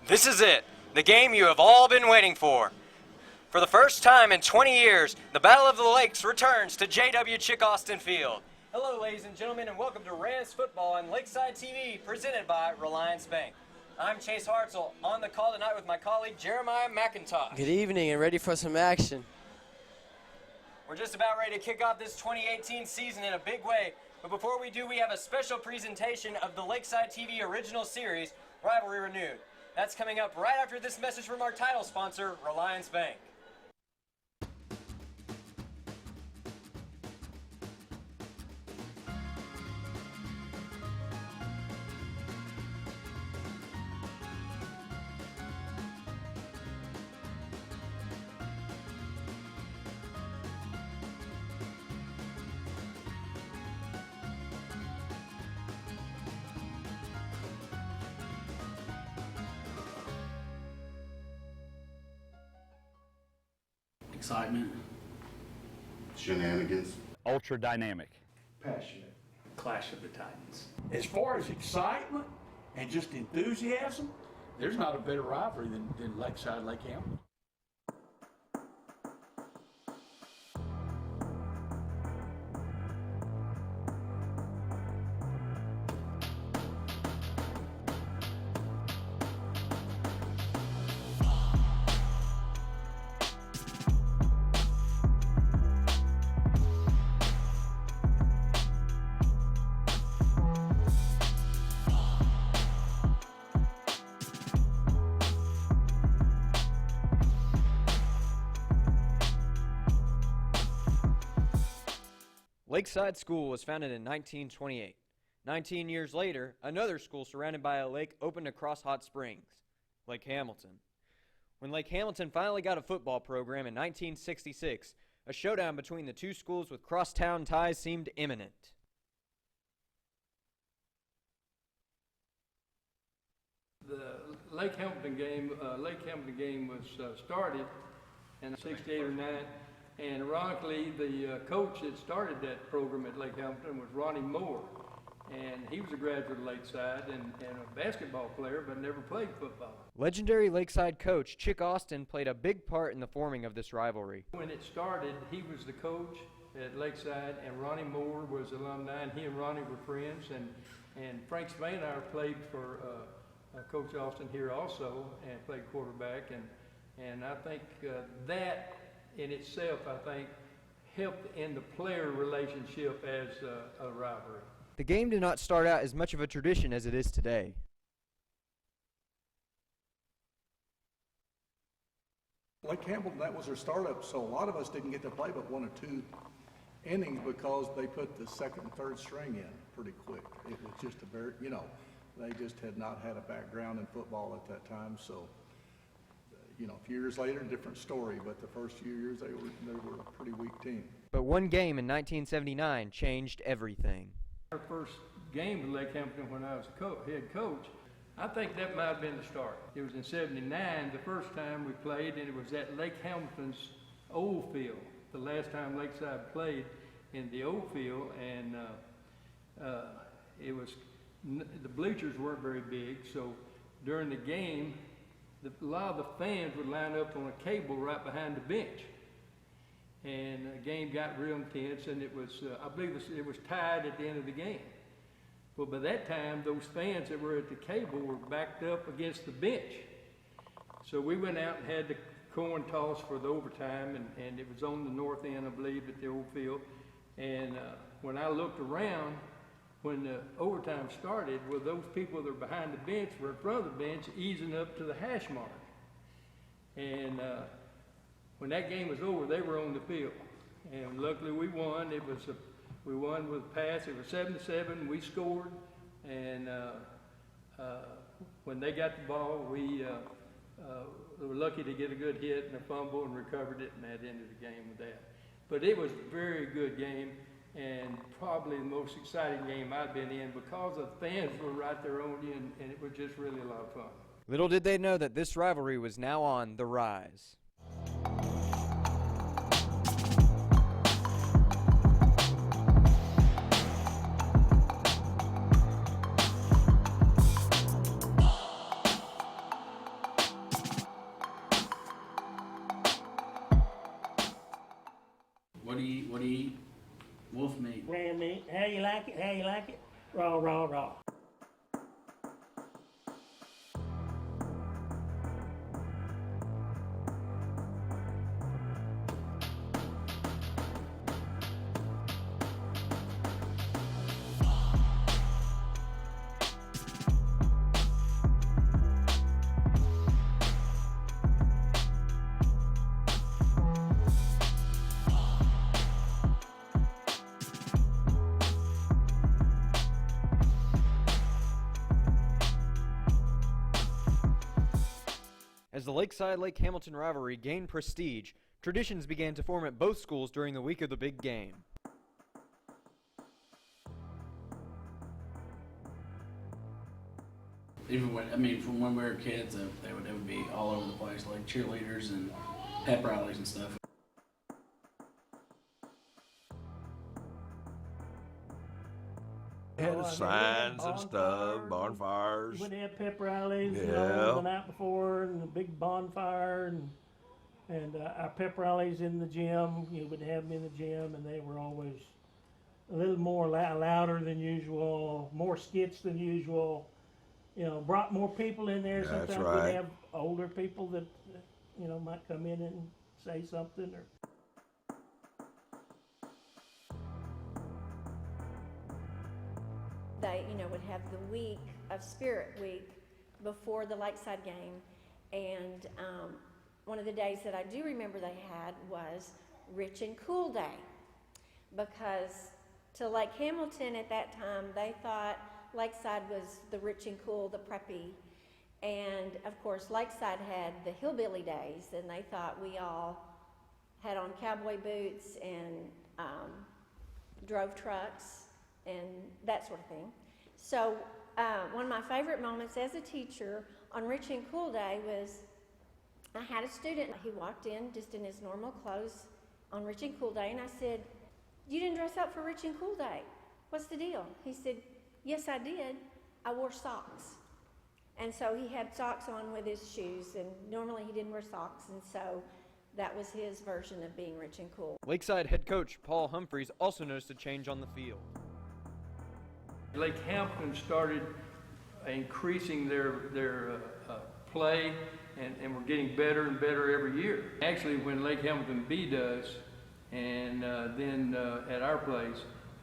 This is it, the game you have all been waiting for. For the first time in 20 years, the Battle of the Lakes returns to J.W. Chick Austin Field. Hello, ladies and gentlemen, and welcome to Rams Football on Lakeside TV, presented by Relyance Bank. I'm Chase Hartzell, on the call tonight with my colleague Jeremiah McIntosh. Good evening, and ready for some action. We're just about ready to kick off this 2018 season in a big way, but before we do, we have a special presentation of the Lakeside TV original series, Rivalry Renewed. That's coming up right after this message from our title sponsor, Relyance Bank. Excitement. Shenanigans. Ultra dynamic. Passionate. Clash of the Titans. As far as excitement and just enthusiasm, there's not a better rivalry than Lakeside, Lake Hamilton. Lakeside School was founded in 1928. 19 years later, another school surrounded by a lake opened across Hot Springs, Lake Hamilton. When Lake Hamilton finally got a football program in 1966, a showdown between the two schools with crosstown ties seemed imminent. The Lake Hamilton game was started in 68 or 9. And ironically, the coach that started that program at Lake Hamilton was Ronnie Moore. And he was a graduate of Lakeside and a basketball player, but never played football. Legendary Lakeside coach Chick Austin played a big part in the forming of this rivalry. When it started, he was the coach at Lakeside, and Ronnie Moore was alumni, and he and Ronnie were friends. And Frank Spanauer played for Coach Austin here also, and played quarterback. And I think that in itself, I think, helped in the player relationship as a rivalry. The game did not start out as much of a tradition as it is today. Lake Hamilton, that was their startup, so a lot of us didn't get to play but 1 or 2 innings because they put the second and third string in pretty quick. It was just a very, they just had not had a background in football at that time, so a few years later, different story, but the first few years they were a pretty weak team. But one game in 1979 changed everything. Our first game with Lake Hamilton when I was head coach, I think that might have been the start. It was in 79, the first time we played, and it was at Lake Hamilton's old field. The last time Lakeside played in the old field, and the bleachers weren't very big, so during the game, a lot of the fans would line up on a cable right behind the bench. And the game got real intense, and it was, I believe it was tied at the end of the game. Well, by that time, those fans that were at the cable were backed up against the bench. So we went out and had the coin toss for the overtime, and it was on the north end, I believe, at the old field. And when I looked around, when the overtime started, well, those people that were behind the bench were in front of the bench easing up to the hash mark. And when that game was over, they were on the field. And luckily we won. We won with a pass. It was 7-7. We scored. And when they got the ball, we were lucky to get a good hit and a fumble and recovered it, and that ended the game with that. But it was a very good game, and probably the most exciting game I've been in because the fans were right there on you, and it was just really a lot of fun. Little did they know that this rivalry was now on the rise. What do you eat? Wolf meat. Ram meat. How you like it? How you like it? Raw, raw, raw. As the Lakeside-Lake Hamilton rivalry gained prestige, traditions began to form at both schools during the week of the big game. Even when, from when we were kids, they would be all over the place, like cheerleaders and pep rallies and stuff. Had the signs and stuff, bonfires. We'd have pep rallies, Yeah. the night before, and a big bonfire, and our pep rallies in the gym. You would have them in the gym, and they were always a little more louder than usual, more skits than usual. Brought more people in there. That's Sometimes right. we'd have older people that might come in and say something or. They, would have the week of Spirit Week before the Lakeside game, and one of the days that I do remember they had was Rich and Cool Day, because to Lake Hamilton at that time, they thought Lakeside was the rich and cool, the preppy, and of course Lakeside had the hillbilly days, and they thought we all had on cowboy boots and drove trucks and that sort of thing. So one of my favorite moments as a teacher on Rich and Cool Day was I had a student. He walked in just in his normal clothes on Rich and Cool Day, and I said, "You didn't dress up for Rich and Cool Day. What's the deal?" He said, "Yes, I did. I wore socks." And so he had socks on with his shoes, and normally he didn't wear socks, and so that was his version of being rich and cool. Lakeside head coach Paul Humphreys also noticed a change on the field. Lake Hamilton started increasing their play, and we're getting better and better every year. Actually, when Lake Hamilton B does, and then at our place,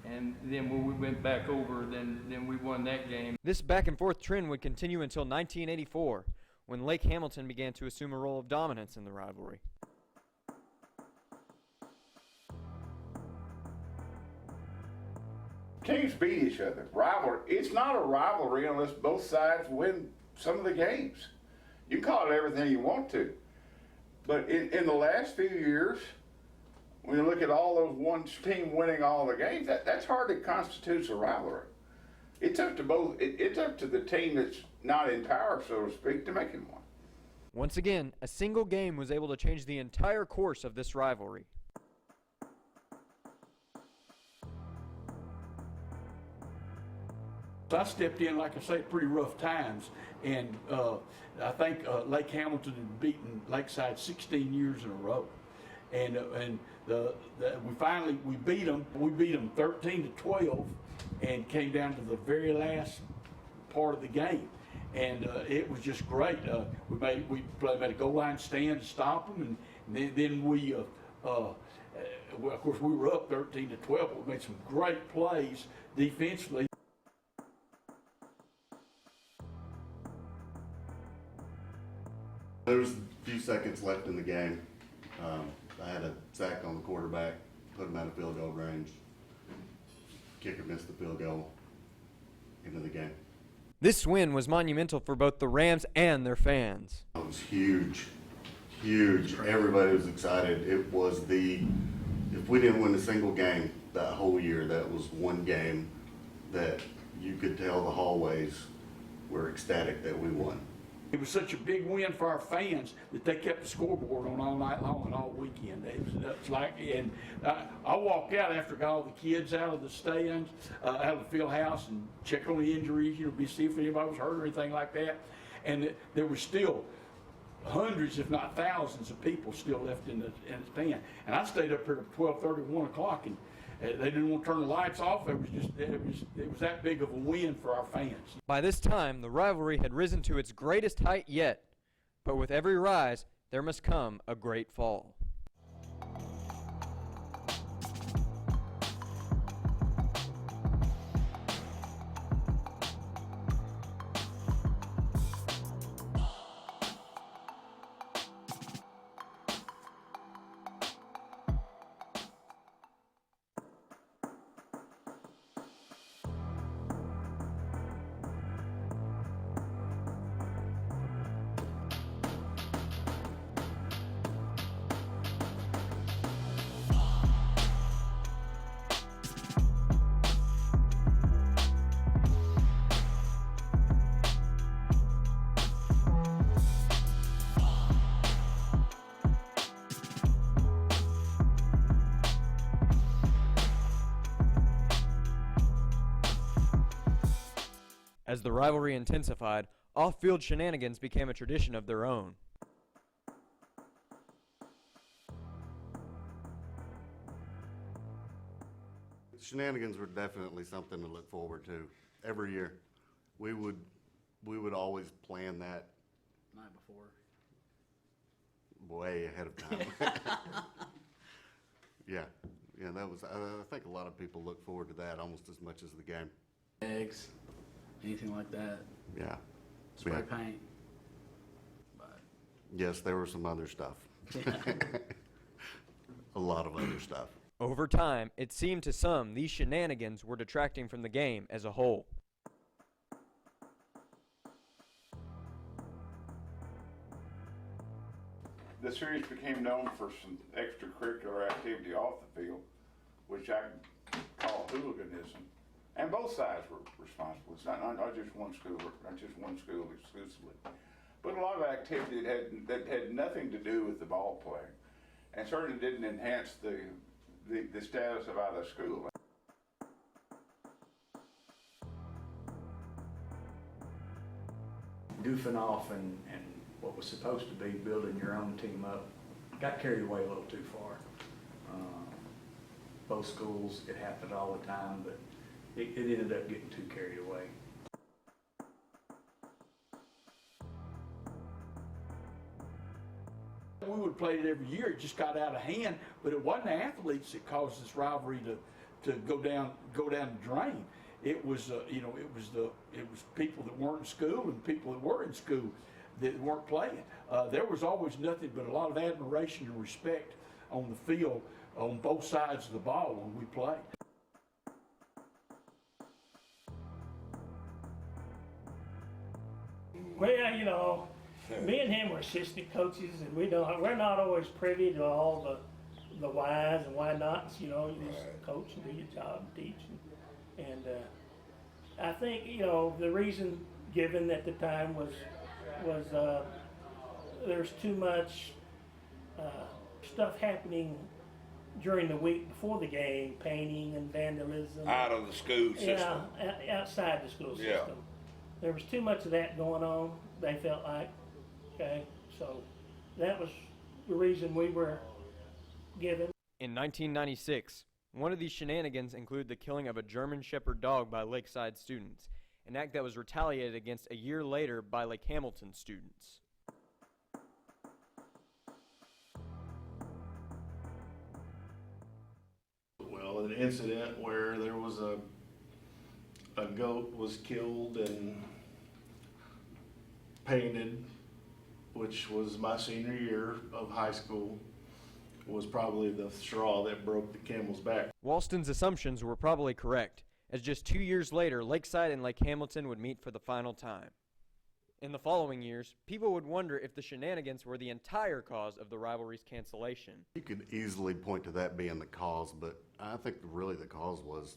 and then when we went back over, then we won that game. This back and forth trend would continue until 1984, when Lake Hamilton began to assume a role of dominance in the rivalry. Teams beat each other. Rivalry. It's not a rivalry unless both sides win some of the games. You can call it everything you want to. But in the last few years, when you look at all those one team winning all the games, that's hardly constitutes a rivalry. It's up to both. It's up to the team that's not in power, so to speak, to make it one. Once again, a single game was able to change the entire course of this rivalry. I stepped in, like I say, pretty rough times, and I think Lake Hamilton had beaten Lakeside 16 years in a row, and we beat them. We beat them 13-12, and came down to the very last part of the game, and it was just great. We made a goal line stand to stop them, and then we. Of course, we were up 13-12. We made some great plays defensively. There was a few seconds left in the game. I had a sack on the quarterback, put him out of field goal range. Kicker missed the field goal. Into the game. This win was monumental for both the Rams and their fans. It was huge, huge. Everybody was excited. It was if we didn't win a single game that whole year, that was one game that you could tell the hallways were ecstatic that we won. It was such a big win for our fans that they kept the scoreboard on all night long and all weekend. It was like, and I walked out after I got all the kids out of the stands, out of the field house, and check on the injuries, see if anybody was hurt or anything like that. And there was still hundreds, if not thousands, of people still left in the stand. And I stayed up here till 12:30, 1 o'clock, and they didn't want to turn the lights off. It was that big of a win for our fans. By this time, the rivalry had risen to its greatest height yet, but with every rise, there must come a great fall. As the rivalry intensified, off-field shenanigans became a tradition of their own. Shenanigans were definitely something to look forward to every year. We would always plan that Night before. way ahead of time. Yeah, that was. I think a lot of people look forward to that almost as much as the game. Eggs, anything like that. Yeah. Spray Yeah. paint. But Yes, there was some other stuff. A lot of other stuff. Over time, it seemed to some these shenanigans were detracting from the game as a whole. The series became known for some extracurricular activity off the field, which I call hooliganism. And both sides were responsible. It's not just one school, not just one school exclusively. But a lot of activity that had nothing to do with the ball play, and certainly didn't enhance the status of either school. Goofing off and what was supposed to be building your own team up got carried away a little too far. Both schools, it happened all the time, but it ended up getting too carried away. We would play it every year. It just got out of hand, but it wasn't the athletes that caused this rivalry to go down the drain. It was it was people that weren't in school and people that were in school that weren't playing. There was always nothing but a lot of admiration and respect on the field on both sides of the ball when we played. Well, me and him were assistant coaches, and we're not always privy to all the whys and why nots. You just coach and do your job and teach. And I think the reason given at the time was there's too much stuff happening during the week before the game, painting and vandalism. Out of the school system. Yeah, outside the school system. Yeah. There was too much of that going on, they felt like. Okay, so that was the reason we were given. In 1996, one of these shenanigans included the killing of a German Shepherd dog by Lakeside students, an act that was retaliated against a year later by Lake Hamilton students. Well, an incident where there was a goat was killed and painted, which was my senior year of high school, was probably the straw that broke the camel's back. Walston's assumptions were probably correct, as just 2 years later, Lakeside and Lake Hamilton would meet for the final time. In the following years, people would wonder if the shenanigans were the entire cause of the rivalry's cancellation. You could easily point to that being the cause, but I think really the cause was,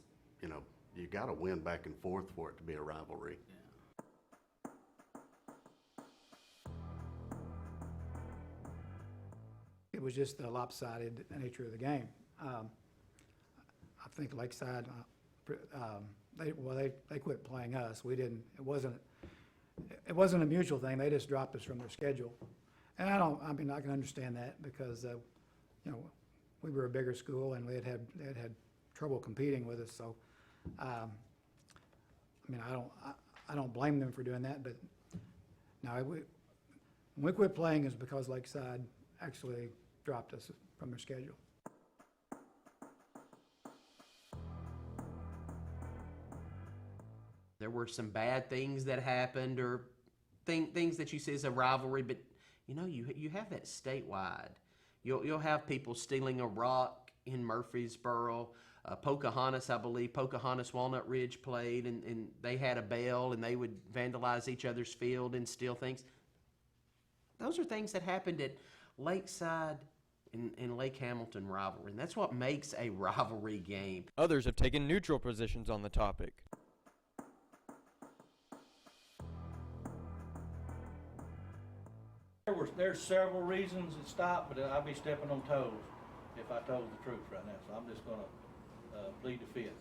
you got to win back and forth for it to be a rivalry. It was just the lopsided nature of the game. I think Lakeside, they quit playing us. We didn't. It wasn't a mutual thing. They just dropped us from their schedule, And I can understand that because, you know, we were a bigger school and they had trouble competing with us. So, I mean, I don't blame them for doing that, but no, when we quit playing is because Lakeside actually dropped us from their schedule. There were some bad things that happened, or things that you see as a rivalry, but you know, you have that statewide. You'll have people stealing a rock in Murfreesboro. Pocahontas, I believe, Pocahontas Walnut Ridge played, and they had a bell, and they would vandalize each other's field and steal things. Those are things that happened at Lakeside and Lake Hamilton rivalry, and that's what makes a rivalry game. Others have taken neutral positions on the topic. There's several reasons it stopped, but I'd be stepping on toes if I told the truth right now. So I'm just going to plead the fifth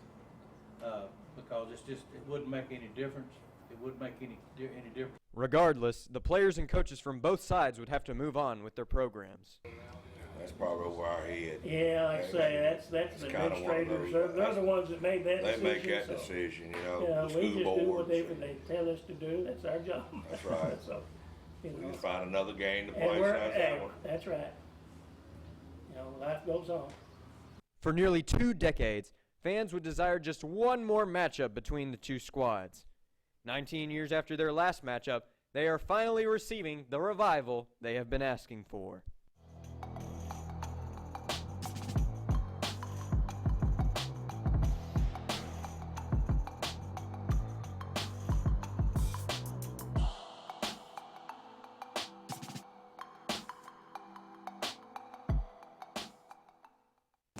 because it wouldn't make any difference. It wouldn't make any difference. Regardless, the players and coaches from both sides would have to move on with their programs. That's probably over our head. Yeah, like I say, that's the administrators. They're the ones that made that decision. They make that decision, you know. Yeah, the we school just do boards. whatever they tell us to do. That's our job. That's right. So, you We know. just find another game to And play we're, besides that one. that's right. You know, life goes on. For nearly 2 decades, fans would desire just one more matchup between the two squads. 19 years after their last matchup, they are finally receiving the revival they have been asking for.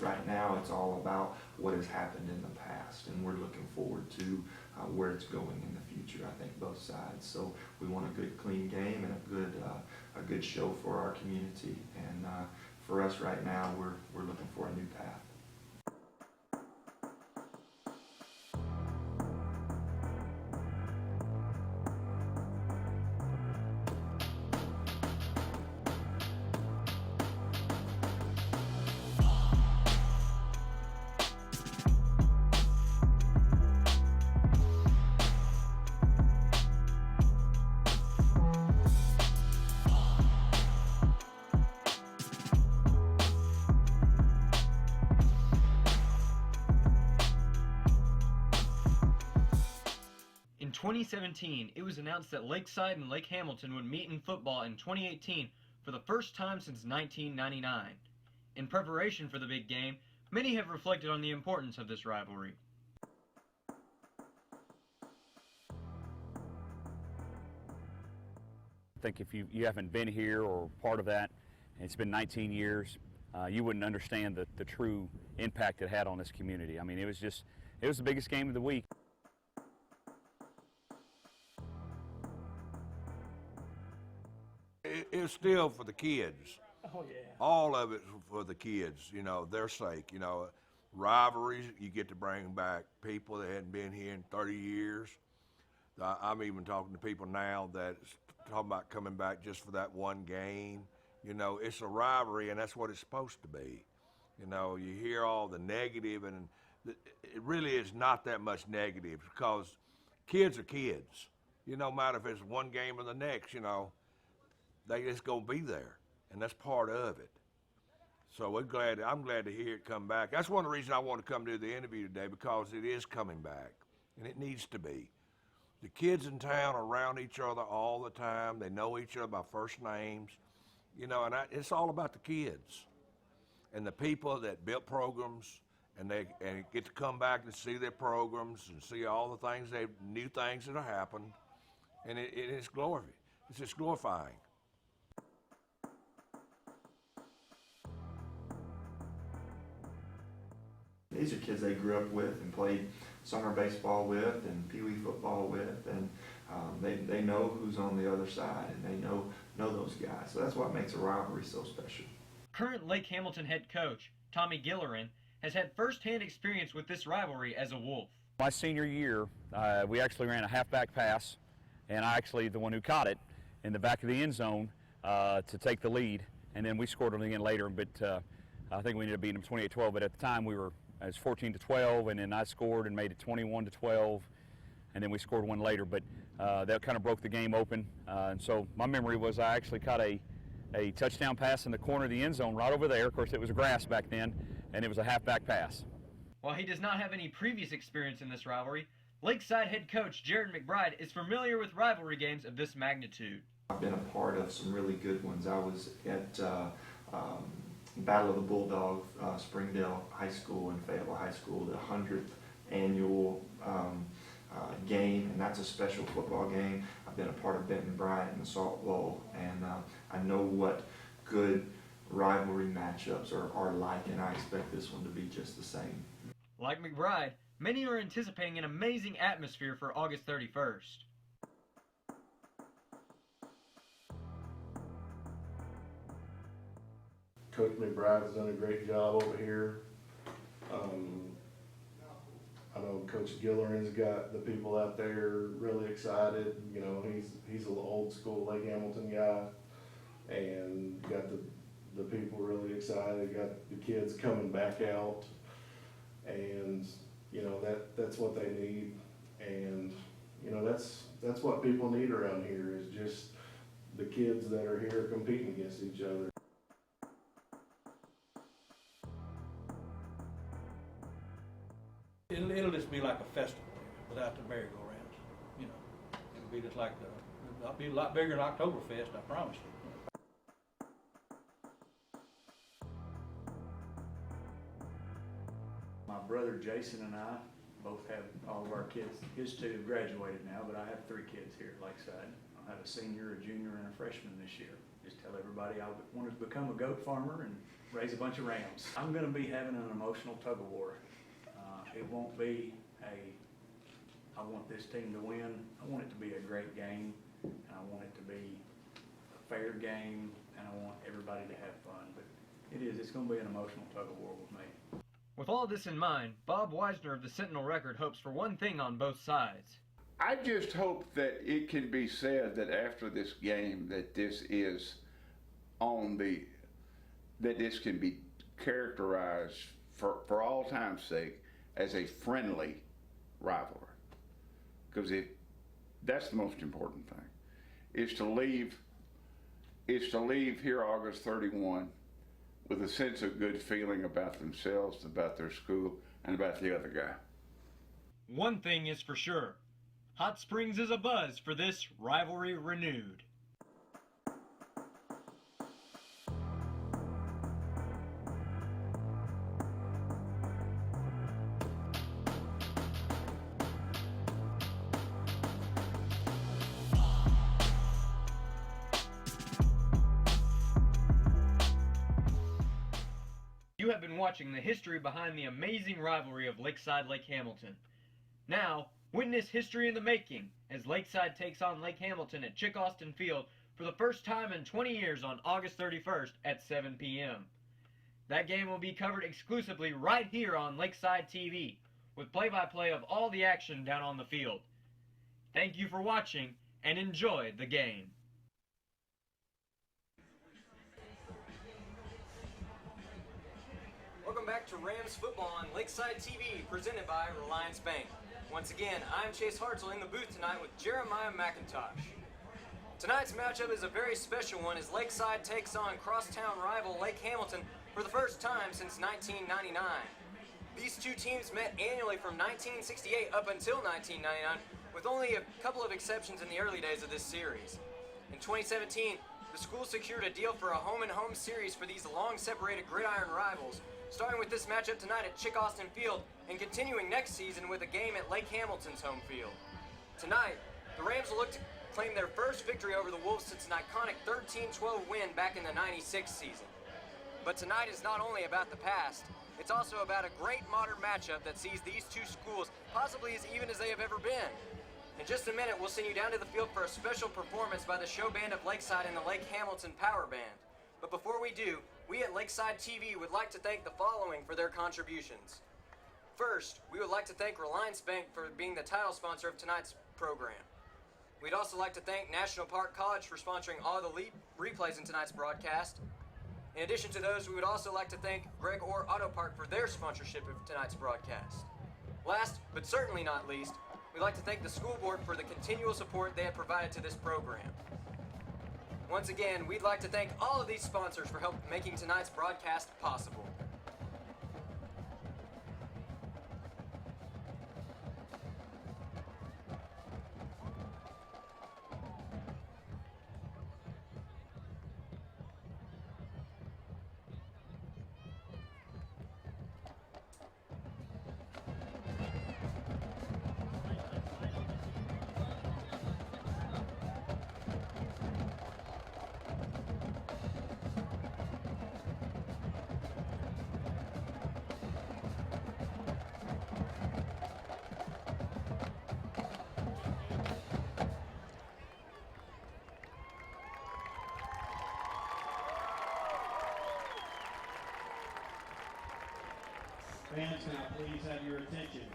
Right now, it's all about what has happened in the past, and we're looking forward to where it's going in the future. I think both sides. So we want a good, clean game and a good show for our community. And for us right now, we're looking for a new path. In 2017, it was announced that Lakeside and Lake Hamilton would meet in football in 2018 for the first time since 1999. In preparation for the big game, many have reflected on the importance of this rivalry. I think if you haven't been here or part of that, and it's been 19 years, you wouldn't understand the true impact it had on this community. I mean, it was the biggest game of the week. It's still for the kids. Oh, yeah. All of it's for the kids, you know, their sake. You know, rivalries, you get to bring back people that hadn't been here in 30 years. I'm even talking to people now that's talking about coming back just for that one game. You know, it's a rivalry, and that's what it's supposed to be. You know, you hear all the negative, and it really is not that much negative because kids are kids. You know, no matter if it's one game or the next, you know, they just gonna be there, and that's part of it. So I'm glad to hear it come back. That's one of the reasons I want to come to the interview today, because it is coming back, and it needs to be. The kids in town are around each other all the time. They know each other by first names, you know, and it's all about the kids and the people that built programs, and they get to come back and see their programs and see all the things, new things that have happened, and it's glorious. It's just glorifying. These are kids they grew up with and played summer baseball with and pee-wee football with, and they know who's on the other side, and they know those guys. So that's what makes a rivalry so special. Current Lake Hamilton head coach Tommy Gillerin has had first-hand experience with this rivalry as a Wolf. My senior year, we actually ran a halfback pass, and I actually the one who caught it in the back of the end zone to take the lead, and then we scored them again later. But I think we ended up beating them 28-12. But at the time, it was 14-12, and then I scored and made it 21-12, and then we scored one later. But that kind of broke the game open. And so my memory was I actually caught a touchdown pass in the corner of the end zone right over there. Of course, it was grass back then, and it was a halfback pass. While he does not have any previous experience in this rivalry, Lakeside head coach Jared McBride is familiar with rivalry games of this magnitude. I've been a part of some really good ones. I was at Battle of the Bulldog, Springdale High School and Fayetteville High School, the 100th annual game, and that's a special football game. I've been a part of Benton Bryant and the Salt Bowl, and I know what good rivalry matchups are like, and I expect this one to be just the same. Like McBride, many are anticipating an amazing atmosphere for August 31st. Coach McBride has done a great job over here. I know Coach Gilleran's got the people out there really excited. You know, he's an old school Lake Hamilton guy, and got the people really excited. Got the kids coming back out, and you know that's what they need. And you know that's what people need around here, is just the kids that are here competing against each other. It'll just be like a festival without the merry-go-rounds. You know, it'll be just like it'll be a lot bigger than Oktoberfest, I promise you. My brother Jason and I both have all of our kids. His two have graduated now, but I have 3 kids here at Lakeside. I have a senior, a junior, and a freshman this year. Just tell everybody I wanted to become a goat farmer and raise a bunch of rams. I'm going to be having an emotional tug-of-war. It won't be I want this team to win. I want it to be a great game, and I want it to be a fair game, and I want everybody to have fun. But it's going to be an emotional tug-of-war with me. With all this in mind, Bob Weisner of the Sentinel Record hopes for one thing on both sides. I just hope that it can be said that after this game that this is that this can be characterized for all time's sake as a friendly rivalry, because that's the most important thing, is to leave here August 31 with a sense of good feeling about themselves, about their school, and about the other guy. One thing is for sure, Hot Springs is abuzz for this rivalry renewed. You have been watching the history behind the amazing rivalry of Lakeside Lake Hamilton. Now, witness history in the making as Lakeside takes on Lake Hamilton at Chick Austin Field for the first time in 20 years on August 31st at 7 p.m. That game will be covered exclusively right here on Lakeside TV, with play-by-play of all the action down on the field. Thank you for watching, and enjoy the game. Welcome back to Rams football on Lakeside TV, presented by Relyance Bank. Once again, I'm Chase Hartzell in the booth tonight with Jeremiah McIntosh. Tonight's matchup is a very special one as Lakeside takes on crosstown rival Lake Hamilton for the first time since 1999. These two teams met annually from 1968 up until 1999, with only a couple of exceptions in the early days of this series. In 2017, the school secured a deal for a home-and-home series for these long-separated gridiron rivals, starting with this matchup tonight at Chick Austin Field and continuing next season with a game at Lake Hamilton's home field. Tonight, the Rams will look to claim their first victory over the Wolves since an iconic 13-12 win back in the '96 season. But tonight is not only about the past, it's also about a great modern matchup that sees these two schools possibly as even as they have ever been. In just a minute, we'll send you down to the field for a special performance by the show band of Lakeside and the Lake Hamilton Power Band. But before we do, we at Lakeside TV would like to thank the following for their contributions. First, we would like to thank Relyance Bank for being the title sponsor of tonight's program. We'd also like to thank National Park College for sponsoring all the replays in tonight's broadcast. In addition to those, we would also like to thank Greg Orr Auto Park for their sponsorship of tonight's broadcast. Last, but certainly not least, we'd like to thank the school board for the continual support they have provided to this program. Once again, we'd like to thank all of these sponsors for help making tonight's broadcast possible. Fans, now please have your attention.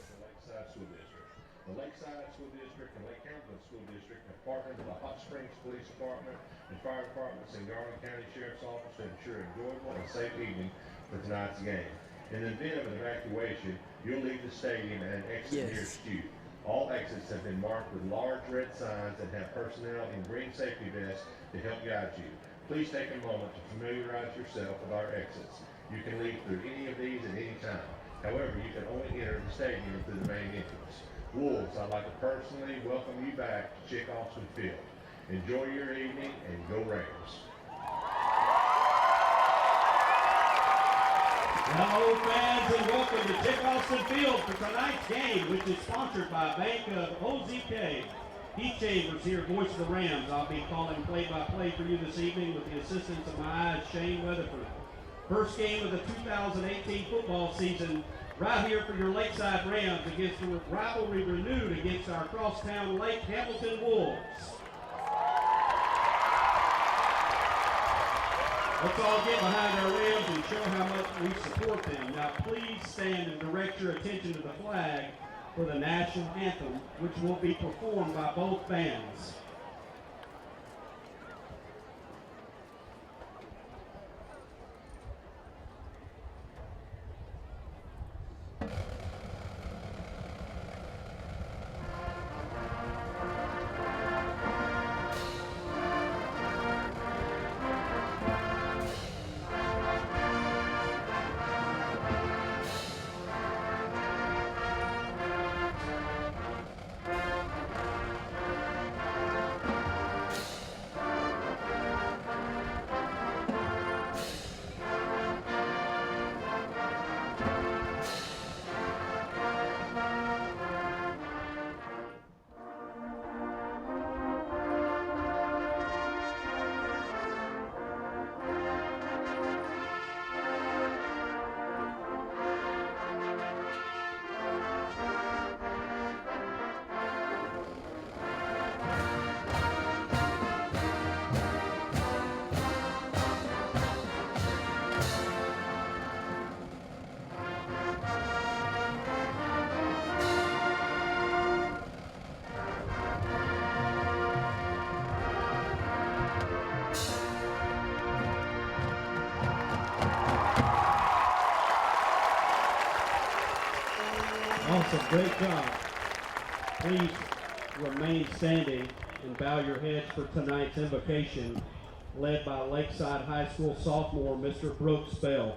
The Lakeside School District. The Lakeside School District and Lake Hamilton School District have partnered with the Hot Springs Police Department and fire departments and Garland County Sheriff's Office to ensure enjoyable and safe evening for tonight's game. In the event of an evacuation, you'll leave the stadium and exit nearest you. All exits have been marked with large red signs that have personnel in green safety vests to help guide you. Please take a moment to familiarize yourself with our exits. You can leave through any of these at any time. However, you can only enter the stadium through the main entrance. Wolves, I'd like to personally welcome you back to Chick Austin Field. Enjoy your evening and go Raiders. Hello, fans, and welcome to Chick Austin Field for tonight's game, which is sponsored by Bank of OZK. Heath Chambers here, voice of the Rams. I'll be calling play-by-play for you this evening with the assistance of my eyes, Shane Weatherford. First game of the 2018 football season, right here for your Lakeside Rams against the rivalry renewed against our crosstown Lake Hamilton Wolves. Let's all get behind our Rams and show how much we support them. Now please stand and direct your attention to the flag for the national anthem, which will be performed by both bands. Awesome, great job. Please remain standing and bow your heads for tonight's invocation, led by Lakeside High School sophomore, Mr. Brooks Bell.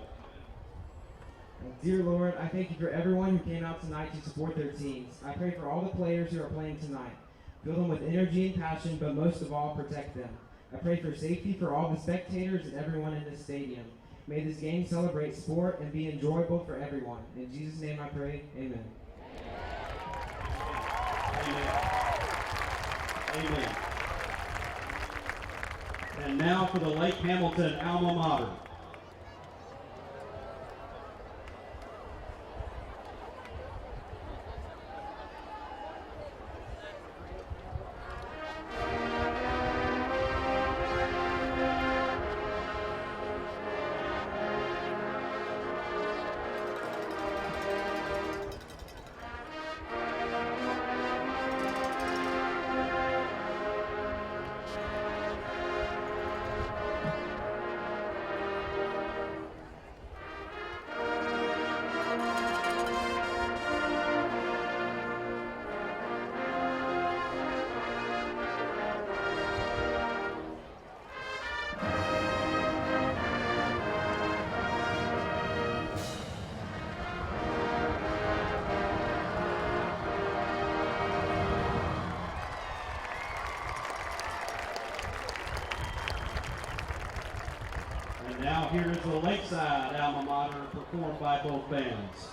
Dear Lord, I thank you for everyone who came out tonight to support their teams. I pray for all the players who are playing tonight. Fill them with energy and passion, but most of all, protect them. I pray for safety for all the spectators and everyone in this stadium. May this game celebrate sport and be enjoyable for everyone. In Jesus' name I pray, amen. Amen. And now for the Lake Hamilton alma mater. Now here is the Lakeside alma mater performed by both bands.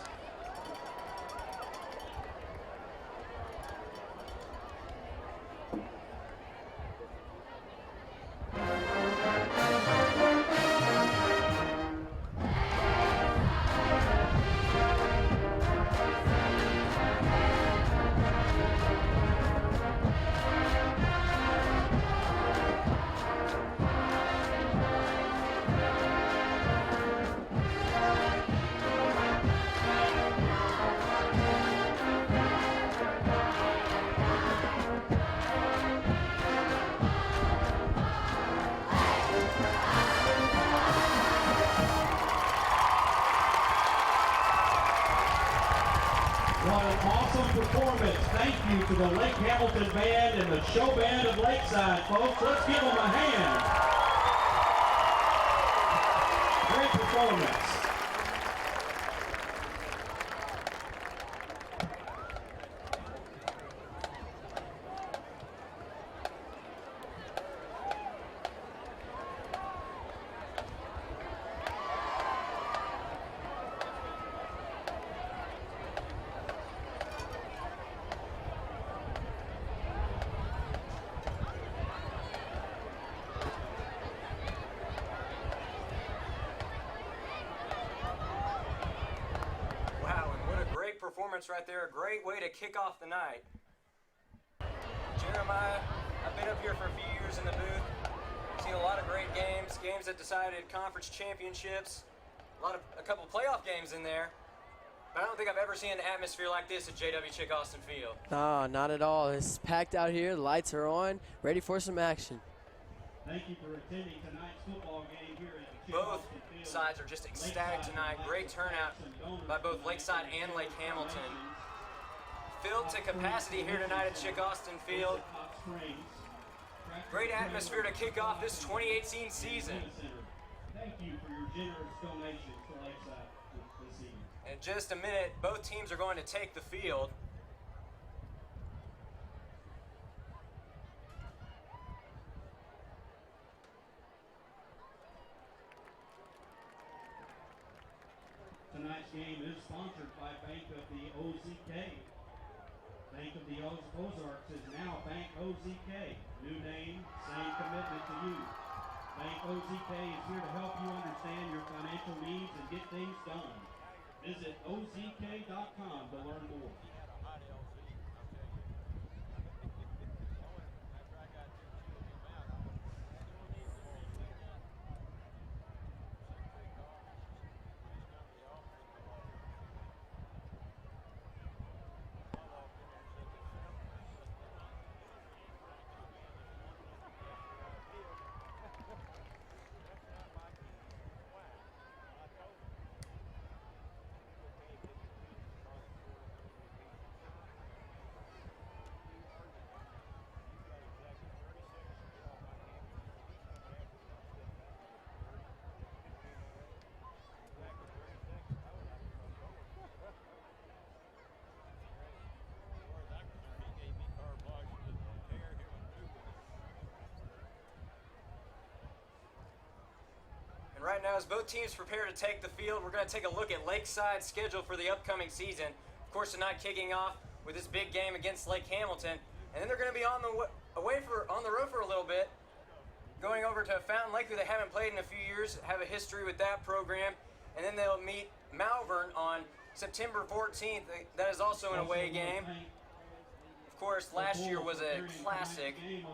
What an awesome performance. Thank you to the Lake Hamilton Band and the show band of Lakeside, folks. Let's give them a hand. Great performance. Performance right there, a great way to kick off the night. Jeremiah, I've been up here for a few years in the booth, seen a lot of great games that decided conference championships, a couple playoff games in there, but I don't think I've ever seen an atmosphere like this at JW Chick Austin Field. No, not at all. It's packed out here, the lights are on, ready for some action. Thank you for attending tonight's football game here at the Both sides are just ecstatic tonight. Great turnout by both Lakeside and Lake Hamilton. Filled to capacity here tonight at Chick Austin Field. Great atmosphere to kick off this 2018 season. Thank you for your generous donation to Lakeside this evening. In just a minute, both teams are going to take the field. Tonight's game is sponsored by Bank of the OZK. Bank of the Ozarks is now Bank OZK. New name, same commitment to you. Bank OZK is here to help you understand your financial needs and get things done. Visit ozk.com to learn more. Right now, as both teams prepare to take the field, we're going to take a look at Lakeside's schedule for the upcoming season. Of course, tonight kicking off with this big game against Lake Hamilton, and then they're going to be on the road for a little bit, going over to Fountain Lake, who they haven't played in a few years, have a history with that program, and then they'll meet Malvern on September 14th. That is also an away game. Of course, last year was a classic. It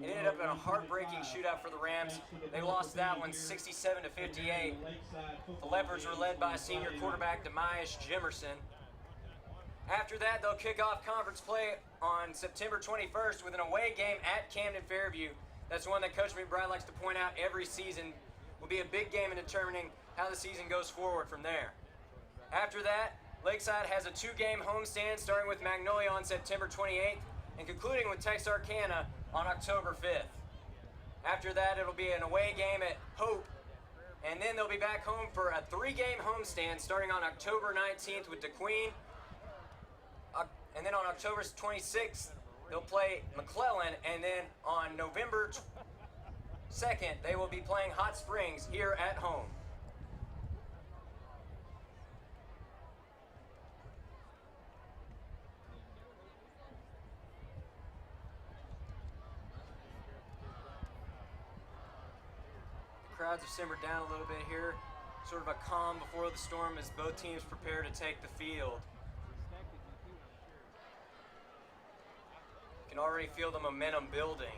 ended up in a heartbreaking shootout for the Rams. They lost that one 67-58. The Leopards were led by senior quarterback Demias Jimerson. After that, they'll kick off conference play on September 21st with an away game at Camden Fairview. That's one that Coach McBride likes to point out every season will be a big game in determining how the season goes forward from there. After that, Lakeside has a two-game homestand starting with Magnolia on September 28th and concluding with Texarkana on October 5th. After that, it'll be an away game at Hope, and then they'll be back home for a three-game homestand starting on October 19th with DeQueen. And then on October 26th, they'll play McClellan, and then on November Second, they will be playing Hot Springs here at home. The crowds have simmered down a little bit here. Sort of a calm before the storm as both teams prepare to take the field. You can already feel the momentum building.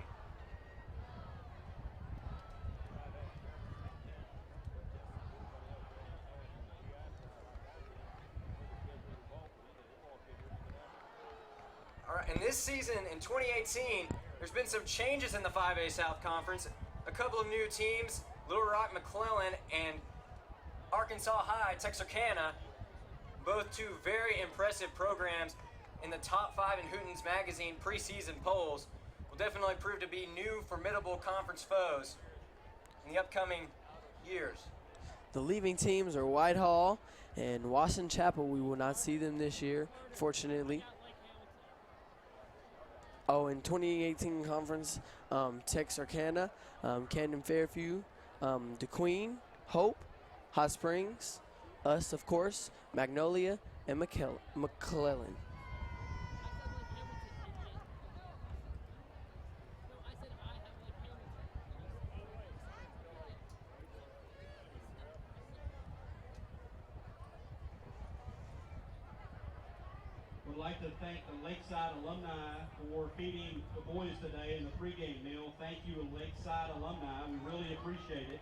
All right, and this season in 2018, there's been some changes in the 5A South Conference. A couple of new teams, Little Rock McClellan and Arkansas High Texarkana, both two very impressive programs in the top 5 in Hooten's Magazine preseason polls, will definitely prove to be new formidable conference foes in the upcoming years. The leaving teams are Whitehall and Wasson Chapel. We will not see them this year, fortunately. Oh, in 2018 conference, Texarkana, Camden Fairview, DeQueen, Hope, Hot Springs, us, of course, Magnolia, and McClellan. Would like to thank the Lakeside alumni for feeding the boys today in the pregame meal. Thank you, Lakeside alumni. We really appreciate it.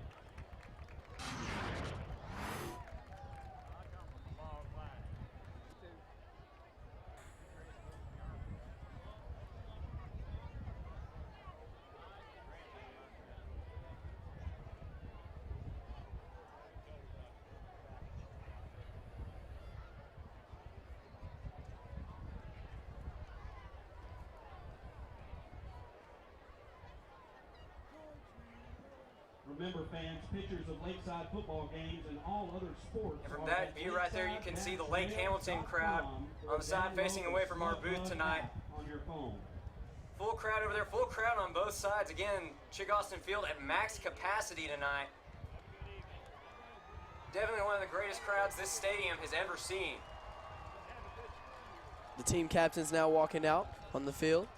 Remember, fans, pictures of Lakeside football games and all other sports. And from that view right there, you can see the Lake Hamilton crowd on the side facing away from our booth tonight. On your phone. Full crowd over there, full crowd on both sides. Again, Chick Austin Field at max capacity tonight. Definitely one of the greatest crowds this stadium has ever seen. The team captain's now walking out on the field.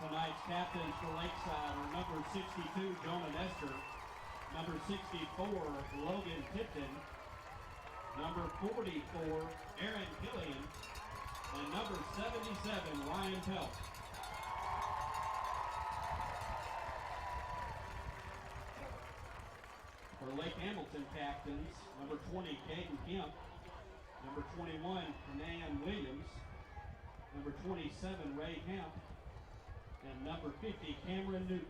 Tonight's captains for Lakeside are number 62, Jonah Nestor, number 64, Logan Tipton, number 44, Aaron Killian, and number 77, Ryan Pelt. For Lake Hamilton captains, number 20, Caden Kemp, number 21, Nan Williams, number 27, Ray Hemp, and number 50, Cameron Newton.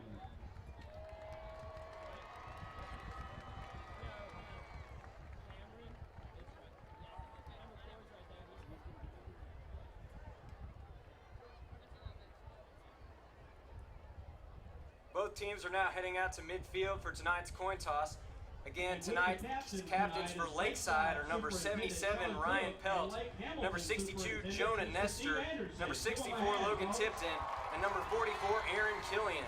Both teams are now heading out to midfield for tonight's coin toss. Again, tonight's captains for Lakeside are number 77, Ryan Pelt, number 62, Jonah Nestor, number 64, Logan Tipton, and number 44, Aaron Killian.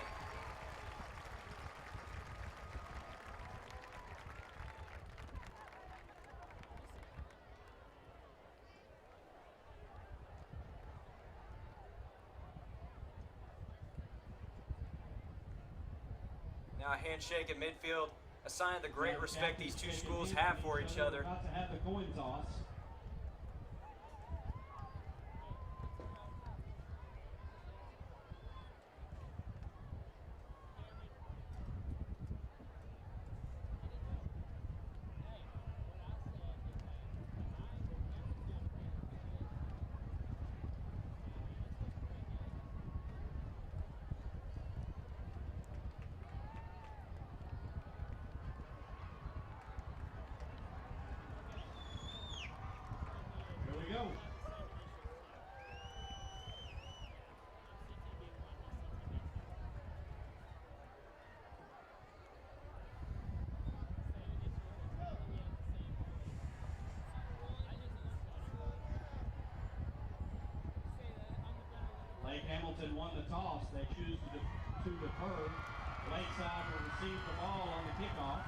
Now a handshake at midfield, a sign of the great respect these two schools have for each other. About to have the coin toss. won the toss. They choose to defer. Lakeside will receive the ball on the kickoff.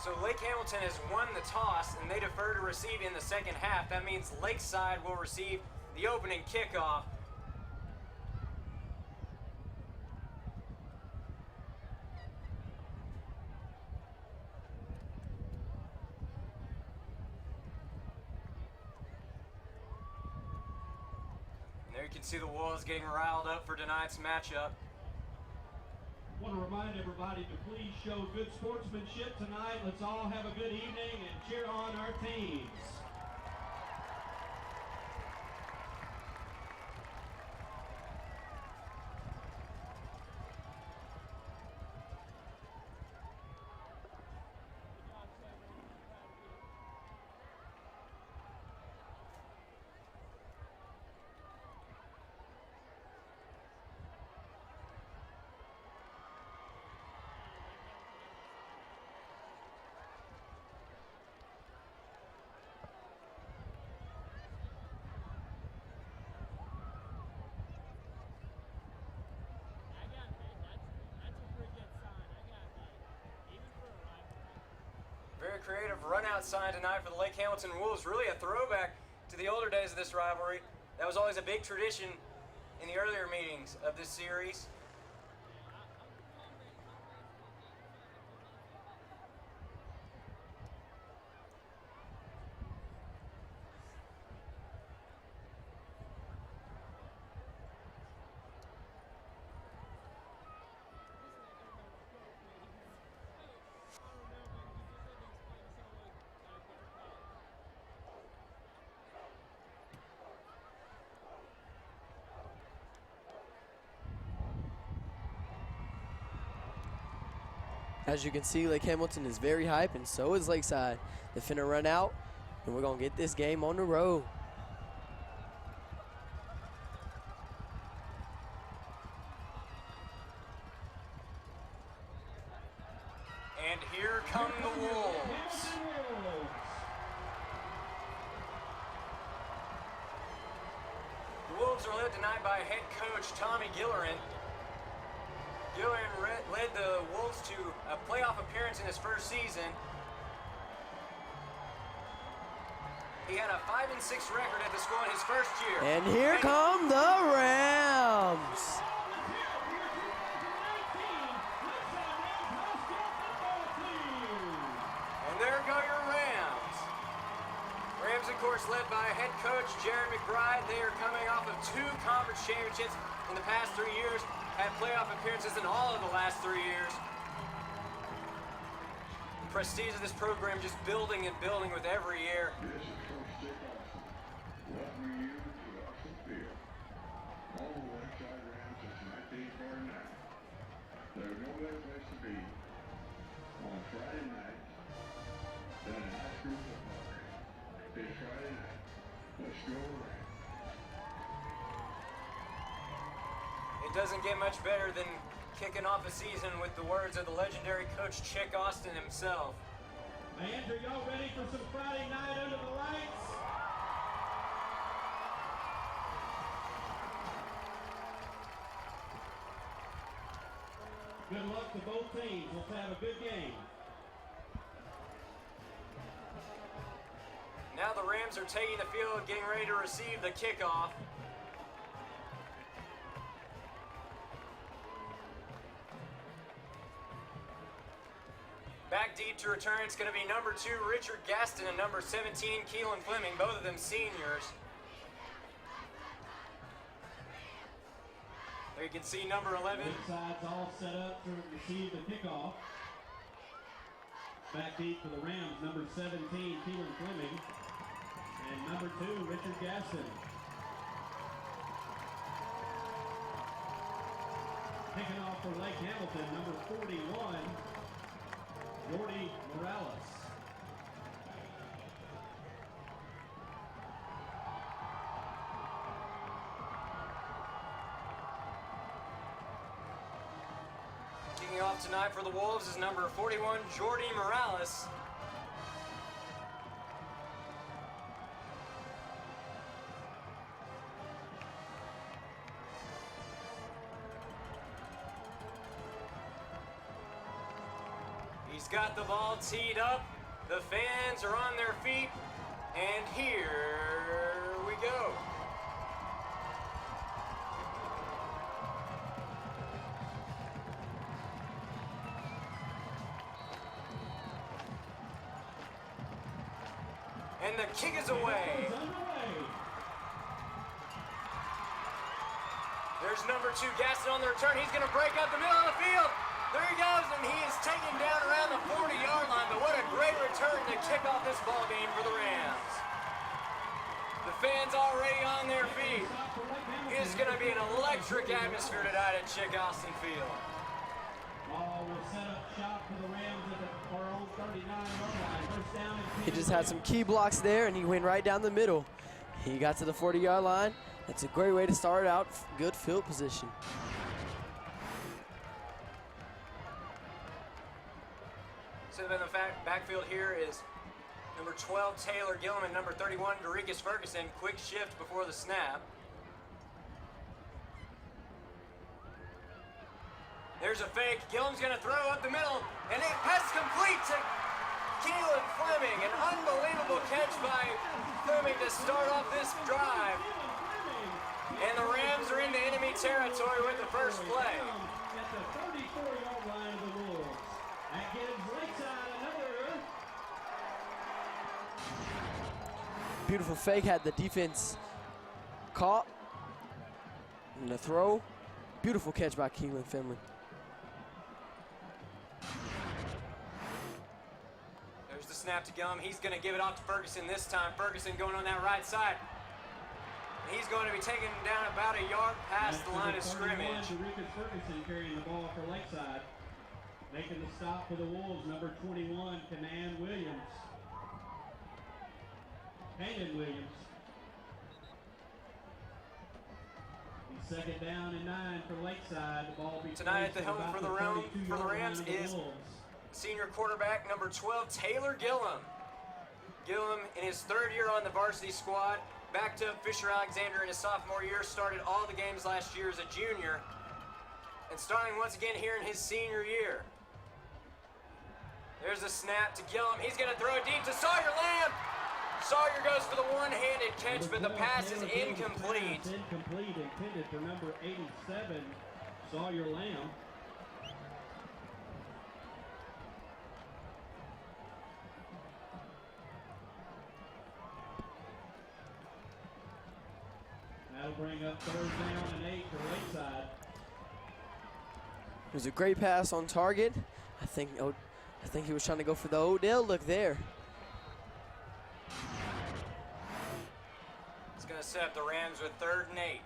So Lake Hamilton has won the toss, and they defer to receive in the second half. That means Lakeside will receive the opening kickoff. And there you can see the Wolves getting riled up for tonight's matchup. I want to remind everybody to please show good sportsmanship tonight. Let's all have a good evening and cheer on our teams. Very creative run-out sign tonight for the Lake Hamilton Wolves. Really a throwback to the older days of this rivalry. That was always a big tradition in the earlier meetings of this series. As you can see, Lake Hamilton is very hype, and so is Lakeside. They're finna run out, and we're gonna get this game on the road. And here come the Wolves. The Wolves are led tonight by head coach Tommy Gillerin. Gillerin led the Wolves to a playoff appearance in his first season. He had a 5-6 record at the school in his first year. And here come the Rams. And there go your Rams. Rams, of course, led by head coach Jerry McBride. They are coming off of 2 conference championships in the past 3 years, had playoff appearances in all of the last 3 years. The prestige of this program just building and building with every year. Welcome you to Austin Field. Home of the Lakeside Rams since 1949. There's no better place to be on Friday night than a high school football game. It's Friday night. Let's go Rams. It doesn't get much better than kicking off a season with the words of the legendary coach Chick Austin himself. Fans, are y'all ready for some Friday night under the lights? Good luck to both teams. Let's have a good game. Now the Rams are taking the field, getting ready to receive the kickoff. Back deep to return, it's going to be number 2, Richard Gaston, and number 17, Keelan Fleming, both of them seniors. There you can see number 11. Both sides all set up to receive the kickoff. Back deep for the Rams, number 17, Keelan Fleming, and number 2, Richard Gaston. Kicking off for Lake Hamilton, number 41, Jordy Morales. Kicking off tonight for the Wolves is number 41, Jordy Morales. He's got the ball teed up. The fans are on their feet. And here we go. And the kick is away. There's number 2, Gaston on the return. He's going to break up the middle of the field. There he goes, and he is taken down around the 40-yard line. But what a great return to kick off this ball game for the Rams. The fans already on their feet. It's going to be an electric atmosphere tonight at Chick Austin Field. Ball will set up shop for the Rams at our own 39-yard line. First down and 10. He just had some key blocks there, and he went right down the middle. He got to the 40-yard line. That's a great way to start out. Good field position. So in the backfield here is number 12, Taylor Gillum, and number 31, Dorikus Ferguson. Quick shift before the snap. There's a fake. Gillum's going to throw up the middle, and it pass complete to Keelan Fleming. An unbelievable catch by Fleming to start off this drive. And the Rams are into enemy territory with the first play. At the 34-yard line of the Wolves. That gives Lakeside another. Beautiful fake, had the defense caught. And the throw. Beautiful catch by Keelan Fleming. There's the snap to Gillum. He's going to give it off to Ferguson this time. Ferguson going on that right side. He's going to be taken down about a yard past the line of scrimmage. Dorikus Ferguson carrying the ball for Lakeside. Making the stop for the Wolves, number 21, Kanan Williams. He's second down and 9 for Lakeside. The ball Tonight at the helm for the Rams is senior quarterback number 12, Taylor Gillum. Gillum, in his 3rd year on the varsity squad, backed up Fisher Alexander in his sophomore year, started all the games last year as a junior, and starting once again here in his senior year. There's a snap to Gillum. He's going to throw it deep to Sawyer Lamb. Sawyer goes for the one-handed catch, but the pass is incomplete. Incomplete, intended for number 87, Sawyer Lamb. That'll bring up 3rd down and 8 for Lakeside. It was a great pass on target. I think he was trying to go for the Odell look there. It's going to set up the Rams with 3rd and 8.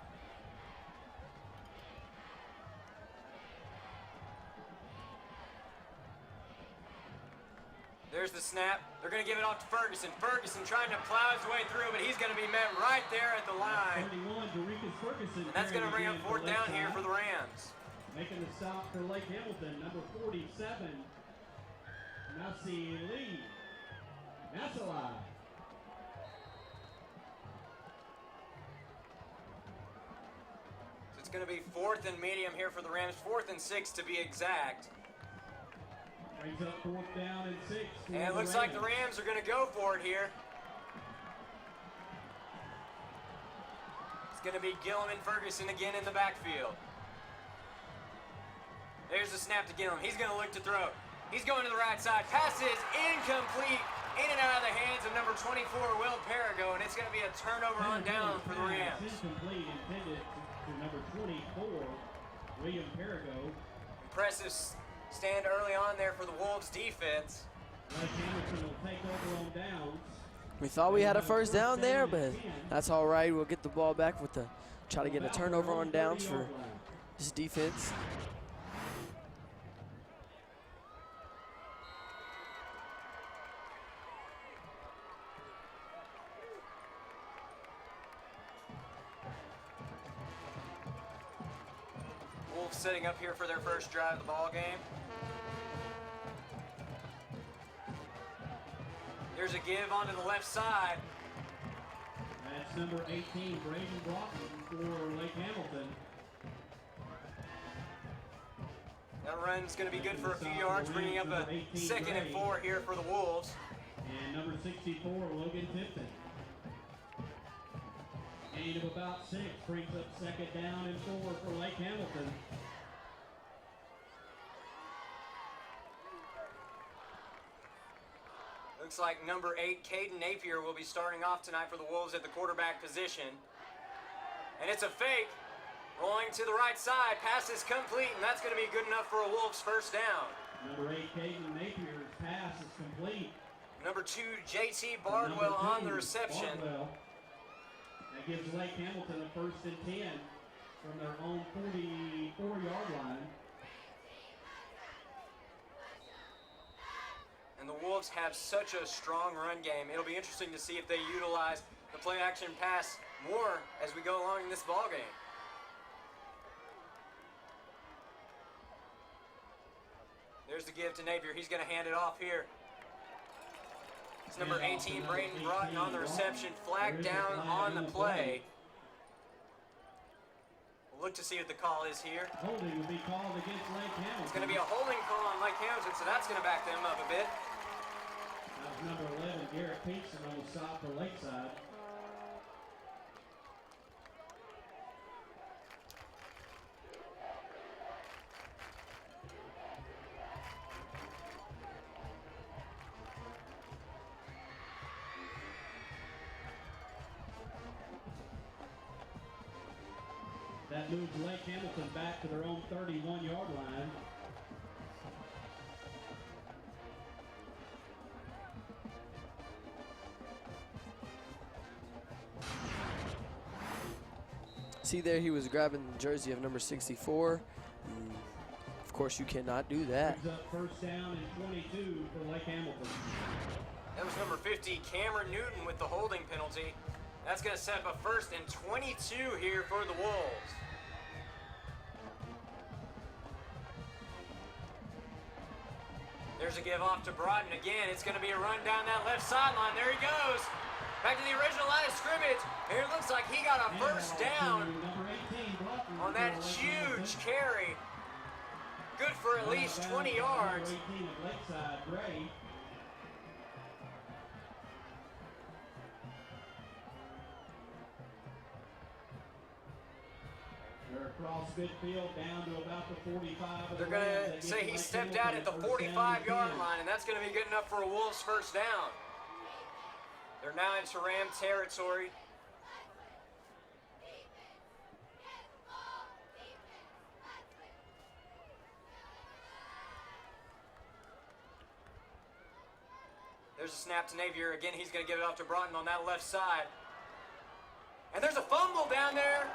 There's the snap. They're going to give it off to Ferguson. Ferguson trying to plow his way through, but he's going to be met right there at the line. 31, Dorikus Ferguson. And that's going to bring up 4th down here for the Rams. Making the stop for Lake Hamilton, number 47, Nasi Lee. Nasala. So it's going to be 4th and medium here for the Rams. 4th and 6 to be exact. Brings up 4th down and 6. And it looks like the Rams are going to go for it here. It's going to be Gillum and Ferguson again in the backfield. There's the snap to Gillum. He's going to look to throw. He's going to the right side. Pass is incomplete. In and out of the hands of number 24, Will Perigo, and it's going to be a turnover on down for the Rams. Incomplete, intended to number 24, William Perigo. Impressive stand early on there for the Wolves defense. Lake Hamilton will take over on downs. We thought we had a 1st down there, but that's all right. We'll get the ball back with try to get a turnover on downs for this defense. Wolves setting up here for their first drive of the ball game. There's a give onto the left side. That's number 18, Braden Broughton for Lake Hamilton. That'll run is going to be good for a few yards, bringing up a 2nd and 4 here for the Wolves. And number 64, Logan Tipton. Gain of about 6 brings up 2nd down and 4 for Lake Hamilton. Looks like number 8, Caden Napier, will be starting off tonight for the Wolves at the quarterback position. And it's a fake. Rolling to the right side. Pass is complete, and that's going to be good enough for a Wolves first down. Number 8, Caden Napier's pass is complete. Number 2, JT Bardwell on the reception. Bardwell. That gives Lake Hamilton a 1st and 10 from their own 44-yard line. And the Wolves have such a strong run game. It'll be interesting to see if they utilize the play-action pass more as we go along in this ball game. There's the give to Napier. He's going to hand it off here. It's number 18, Braden Broughton on the reception. Flag down on the play. We'll look to see what the call is here. Holding will be called against Lake Hamilton. It's going to be a holding call on Lake Hamilton, so that's going to back them up a bit. That was number 11, Garrett Peterson, on the stop for Lakeside. That moves Lake Hamilton back to their own 31-yard line. See there, he was grabbing the jersey of number 64. Of course, you cannot do that. Brings up 1st down and 22 for Lake Hamilton. That was number 50, Cameron Newton, with the holding penalty. That's going to set up a 1st and 22 here for the Wolves. There's a give off to Broughton again. It's going to be a run down that left sideline. There he goes. Back to the original line of scrimmage. Here it looks like he got a 1st down on that huge carry. Good for at least 20 yards. They're across midfield down to about the 45. They're going to say he stepped out at the 45-yard line, and that's going to be good enough for a Wolves 1st down. They're now into Ram territory. There's a snap to Napier. Again, he's going to give it off to Broughton on that left side. And there's a fumble down there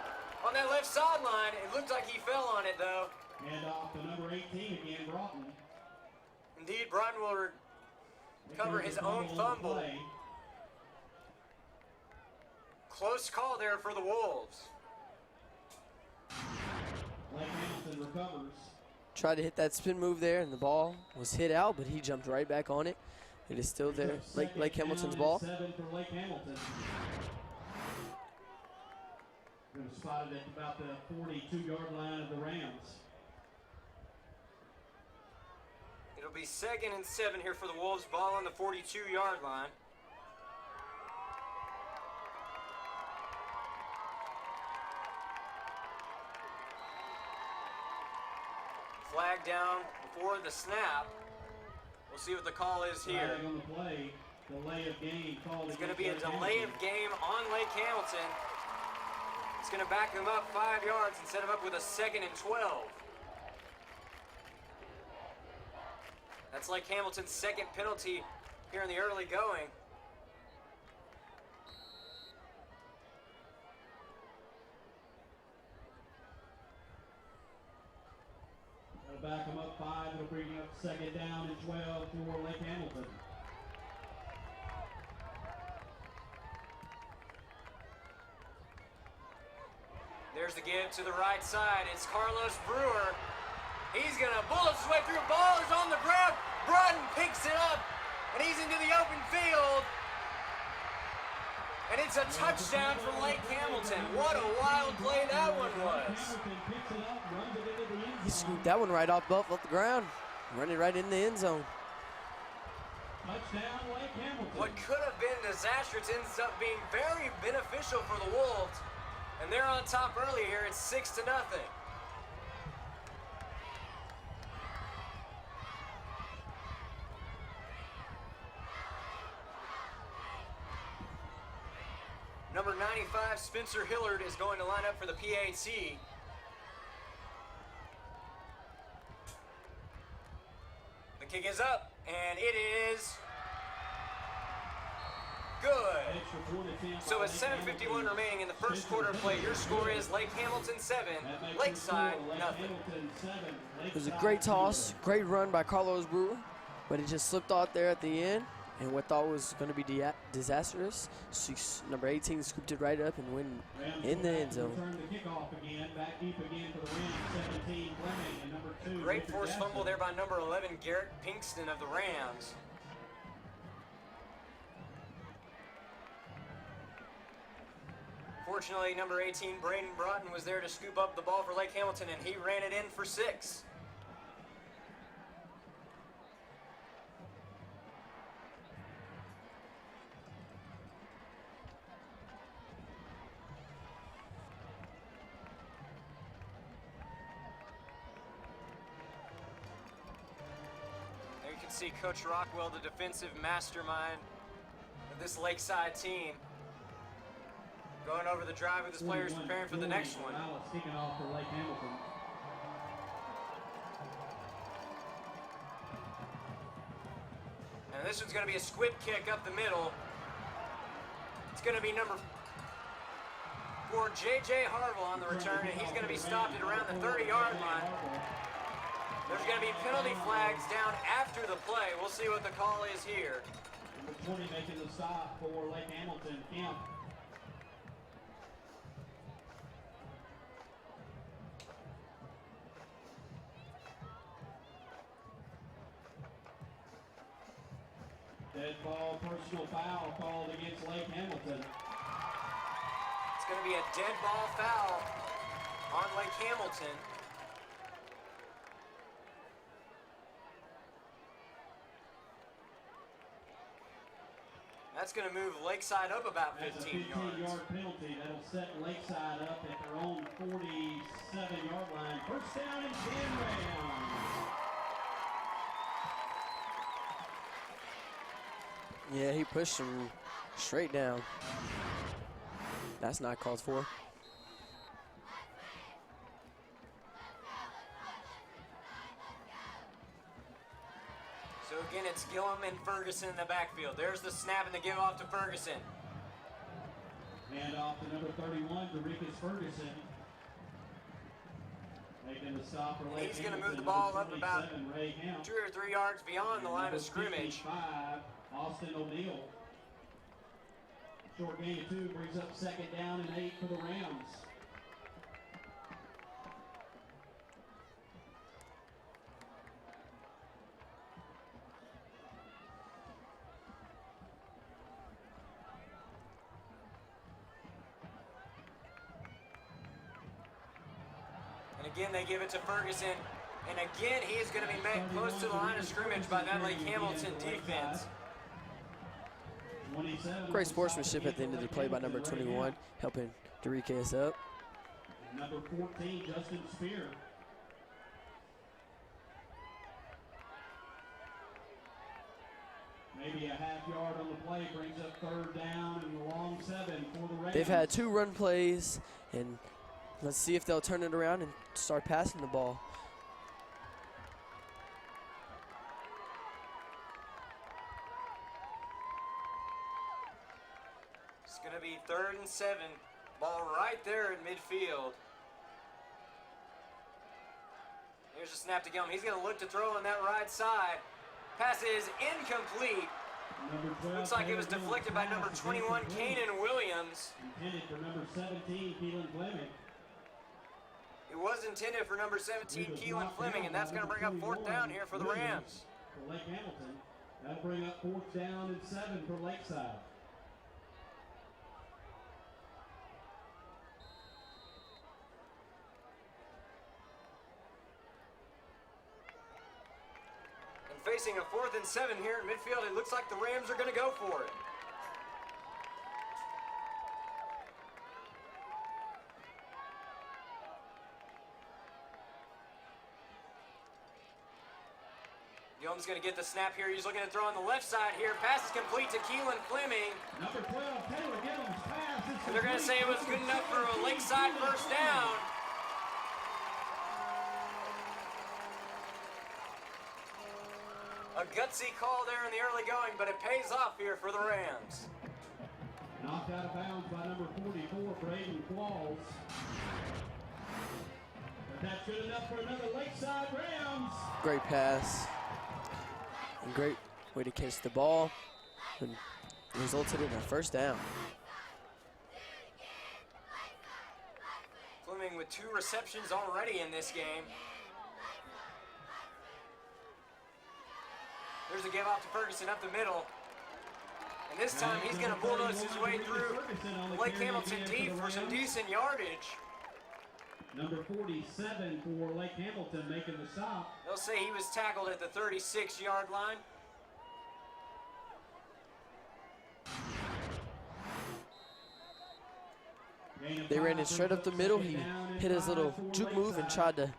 on that left sideline. It looked like he fell on it, though. And off to number 18 again, Broughton. Indeed, Broughton will recover his own fumble. Close call there for the Wolves. Lake Hamilton recovers. Tried to hit that spin move there, and the ball was hit out, but he jumped right back on it. It is still there. Lake Hamilton's ball. 7 for Lake Hamilton. It was spotted at about the 42-yard line of the Rams. It'll be 2nd and 7 here for the Wolves. Ball on the 42-yard line. Flag down before the snap. We'll see what the call is here. On the play, delay of game called. It's going to be a delay of game on Lake Hamilton. It's going to back them up 5 yards and set them up with a 2nd and 12. That's Lake Hamilton's 2nd penalty here in the early going. That'll back them up 5. It'll bring up 2nd down and 12 for Lake Hamilton. There's the give to the right side. It's Carlos Brewer. He's going to bullet his way through. Ball is on the ground. Broughton picks it up, and he's into the open field. And it's a touchdown for Lake Hamilton. What a wild play that one was. He scooped that one right off the ground, running right in the end zone. Touchdown, Lake Hamilton. What could have been disastrous ends up being very beneficial for the Wolves. And they're on top early here. It's 6-0. Number 95, Spencer Hillard, is going to line up for the PAT. The kick is up, and it is good. So with 7:51 remaining in the first quarter of play, your score is Lake Hamilton 7, Lakeside nothing. It was a great toss, great run by Carlos Brewer, but it just slipped out there at the end. And what thought was going to be disastrous, number 18 scooped it right up and went in the end zone. Great forced fumble there by number 11, Garrett Pinkston of the Rams. Fortunately, number 18, Braden Broughton, was there to scoop up the ball for Lake Hamilton, and he ran it in for 6. See Coach Rockwell, the defensive mastermind of this Lakeside team, going over the drive with his players, preparing for the next one. Kicking off for Lake Hamilton. And this one's going to be a squib kick up the middle. It's going to be number 4, J.J. Harville on the return, and he's going to be stopped at around the 30-yard line. There's going to be penalty flags down after the play. We'll see what the call is here. Number 20 making the stop for Lake Hamilton, Kemp. Dead ball, personal foul called against Lake Hamilton. It's going to be a dead ball foul on Lake Hamilton. That's going to move Lakeside up about 15 yards. That's a 15-yard penalty. That'll set Lakeside up at their own 47-yard line. First down and 10 Rams. Yeah, he pushed him straight down. That's not called for. So again, it's Gillum and Ferguson in the backfield. There's the snap and the give off to Ferguson. Hand off to number 31, Derickis Ferguson. Making the stop for Lake He's going to Hamilton, move the ball number up about 27, Ray Hemp. 2 or 3 yards beyond the line of scrimmage. 55, Austin O'Neill. Short gain of 2 brings up second down and 8 for the Rams. Again, they give it to Ferguson. And again, he is going to be met close to the line of scrimmage by that Lake Hamilton defense. Great sportsmanship at the end of the play by number 21, helping Derickis up. Number 14, Justin Spear. Maybe a half yard on the play brings up third down and a long 7 for the Rams. They've had 2 run plays, and let's see if they'll turn it around and start passing the ball. It's going to be 3rd and 7. Ball right there in midfield. Here's a snap to Gillum. He's going to look to throw on that right side. Pass is incomplete. Looks like it was deflected by number 21, Kanan Williams. Intended for number 17, Keelan Fleming. It was intended for number 17, Keelan Fleming, and that's going to bring up 4th down here for the Rams. For Lake Hamilton, that'll bring up 4th down and 7 for Lakeside. facing a 4th and 7 here in midfield. It looks like the Rams are going to go for it. Gillen's going to get the snap here. He's looking to throw on the left side here. Pass is complete to Keelan Fleming. Number 12, Taylor Gillen's pass. And they're going to say it was good enough for a Lakeside first down. A gutsy call there in the early going, but it pays off here for the Rams. Knocked out of bounds by number 44 for Aiden Qualls. But that's good enough for another Lakeside Rams. Great pass. And great way to catch the ball. And resulted in a first down. Fleming with 2 receptions already in this game. There's a give off to Ferguson up the middle. And this time he's going to bulldoze his way through Lake Hamilton deep for some decent yardage. Number 47 for Lake Hamilton making the stop. They'll say he was tackled at the 36-yard line. They ran it straight up the middle. He hit his little juke move and tried to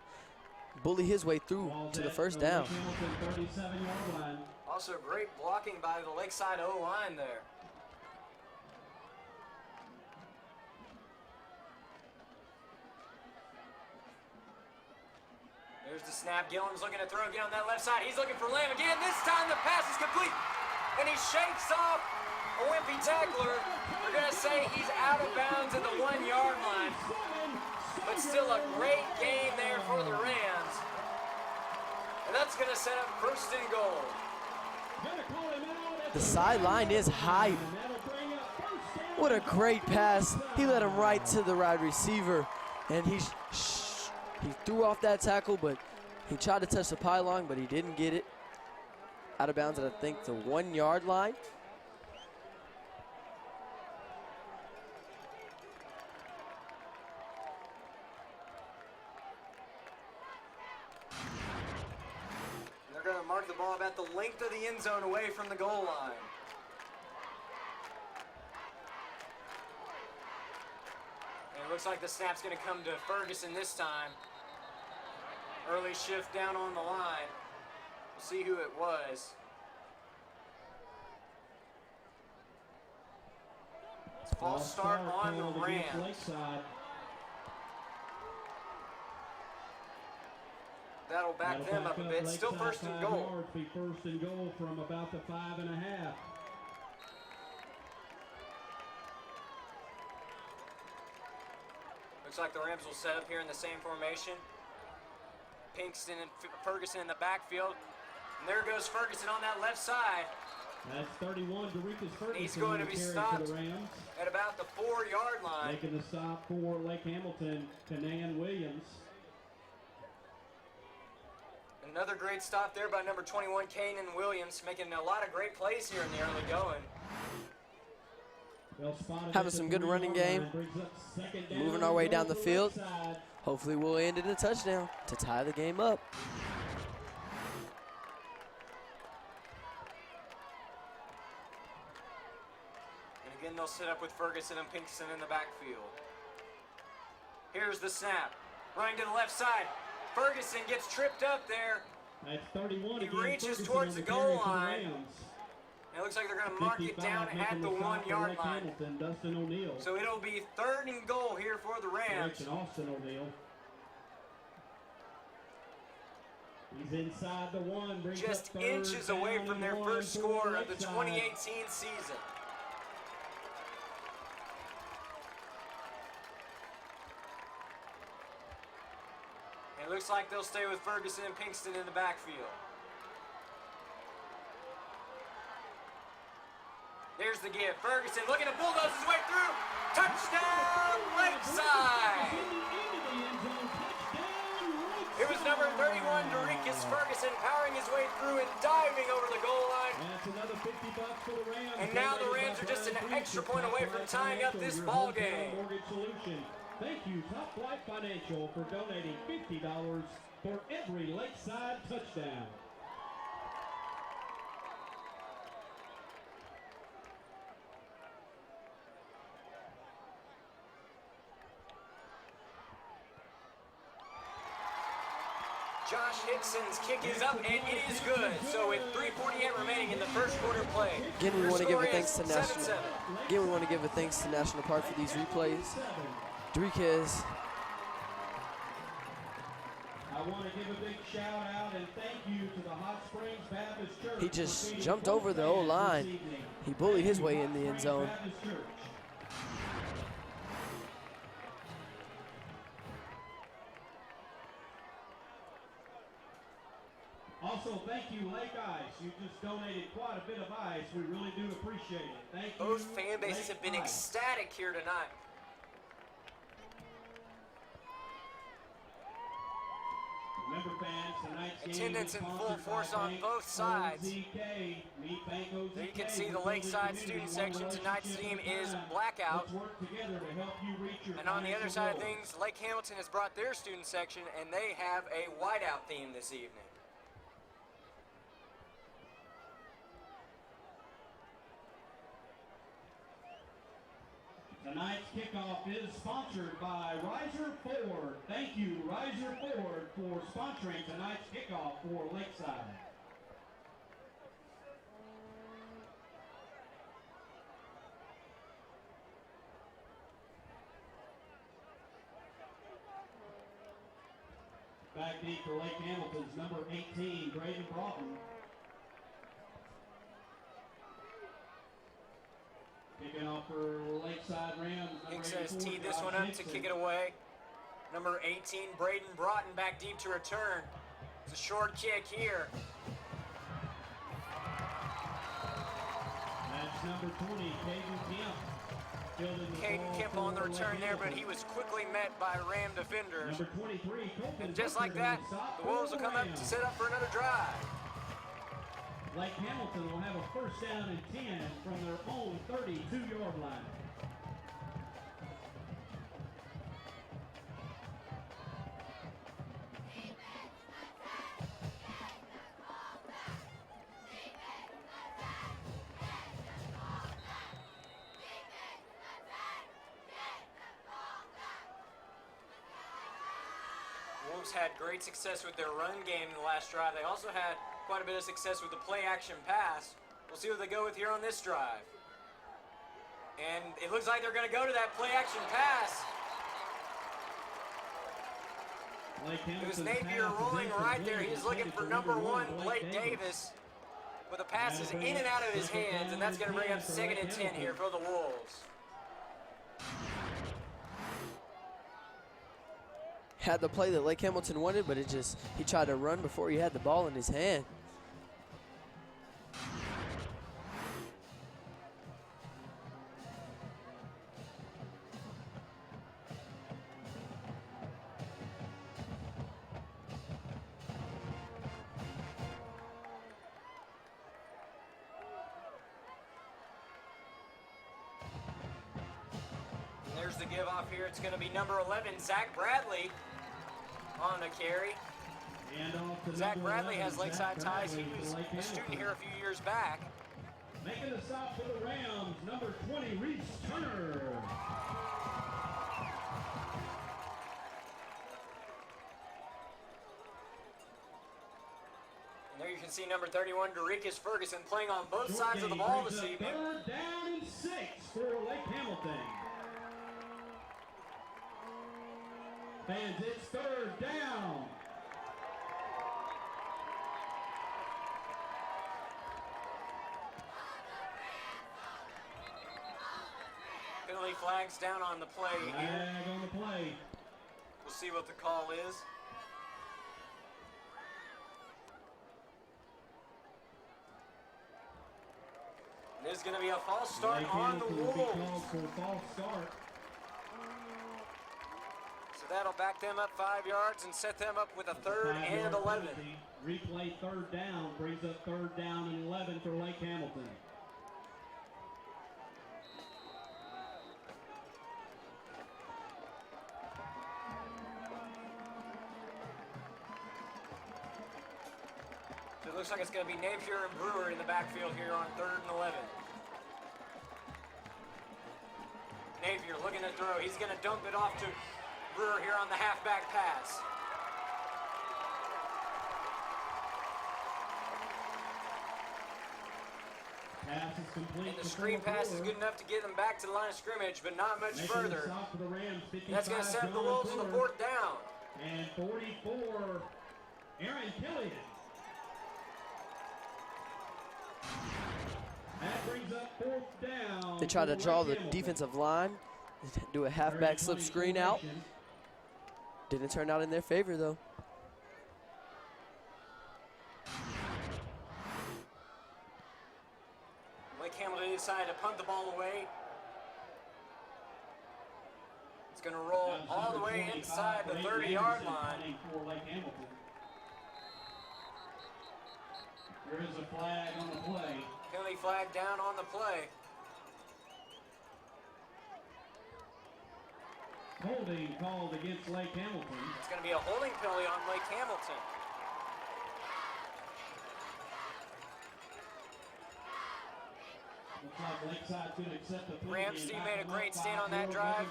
bully his way through to the first down. Also great blocking by the Lakeside O-line there. There's the snap. Gillen's looking to throw again on that left side. He's looking for Lamb again. This time the pass is complete. And he shakes off a wimpy tackler. They're going to say he's out of bounds at the 1-yard line. But still a great game there for the Rams. And that's going to set up first and goal. The sideline is hype. What a great pass. He led him right to the wide receiver. And he threw off that tackle, but he tried to touch the pylon, but he didn't get it. Out of bounds at, I think, the 1-yard line. They're going to mark the ball about the length of the end zone away from the goal line. And it looks like the snap's going to come to Ferguson this time. Early shift down on the line. We'll see who it was. False start on the Rams. That'll back them up a bit. Still first and goal. First and goal from about the 5.5. Looks like the Rams will set up here in the same formation. Pinkston and Ferguson in the backfield. And there goes Ferguson on that left side. That's 31, Dorikas Ferguson. He's going to be stopped at about the 4-yard line. Making the stop for Lake Hamilton, Kanan Williams. Another great stop there by number 21, Kanan Williams, making a lot of great plays here in the early going. Having some good running game. Moving our way down the field. Hopefully we'll end in a touchdown to tie the game up. And again, they'll set up with Ferguson and Pinkston in the backfield. Here's the snap. Running to the left side. Ferguson gets tripped up there. That's 31. He reaches towards the goal line. It looks like they're going to mark it down at the 1-yard line. So it'll be 3rd and goal here for the Rams. Austin O'Neal. He's inside the 1. Just inches away from their first score of the 2018 season. It looks like they'll stay with Ferguson and Pinkston in the backfield. There's the give. Ferguson looking to bulldoze his way through. Touchdown, Lakeside! It was number 31, Dorikas Ferguson, powering his way through and diving over the goal line. That's another $50 for the Rams. And now the Rams are just an extra point away from tying up this ball game. Thank you, Top Flight Financial, for donating $50 for every Lakeside touchdown. Josh Hickson's kick is up, and it is good. So with 3:48 remaining in the first quarter play, Again, we your want to give score a thanks to is National. 7-7. Again, we want to give a thanks to National Park for these replays. Enriquez. I want to give a big shout out and thank you to the Hot Springs Baptist Church. He just jumped over the O-line. He bullied his way in the end zone. Also, thank you, Lake Ice. You just donated quite a bit of ice. We really do appreciate it. Thank you. Both fan bases have been Ice. ecstatic here tonight. Remember, fans, tonight's game Attendance is in full sponsored force by on Bank both sides. OZK. Meet Bank OZK. There you can see the We're building Lakeside community student one section. Tonight's relationship theme at a is time. Blackout. Let's work together to help you reach your And on the other financial side of goals. things, Lake Hamilton has brought their student section, and they have a whiteout theme this evening. Tonight's kickoff is sponsored by Riser Ford. Thank you, Riser Ford, for sponsoring tonight's kickoff for Lakeside. Back deep for Lake Hamilton's number 18, Braden Broughton. Kicking off for Lakeside Rams. Hinks has teed this one up to kick it away. Number 18, Braden Broughton, back deep to return. It's a short kick here. That's number 20, Caden Kemp. Caden Kemp on the return there, but he was quickly met by Ram defenders. Number 23, Colton. And just like that, the Wolves will come up to set up for another drive. Lake Hamilton will have a first down and 10 from their own 32-yard line. Wolves had great success with their run game in the last drive. They also had quite a bit of success with the play-action pass. We'll see what they go with here on this drive. And it looks like they're going to go to that play-action pass. It was Napier rolling right there. He's looking for number 1, Blake Davis. But the pass is in and out of his hands, and that's going to bring up 2nd and 10 here for the Wolves. Had the play that Lake Hamilton wanted, but he tried to run before he had the ball in his hand. And there's the give off here. It's going to be number 11, Zach Bradley, on the carry. Zach Bradley has Lakeside ties. He was a student here a few years back. Making the stop for the Rams, number 20, Reese Turner. And there you can see number 31, Dorikas Ferguson, playing on both sides of the ball this evening. Third down and 6 for Lake Hamilton. Fans, it's third down. Penalty flags down on the play here. Flag on the play. We'll see what the call is. There's going to be a false start on the Wolves. False start. So that'll back them up 5 yards and set them up with a 3rd and 11. Replay third down brings up third down and 11 for Lake Hamilton. So it looks like it's going to be Napier and Brewer in the backfield here on 3rd and 11. Napier looking to throw. He's going to dump it off to Brewer here on the halfback pass. Pass is complete. And the screen pass is good enough to get them back to the line of scrimmage, but not much Making further. the stop for the Rams, And that's going to 55, set the John Wolves on the Fuller. 4th down. And 44, Aaron Killian. That brings up 4th down. They try to for draw Lake the Hamilton. defensive line, do a halfback slip screen out. Didn't turn out in their favor, though. Lake Hamilton decided to punt the ball away. It's going to roll all the way inside the 30-yard line. For Lake Hamilton. There is a flag on the play. Penalty flag down on the play. Holding called against Lake Hamilton. It's going to be a holding penalty on Lake Hamilton. Looks like Lakeside's going to accept the penalty. Rams team made a great stand on that drive.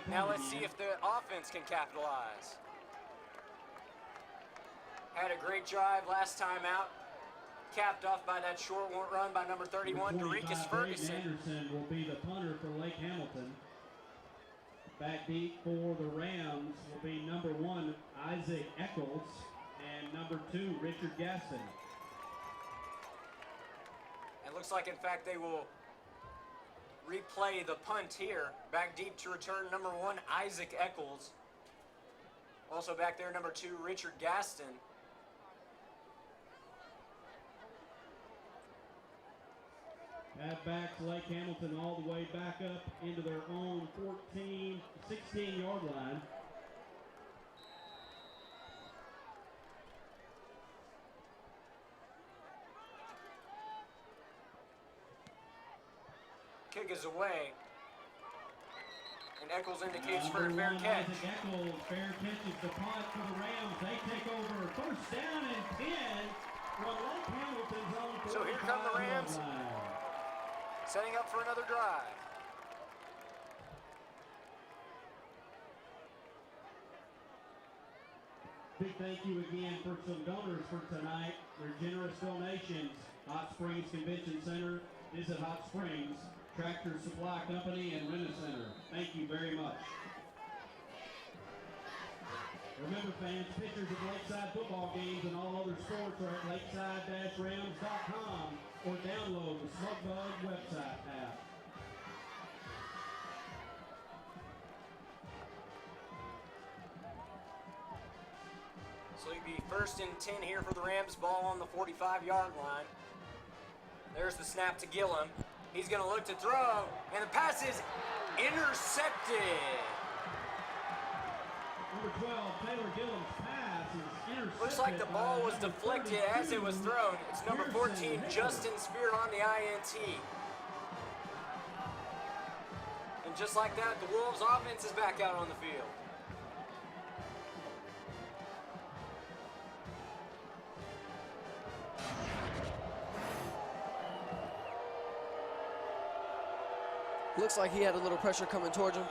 Now let's see if the offense can capitalize. Had a great drive last time out. Capped off by that short run by number 31, Derikas Ferguson. Anderson will be the punter for Lake Hamilton. Back deep for the Rams will be number 1, Isaac Eccles, and number 2, Richard Gaston. It looks like, in fact, they will replay the punt here. Back deep to return number 1, Isaac Eccles. Also back there, number 2, Richard Gaston. Halfbacks Lake Hamilton all the way back up into their own 16-yard line. Kick is away. And Eccles indicates for a fair catch. Isaac Eccles, fair catch is the punt for the Rams. They take over 1st down and 10 from Lake Hamilton's own 45-yard line. So here come the Rams, setting up for another drive. Big thank you again for some donors for tonight. Their generous donations. Hot Springs Convention Center, Visit Hot Springs, Tractor Supply Company, and Rent-A-Center. Thank you very much. Remember, fans, pictures of Lakeside football games and all other sports are at lakeside-rams.com or download the SmartBug website app. So it'll be 1st and 10 here for the Rams. Ball on the 45-yard line. There's the snap to Gillum. He's going to look to throw, and the pass is intercepted. Number 12, Taylor Gillum's pass is intercepted. Looks like the ball was deflected as it was thrown. It's number 14, Justin Spear on the INT. And just like that, the Wolves offense is back out on the field. Looks like he had a little pressure coming towards him.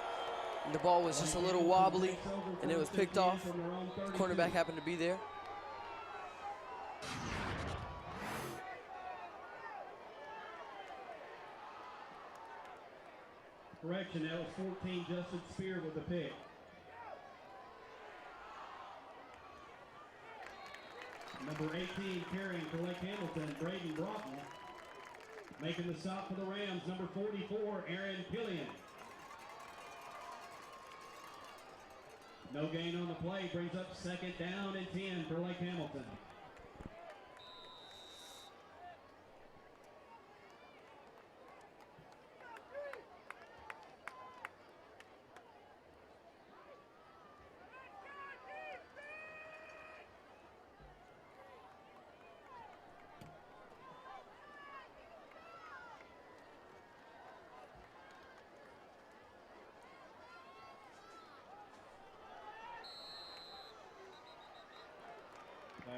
The ball was just a little wobbly, and it was picked off. The cornerback happened to be there. Correction, that was 14, Justin Spear with the pick. Number 18, carrying for Lake Hamilton, Braden Broughton. Making the stop for the Rams, number 44, Aaron Killian. No gain on the play, brings up 2nd down and 10 for Lake Hamilton.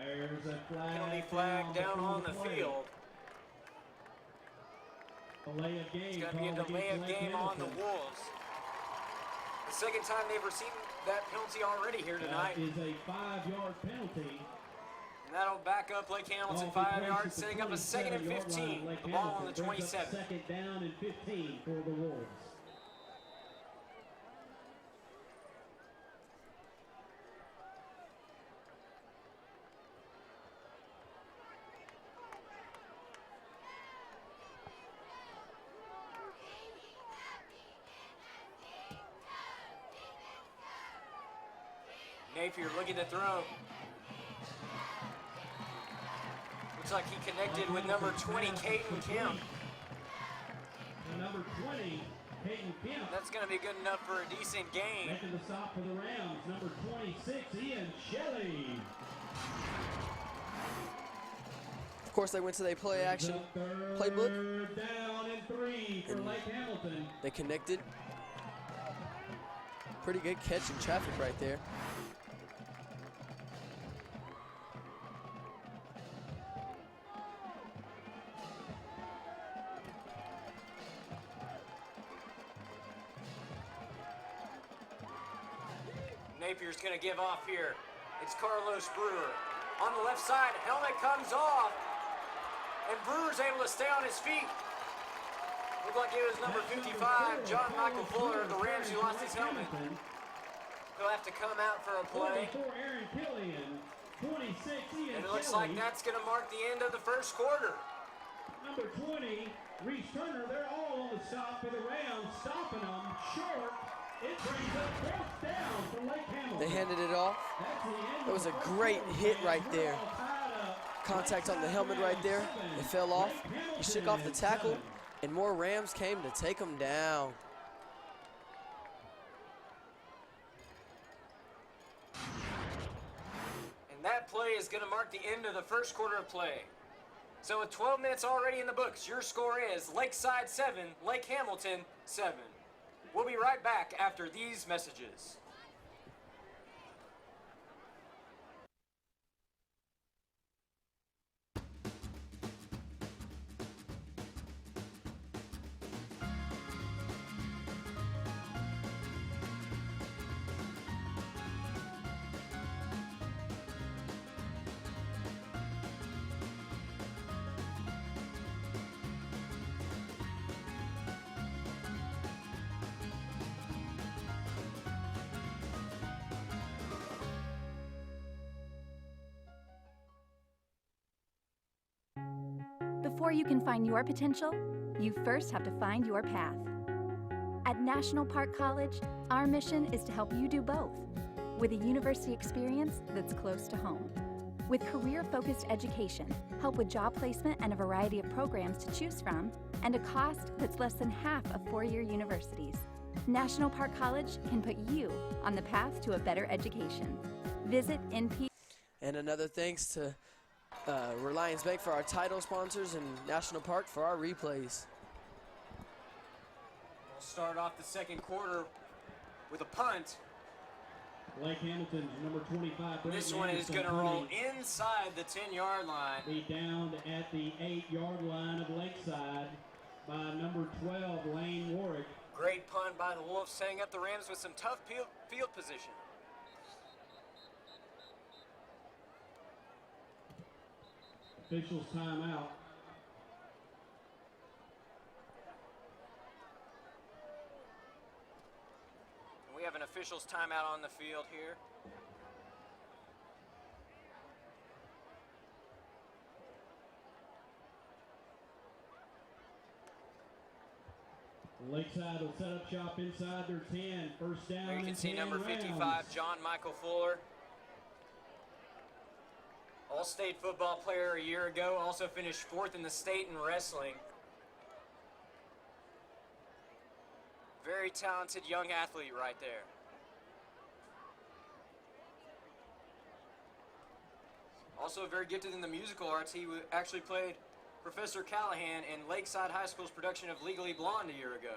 There's a Penalty flag down on the field. Delay of game. It's going to be a delay of game on the Wolves. The second time they've received that penalty already here tonight. That is a 5-yard penalty. And that'll back up Lake Hamilton 5 yards, setting up a second and 15. The ball on the 27. Second down and 15 for the Wolves. Napier looking to throw. Looks like he connected with number 20, Caden Kemp. Number 20, Caden Kemp. That's going to be good enough for a decent gain. Making the stop for the Rams, number 26, Ian Shelley. Of course, they went to their play action playbook. Third down and 3 for Lake Hamilton. They connected. Pretty good catch in traffic right there. Napier's going to give off here. It's Carlos Brewer. On the left side, helmet comes off. And Brewer's able to stay on his feet. Looked like it was number 55, John Michael Fuller of the Rams, who lost his helmet. He'll have to come out for a play. And it looks like that's going to mark the end of the first quarter. Number 20, Reese Turner, they're all on the stop for the Rams, stopping them short. It brings up fourth down for Lake Hamilton. They handed it off. It was a great hit right there. Contact on the helmet right there. It fell off. He shook off the tackle, and more Rams came to take him down. And that play is going to mark the end of the first quarter of play. So with 12 minutes already in the books, your score is Lakeside 7, Lake Hamilton 7. We'll be right back after these messages. Before you can find your potential, you first have to find your path. At National Park College, our mission is to help you do both, with a university experience that's close to home. With career-focused education, help with job placement and a variety of programs to choose from, and a cost that's less than half of four-year universities, National Park College can put you on the path to a better education. Visit NP. And another thanks to Relyance Bank for our title sponsors and National Park for our replays. We'll start off the second quarter with a punt. Lake Hamilton's number 25. This one is going to roll inside the 10-yard line. Be downed at the 8-yard line of Lakeside by number 12, Lane Warwick. Great punt by the Wolves, setting up the Rams with some tough field position. Officials timeout. We have an officials timeout on the field here. Lakeside will set up shop inside their 10. First down. There you can see number 55, Rams. John Michael Fuller. All-state football player a year ago, also finished 4th in the state in wrestling. Very talented young athlete right there. Also very gifted in the musical arts. He actually played Professor Callahan in Lakeside High School's production of Legally Blonde a year ago.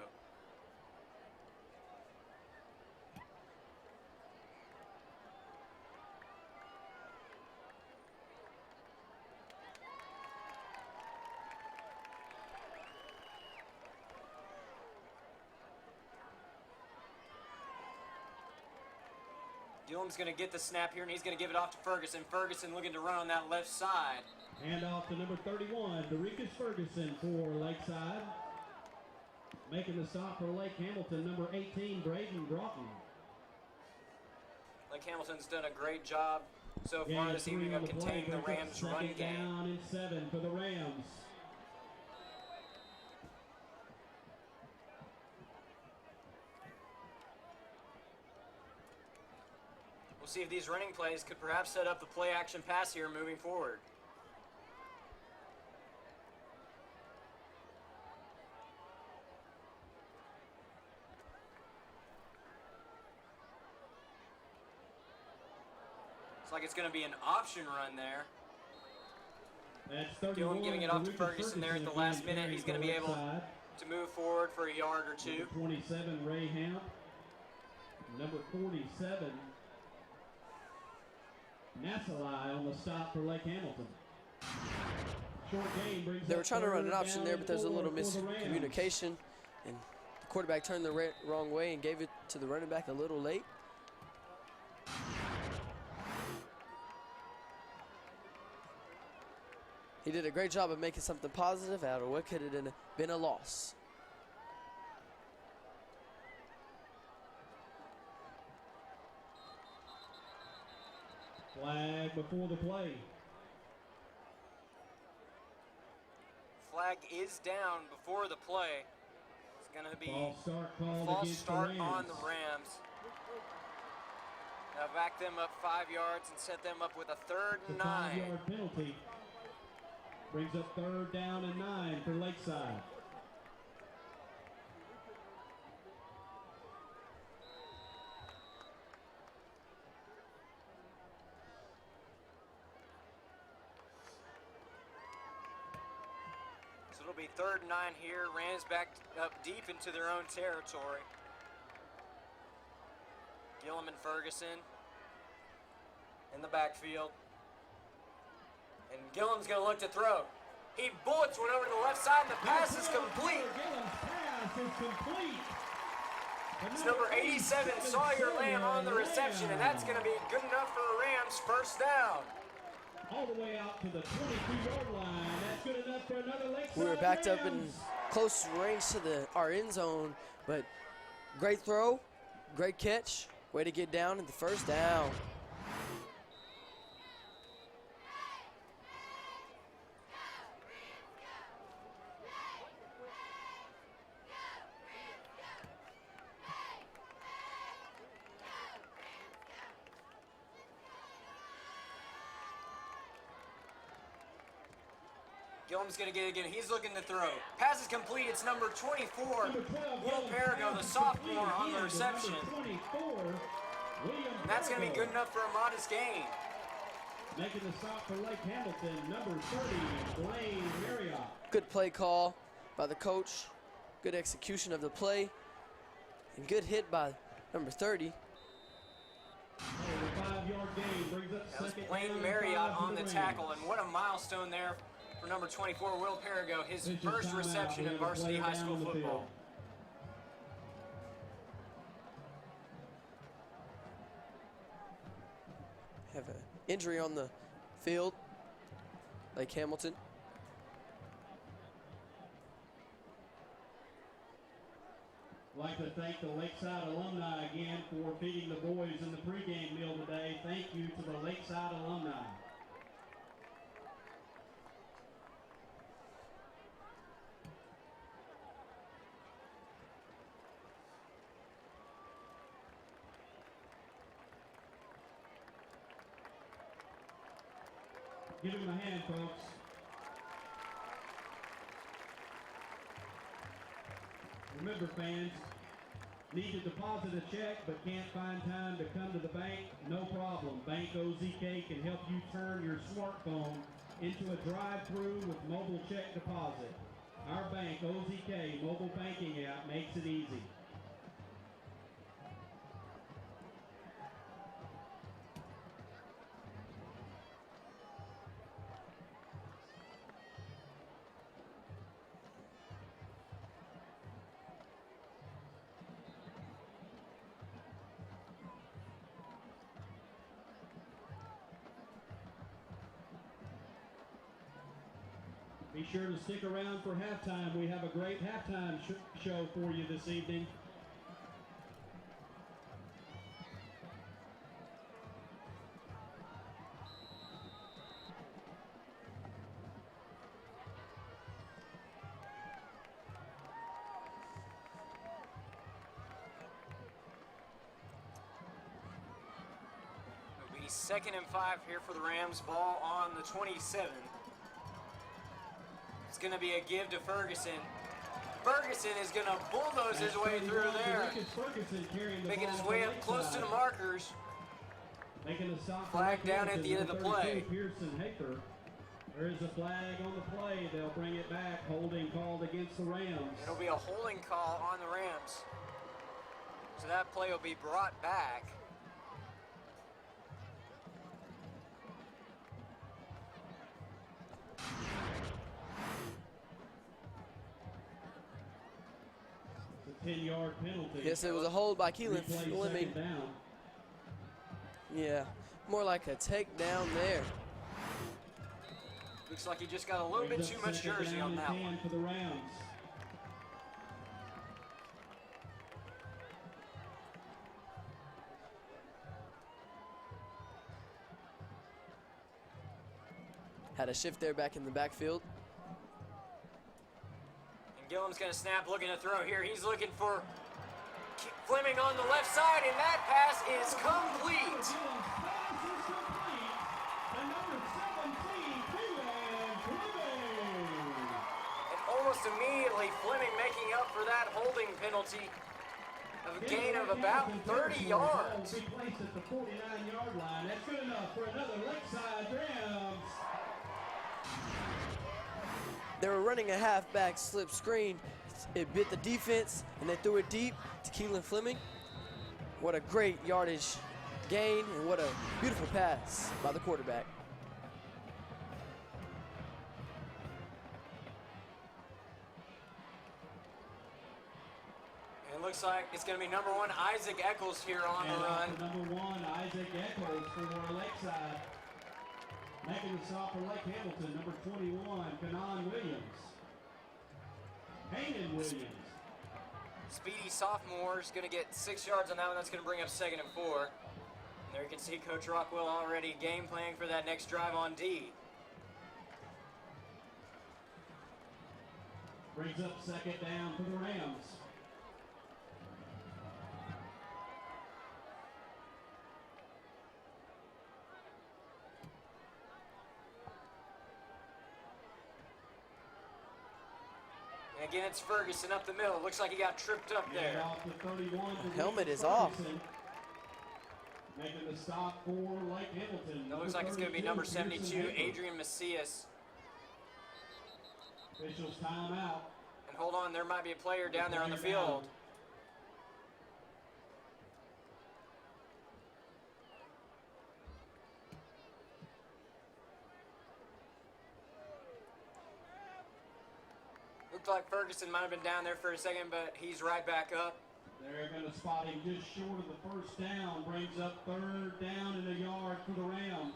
Gillum's going to get the snap here, and he's going to give it off to Ferguson. Ferguson looking to run on that left side. Hand off to number 31, Derekus Ferguson for Lakeside. Making the stop for Lake Hamilton, number 18, Braden Broughton. Lake Hamilton's done a great job so far this evening of containing the Rams' run game. Down and 7 for the Rams. We'll see if these running plays could perhaps set up the play action pass here moving forward. Looks like it's going to be an option run there. Gillum giving it off to Ferguson there at the last minute. He's going to be able to move forward for a yard or two. 27, Ray Hamp. Number 47, Nasalai on the stop for Lake Hamilton. Short game brings They were up trying to run an third option down there, and but there's a 4 little for the Rams. miscommunication, and the quarterback turned the wrong way and gave it to the running back a little late. He did a great job of making something positive out of what could have been a loss. Flag before the play. Flag is down before the play. It's going to be False start called false against start the Rams. on the Rams. Now back them up 5 yards and set them up with a 3rd and 9. 5-yard penalty brings up 3rd down and 9 for Lakeside. So it'll be 3rd and 9 here. Rams back up deep into their own territory. Gillum and Ferguson in the backfield. And Gillum's going to look to throw. He bullets one over to the left side, and the pass is complete. Gillum's pass is complete. It's number 87, Sawyer Lamb, on the reception, and that's going to be good enough for the Rams' 1st down. All the way out to the 22-yard line. That's good enough for another Lakeside. We were backed up in Rams. close range to our end zone, but great throw, great catch, way to get down at the 1st down. Gillum's going to get it again. He's looking to throw. Pass is complete. It's number 24, Will Perigo, the sophomore, on the reception. And that's going to be good enough for a modest gain. Making the stop for Lake Hamilton, number 30, Blaine Marriott. Good play call by the coach, good execution of the play, and good hit by number 30. The 5-yard gain brings up That was 2nd Blaine down, Marriott 5 for on the Rams. tackle, and what a milestone there for number 24, Will Perigo, his Pitcher's first timeout. reception We in have a varsity player high down school on the football. field. Have an injury on the field, Lake Hamilton. I'd like to thank the Lakeside alumni again for feeding the boys in the pregame meal today. Thank you to the Lakeside alumni. Give him a hand, folks. Remember, fans, need to deposit a check but can't find time to come to the bank? No problem. Bank OZK can help you turn your smartphone into a drive-through with mobile check deposit. Our bank, OZK mobile banking app, makes it easy. Be sure to stick around for halftime. We have a great halftime show for you this evening. It'll be 2nd and 5 here for the Rams. Ball on the 27. It's going to be a give to Ferguson. Ferguson is going to bulldoze his way through there, making his way up close to the markers. Making a stop. Flag down at the end of the play. Pearson Haker. There is a flag on the play. They'll bring it back. Holding called against the Rams. It'll be a holding call on the Rams. So that play will be brought back. It's a 10-yard penalty. Yes, it was a hold by Keelan Fleming. Yeah, more like a takedown there. Looks like he just got a little bit too much jersey on that one. For the Rams. Had a shift there back in the backfield. And Gillum's going to snap, looking to throw here. He's looking for Fleming on the left side, and that pass is complete. And almost immediately, Fleming making up for that holding penalty of a gain of about 30 yards. Will be placed at the 49-yard line. That's good enough for another Lakeside Rams. They were running a halfback slip screen. It bit the defense, and they threw it deep to Keelan Fleming. What a great yardage gain, and what a beautiful pass by the quarterback. And it looks like it's going to be number 1, Isaac Eccles here on the run. Number 1, Isaac Eccles for Lakeside. Making the stop for Lake Hamilton, number 21, Kanan Williams. Hayden Williams. Speedy sophomore is going to get 6 yards on that one. That's going to bring up 2nd and 4. And there you can see Coach Rockwell already game planning for that next drive on D. Brings up 2nd down for the Rams. And again, it's Ferguson up the middle. Looks like he got tripped up there. The helmet is off. Making the stop for Lake Hamilton. It looks like it's going to be number 72, Adrian Macias. Officials timeout. And hold on, there might be a player down there on the field. Looked like Ferguson might have been down there for a second, but he's right back up. They're going to spot him just short of the first down. Brings up 3rd down and a yard for the Rams.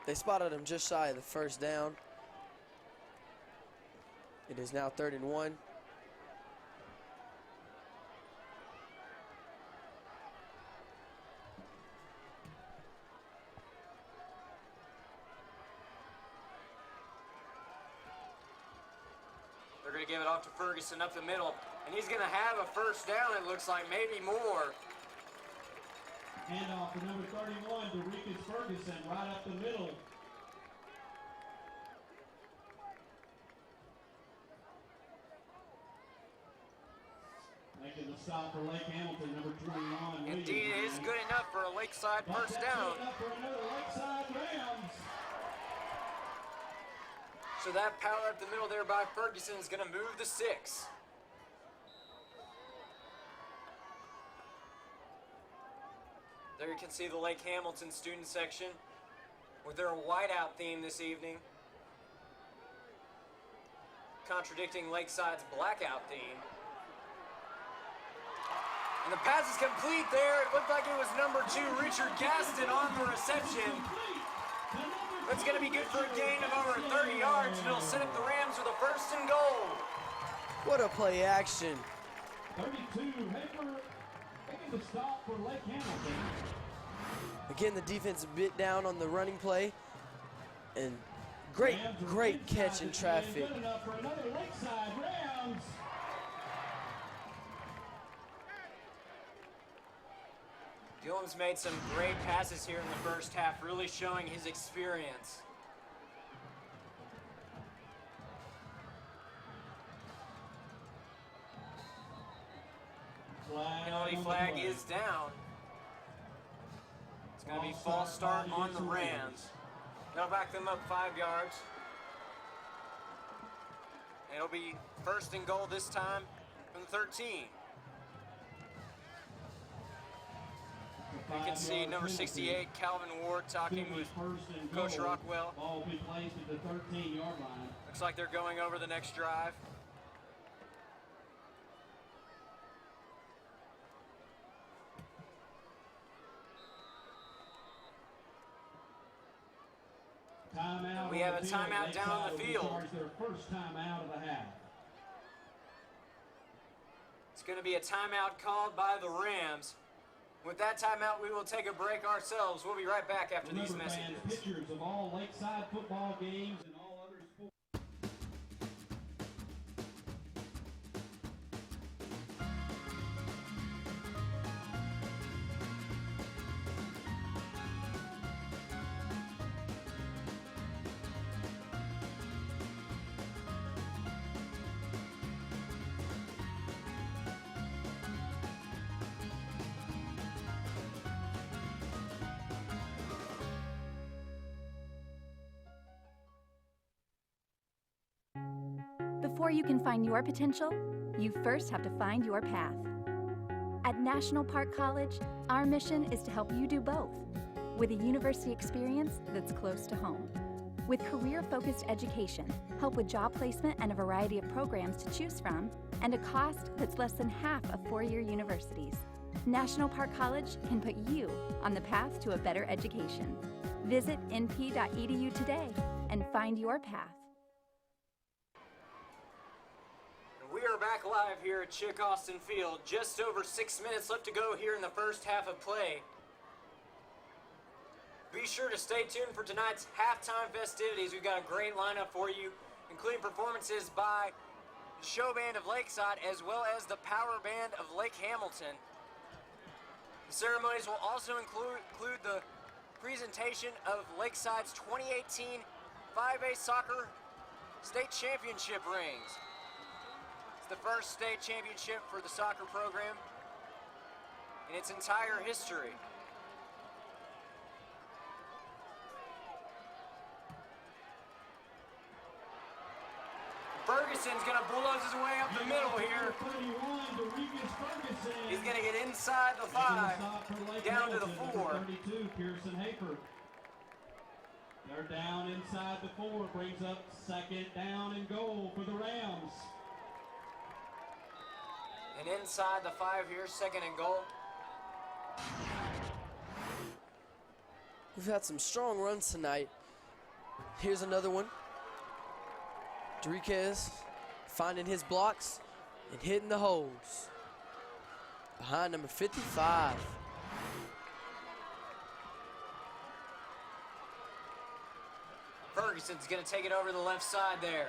They spotted him just shy of the first down. It is now 3rd and 1. They're going to give it off to Ferguson up the middle, and he's going to have a first down, it looks like, maybe more. Handoff for number 31, Derikus Ferguson, right up the middle. Making the stop for Lake Hamilton, number 21. Indeed, it is good enough for a Lakeside first down. Good enough for another Lakeside Rams. So that power up the middle there by Ferguson is going to move the 6. There you can see the Lake Hamilton student section with their whiteout theme this evening, contradicting Lakeside's blackout theme. And the pass is complete there. It looked like it was number 2, Richard Gaston, on the reception. The It's going to be good for a gain of over 30 yards, and it'll set up the Rams with a 1st and goal. What a play action. 32, Hafer making the stop for Lake Hamilton. Again, the defense bit down on the running play. And great catch in traffic. Good enough for another Lakeside Rams. Gillum's made some great passes here in the first half, really showing his experience. Penalty flag is down. It's going to be false start on the Rams. They'll back them up 5 yards. It'll be 1st and goal this time from the 13. You can see number 68, Calvin Ward, talking with Coach Rockwell. Ball will be placed at the 13-yard line. Looks like they're going over the next drive. Timeout. We have a timeout down on the field. Their first timeout of the half. It's going to be a timeout called by the Rams. With that timeout, we will take a break ourselves. We'll be right back after these messages. Pictures of all Lakeside football games and all other sports. Before you can find your potential, you first have to find your path. At National Park College, our mission is to help you do both, with a university experience that's close to home. With career-focused education, help with job placement and a variety of programs to choose from, and a cost that's less than half of four-year universities, National Park College can put you on the path to a better education. Visit np.edu today and find your path. We are back live here at Chick Austin Field. Just over 6 minutes left to go here in the first half of play. Be sure to stay tuned for tonight's halftime festivities. We've got a great lineup for you, including performances by the show band of Lakeside as well as the power band of Lake Hamilton. The ceremonies will also include the presentation of Lakeside's 2018 5A Soccer State Championship rings. It's the first state championship for the soccer program in its entire history. Ferguson's going to bulldoze his way up the middle here. He's going to get inside the 5, down to the 4. 32, Pearson Hafer. They're down inside the 4, brings up 2nd down and goal for the Rams. And inside the 5 here, 2nd and goal. We've had some strong runs tonight. Here's another one. Enriquez finding his blocks and hitting the holes. Behind number 55. Ferguson's going to take it over to the left side there.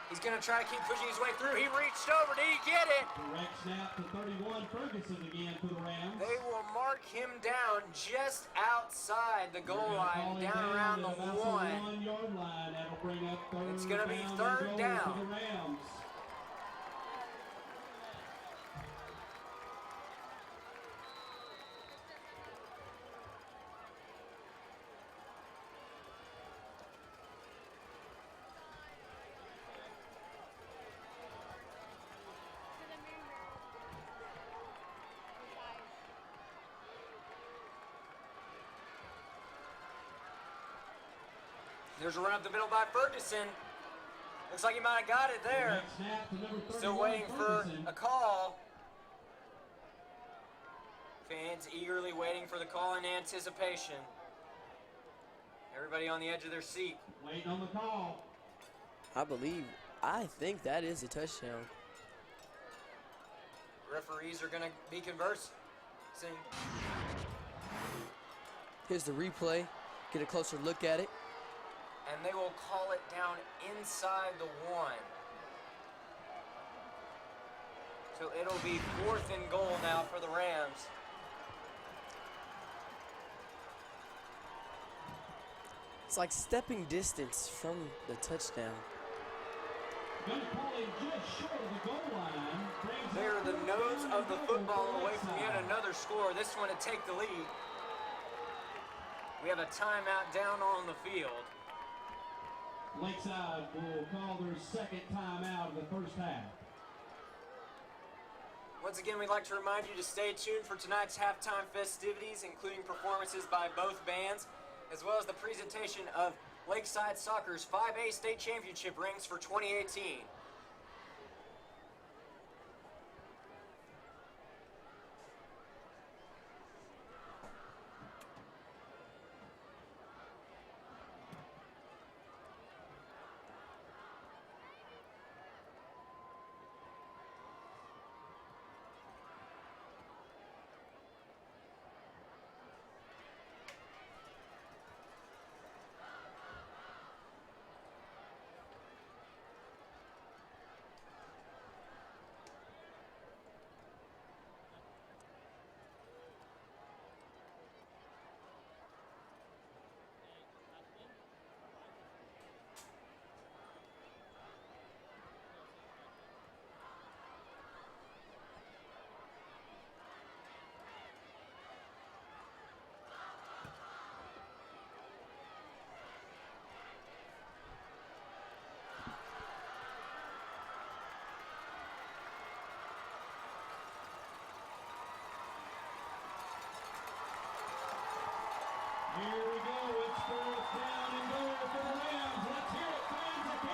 He's going to try to keep pushing his way through. He reached over. Did he get it? Direct snap to 31, Ferguson again for the Rams. They will mark him down just outside the goal line, down around the 1. 1-yard line. That'll bring up 3rd. It's going to be 3rd down. For the Rams. There's a run up the middle by Ferguson. Looks like he might have got it there. Still waiting for a call. Fans eagerly waiting for the call in anticipation. Everybody on the edge of their seat. Waiting on the call. I think that is a touchdown. Referees are going to be conversing. Here's the replay. Get a closer look at it. And they will call it down inside the 1. So it'll be 4th and goal now for the Rams. It's like stepping distance from the touchdown. Gonna call him just short of the goal line. They're the nose of the football away from yet another score. This one to take the lead. We have a timeout down on the field. Lakeside will call their second timeout of the first half. Once again, we'd like to remind you to stay tuned for tonight's halftime festivities, including performances by both bands, as well as the presentation of Lakeside Soccer's 5A state championship rings for 2018.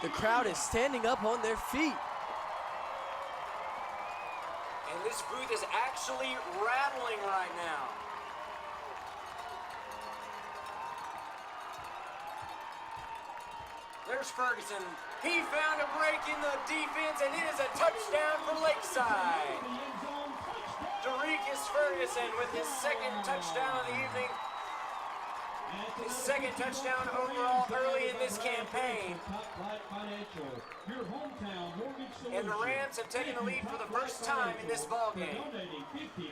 The crowd is standing up on their feet. And this booth is actually rattling right now. There's Ferguson. He found a break in the defense, and it is a touchdown for Lakeside. Derekus Ferguson with his second touchdown of the evening. His second touchdown overall early in this campaign. And the Rams have taken the lead for the first time in this ballgame. Donating $50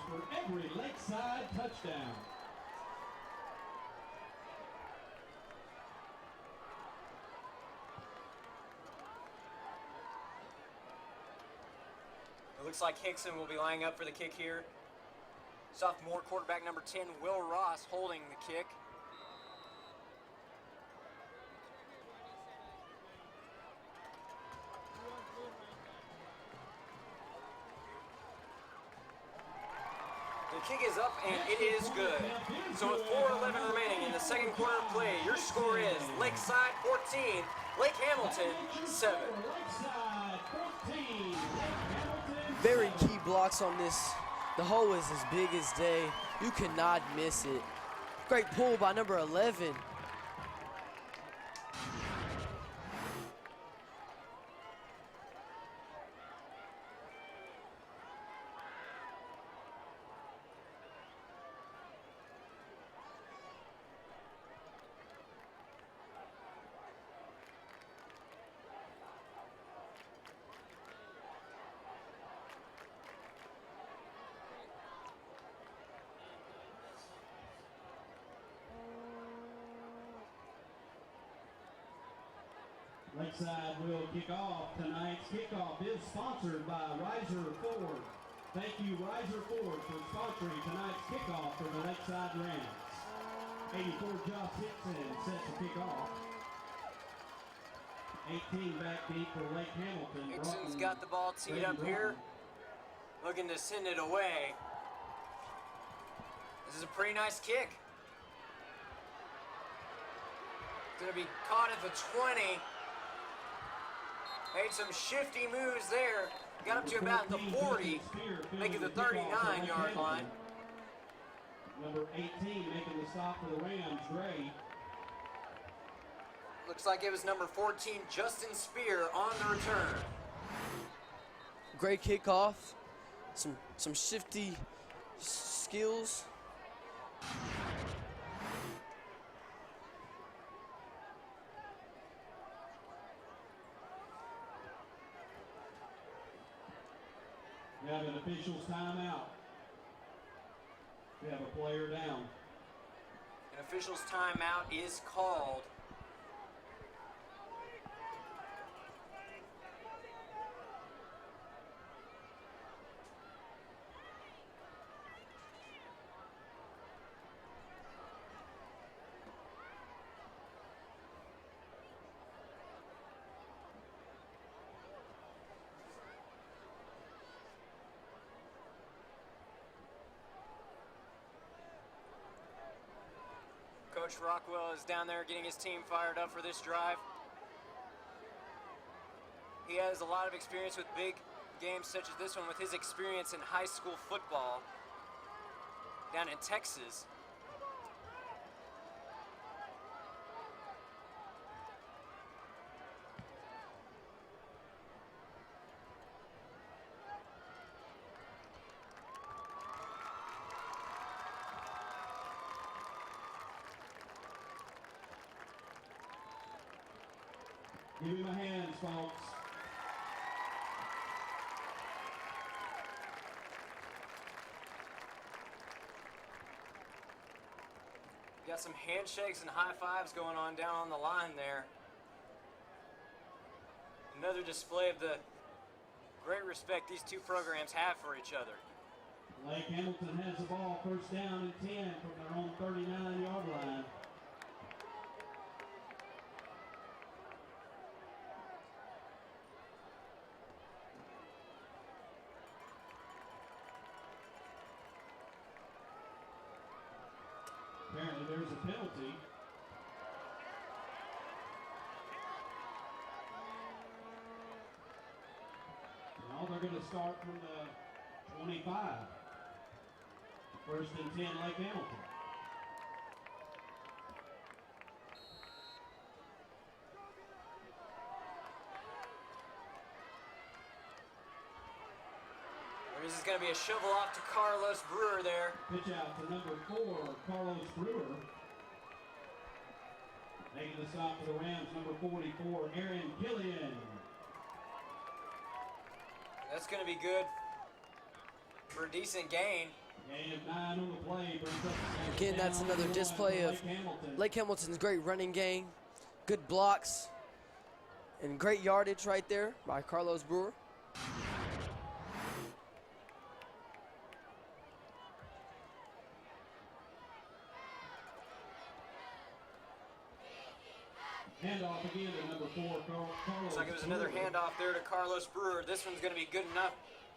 for every Lakeside touchdown. It looks like Hickson will be lining up for the kick here. Sophomore quarterback number 10, Will Ross, holding the kick. The kick is up and it is good. So with 4:11 remaining in the second quarter of play, your score is Lakeside 14, Lake Hamilton 7. Very key blocks on this. The hole is as big as day. You cannot miss it. Great pull by number 11. Lakeside will kick off. Tonight's kickoff is sponsored by Riser Ford. Thank you, Riser Ford, for sponsoring tonight's kickoff for the Lakeside Rams. 84 Josh Hickson set to kick off. 18 back deep for Lake Hamilton. Hickson's got the ball teed up here, looking to send it away. This is a pretty nice kick. Gonna be caught at the 20. Made some shifty moves there. Got up to about the 40, making the 39-yard line. Number 18 making the stop for the Rams, Gray. Looks like it was number 14, Justin Spear, on the return. Great kickoff. Some shifty skills. We have an official's timeout. We have a player down. An official's timeout is called. Coach Rockwell is down there getting his team fired up for this drive. He has a lot of experience with big games such as this one with his experience in high school football down in Texas. Give me my hands, folks. Got some handshakes and high fives going on down on the line there. Another display of the great respect these two programs have for each other. Lake Hamilton has the ball, first down and 10 from their own 39-yard line. Apparently there's a penalty. Now they're going to start from the 25. First and 10, Lake Hamilton. This is going to be a shovel off to Carlos Brewer there. Pitch out to number 4, Carlos Brewer. Making the stop for the Rams, number 44, Aaron Gillian. That's going to be good for a decent gain. Gain of 9 on the play. Again, that's another display of Lake Hamilton's great running game, good blocks, and great yardage right there by Carlos Brewer. Handoff again to number 4, Carlos. Looks like it was another handoff there to Carlos Brewer. This one's going to be good enough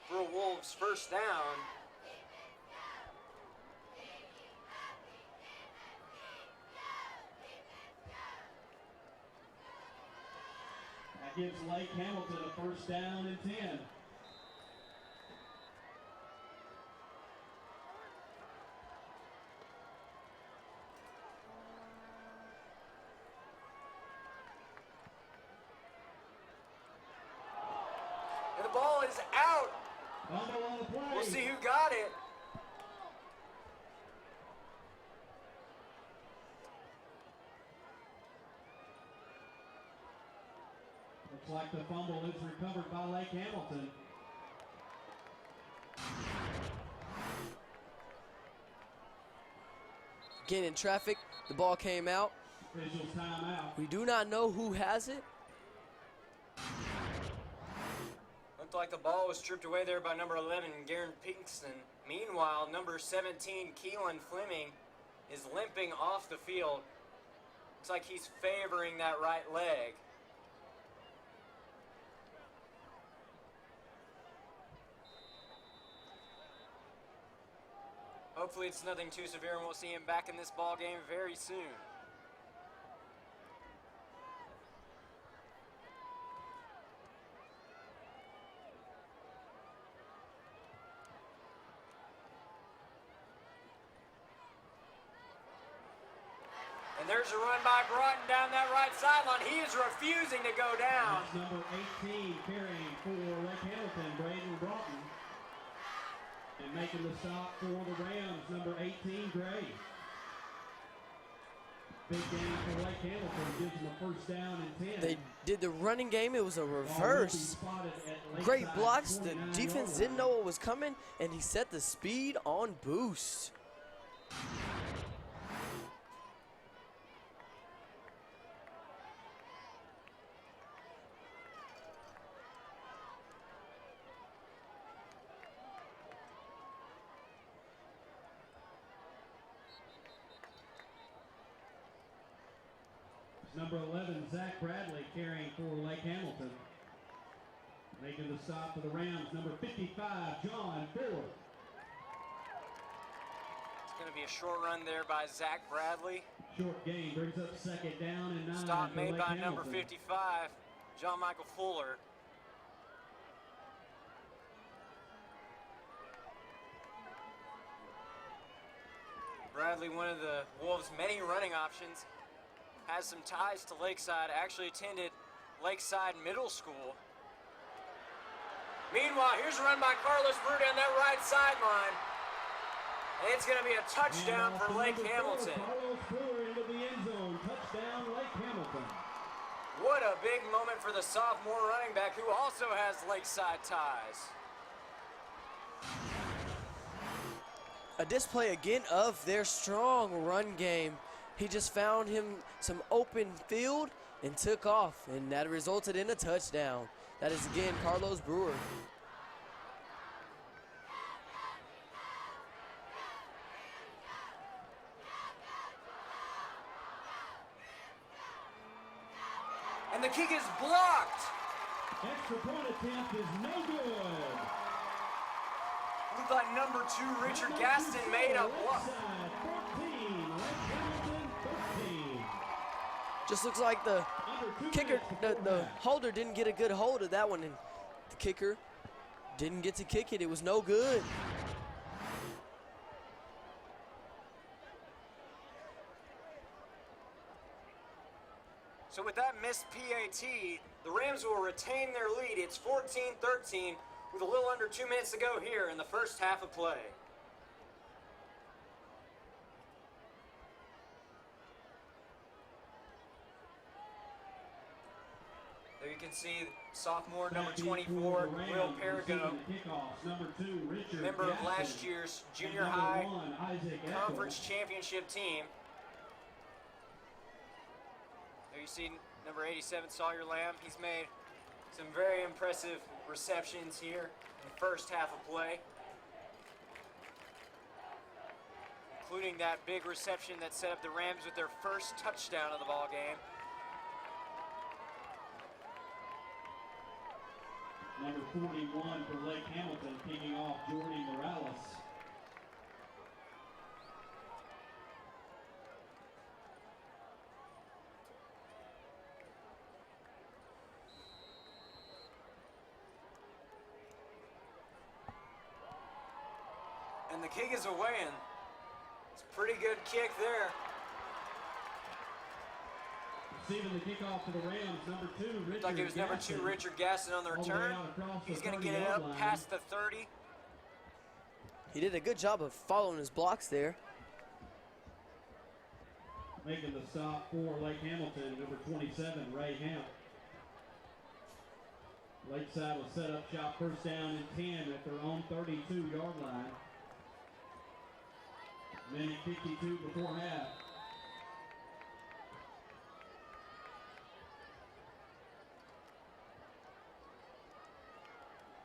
for a Wolves first down. That gives Lake Hamilton a first down and 10. And the ball is out. Fumble on the play. We'll see who got it. Looks like the fumble is recovered by Lake Hamilton. Again, in traffic, the ball came out. Officials timeout. We do not know who has it. Looked like the ball was stripped away there by number 11, Garen Pinkston. Meanwhile, number 17, Keelan Fleming, is limping off the field. Looks like he's favoring that right leg. Hopefully it's nothing too severe and we'll see him back in this ball game very soon. And there's a run by Broughton down that right sideline. He is refusing to go down. That's number 18 carrying for Lake Hamilton, Braden Broughton. And making the stop for the Rams, number 18, Gray. Big game for Lake Hamilton, gives them a first down and 10. They did the running game. It was a reverse. Great blocks. The defense didn't know what was coming, and he set the speed on boost. Number 11, Zach Bradley carrying for Lake Hamilton. Making the stop for the Rams, number 55, John Ford. It's going to be a short run there by Zach Bradley. Short gain brings up second down and 9. Stop for made Lake by Hamilton. number 55, John Michael Fuller. Bradley, one of the Wolves' many running options, has some ties to Lakeside, actually attended Lakeside Middle School. Meanwhile, here's a run by Carlos Brew down that right sideline. And it's going to be a touchdown for Lake Hamilton. Carlos Brewer into the end zone. Touchdown, Lake Hamilton. What a big moment for the sophomore running back who also has Lakeside ties. A display again of their strong run game. He just found him some open field and took off, and that resulted in a touchdown. That is again Carlos Brewer. And the kick is blocked. Extra point attempt is no good. Looked like number 2, Richard Gaston, made a block. 14, Lake Hamilton 13. Just looks like the kicker, the holder didn't get a good hold of that one, and the kicker didn't get to kick it. It was no good. So with that missed PAT, the Rams will retain their lead. It's 14-13 with a little under 2 minutes to go here in the first half of play. There you can see sophomore number 24, Will Perigo, member of last year's junior high conference championship team. There you see number 87, Sawyer Lamb. He's made some very impressive receptions here in the first half of play, including that big reception that set up the Rams with their first touchdown of the ball game. Number 41 for Lake Hamilton, kicking off Jordy Morales. And the kick is away, and it's a pretty good kick there. Receiving the kickoff for the Rams, number 2, Richard Looked like it was number 2, Richard Gaston on the return. He's going to get it up past the 30. He did a good job of following his blocks there. Making the stop for Lake Hamilton, number 27, Ray Hamp. Lakeside will set up shop first down and 10 at their own 32-yard line. Minute 52 before half.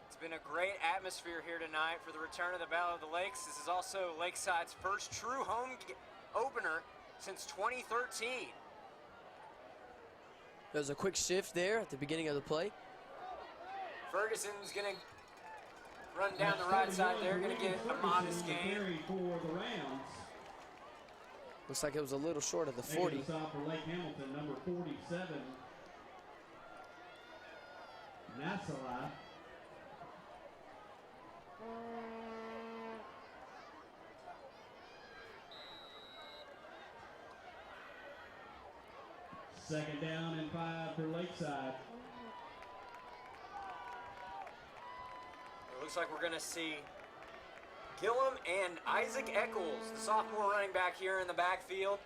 It's been a great atmosphere here tonight for the return of the Battle of the Lakes. This is also Lakeside's first true home opener since 2013. There was a quick shift there at the beginning of the play. Ferguson's going to run down the right side there, going to get a modest gain. Looks like it was a little short of the 40. Making the stop for Lake Hamilton, number 47, Nassala. Second down and 5 for Lakeside. It looks like we're going to see Gillum and Isaac Eccles, the sophomore running back, here in the backfield.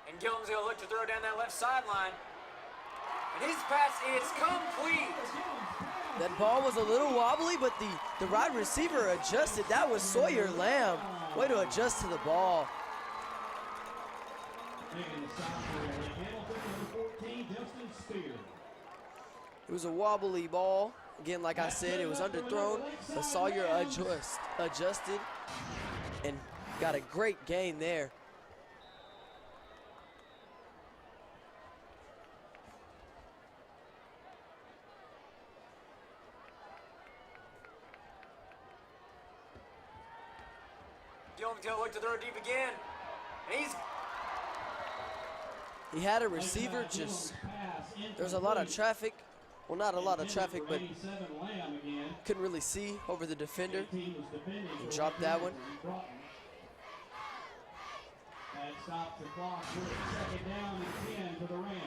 And Gillum's going to look to throw down that left sideline. And his pass is complete. That ball was a little wobbly, but the wide receiver adjusted. That was Sawyer Lamb. Way to adjust to the ball. Making the stop for Hamilton, number 14, Justin Spear. It was a wobbly ball. Again, like I said, it was underthrown, but Sawyer adjusted and got a great gain there. Gillum's going to look to throw deep again. And he had a receiver, just, there's a lot of traffic. Well, not a lot of traffic, but couldn't really see over the defender. He dropped that one. That stops the clock. We're at second down and 10 for the Rams.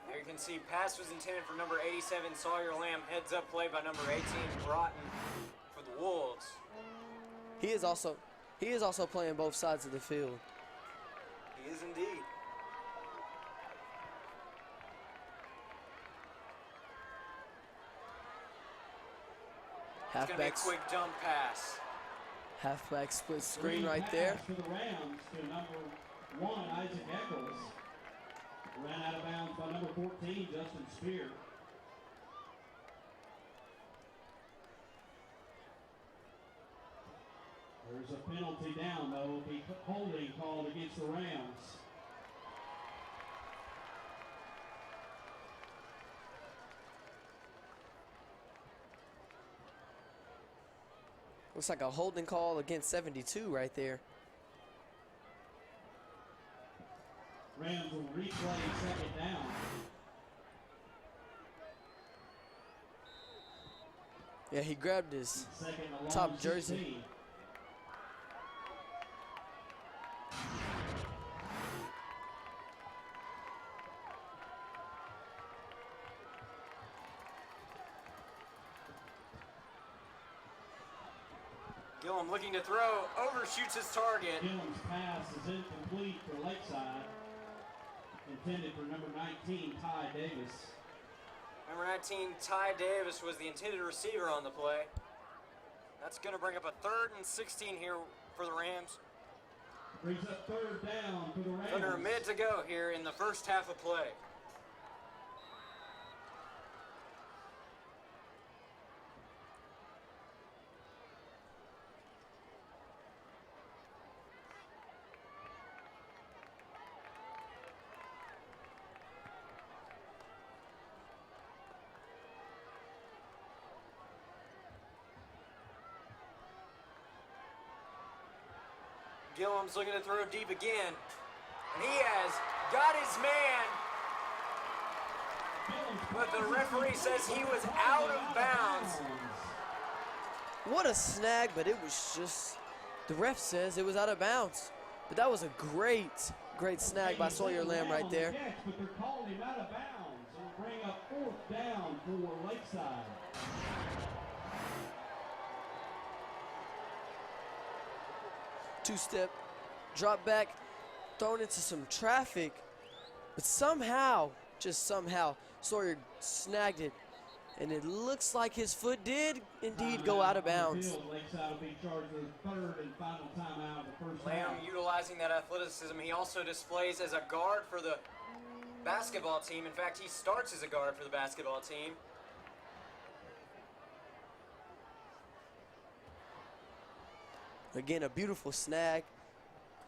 There you can see pass was intended for number 87, Sawyer Lamb. Heads up play by number 18, Broughton, for the Wolves. He is also playing both sides of the field. He is indeed. It's going to be a quick dump pass. Halfback split screen right there. For the Rams to number 1, Isaac Eccles. Ran out of bounds by number 14, Justin Spear. There's a penalty down, though. Will be holding called against the Rams. Looks like a holding call against 72 right there. Rams will replay second down. Yeah, he grabbed his top jersey. 16. Gillum looking to throw, overshoots his target. Gillum's pass is incomplete for Lakeside. Intended for number 19, Ty Davis. Number 19, Ty Davis, was the intended receiver on the play. That's going to bring up a 3rd and 16 here for the Rams. Brings up 3rd down for the Rams. Under a minute to go here in the first half of play. Gillum's looking to throw deep again. And he has got his man. But the referee says he was out of bounds. What a snag, but it was just, the ref says it was out of bounds. But that was a great snag by Sawyer Lamb right there. But they're calling him out of bounds. It'll bring up 4th down for Lakeside. Two-step, drop back, thrown into some traffic, but somehow, just somehow, Sawyer snagged it, and it looks like his foot did indeed go out of bounds. Lakeside will be charged with 3rd and final timeout of the first Lamb half. utilizing that athleticism. He also displays as a guard for the basketball team. In fact, he starts as a guard for the basketball team. Again, a beautiful snag,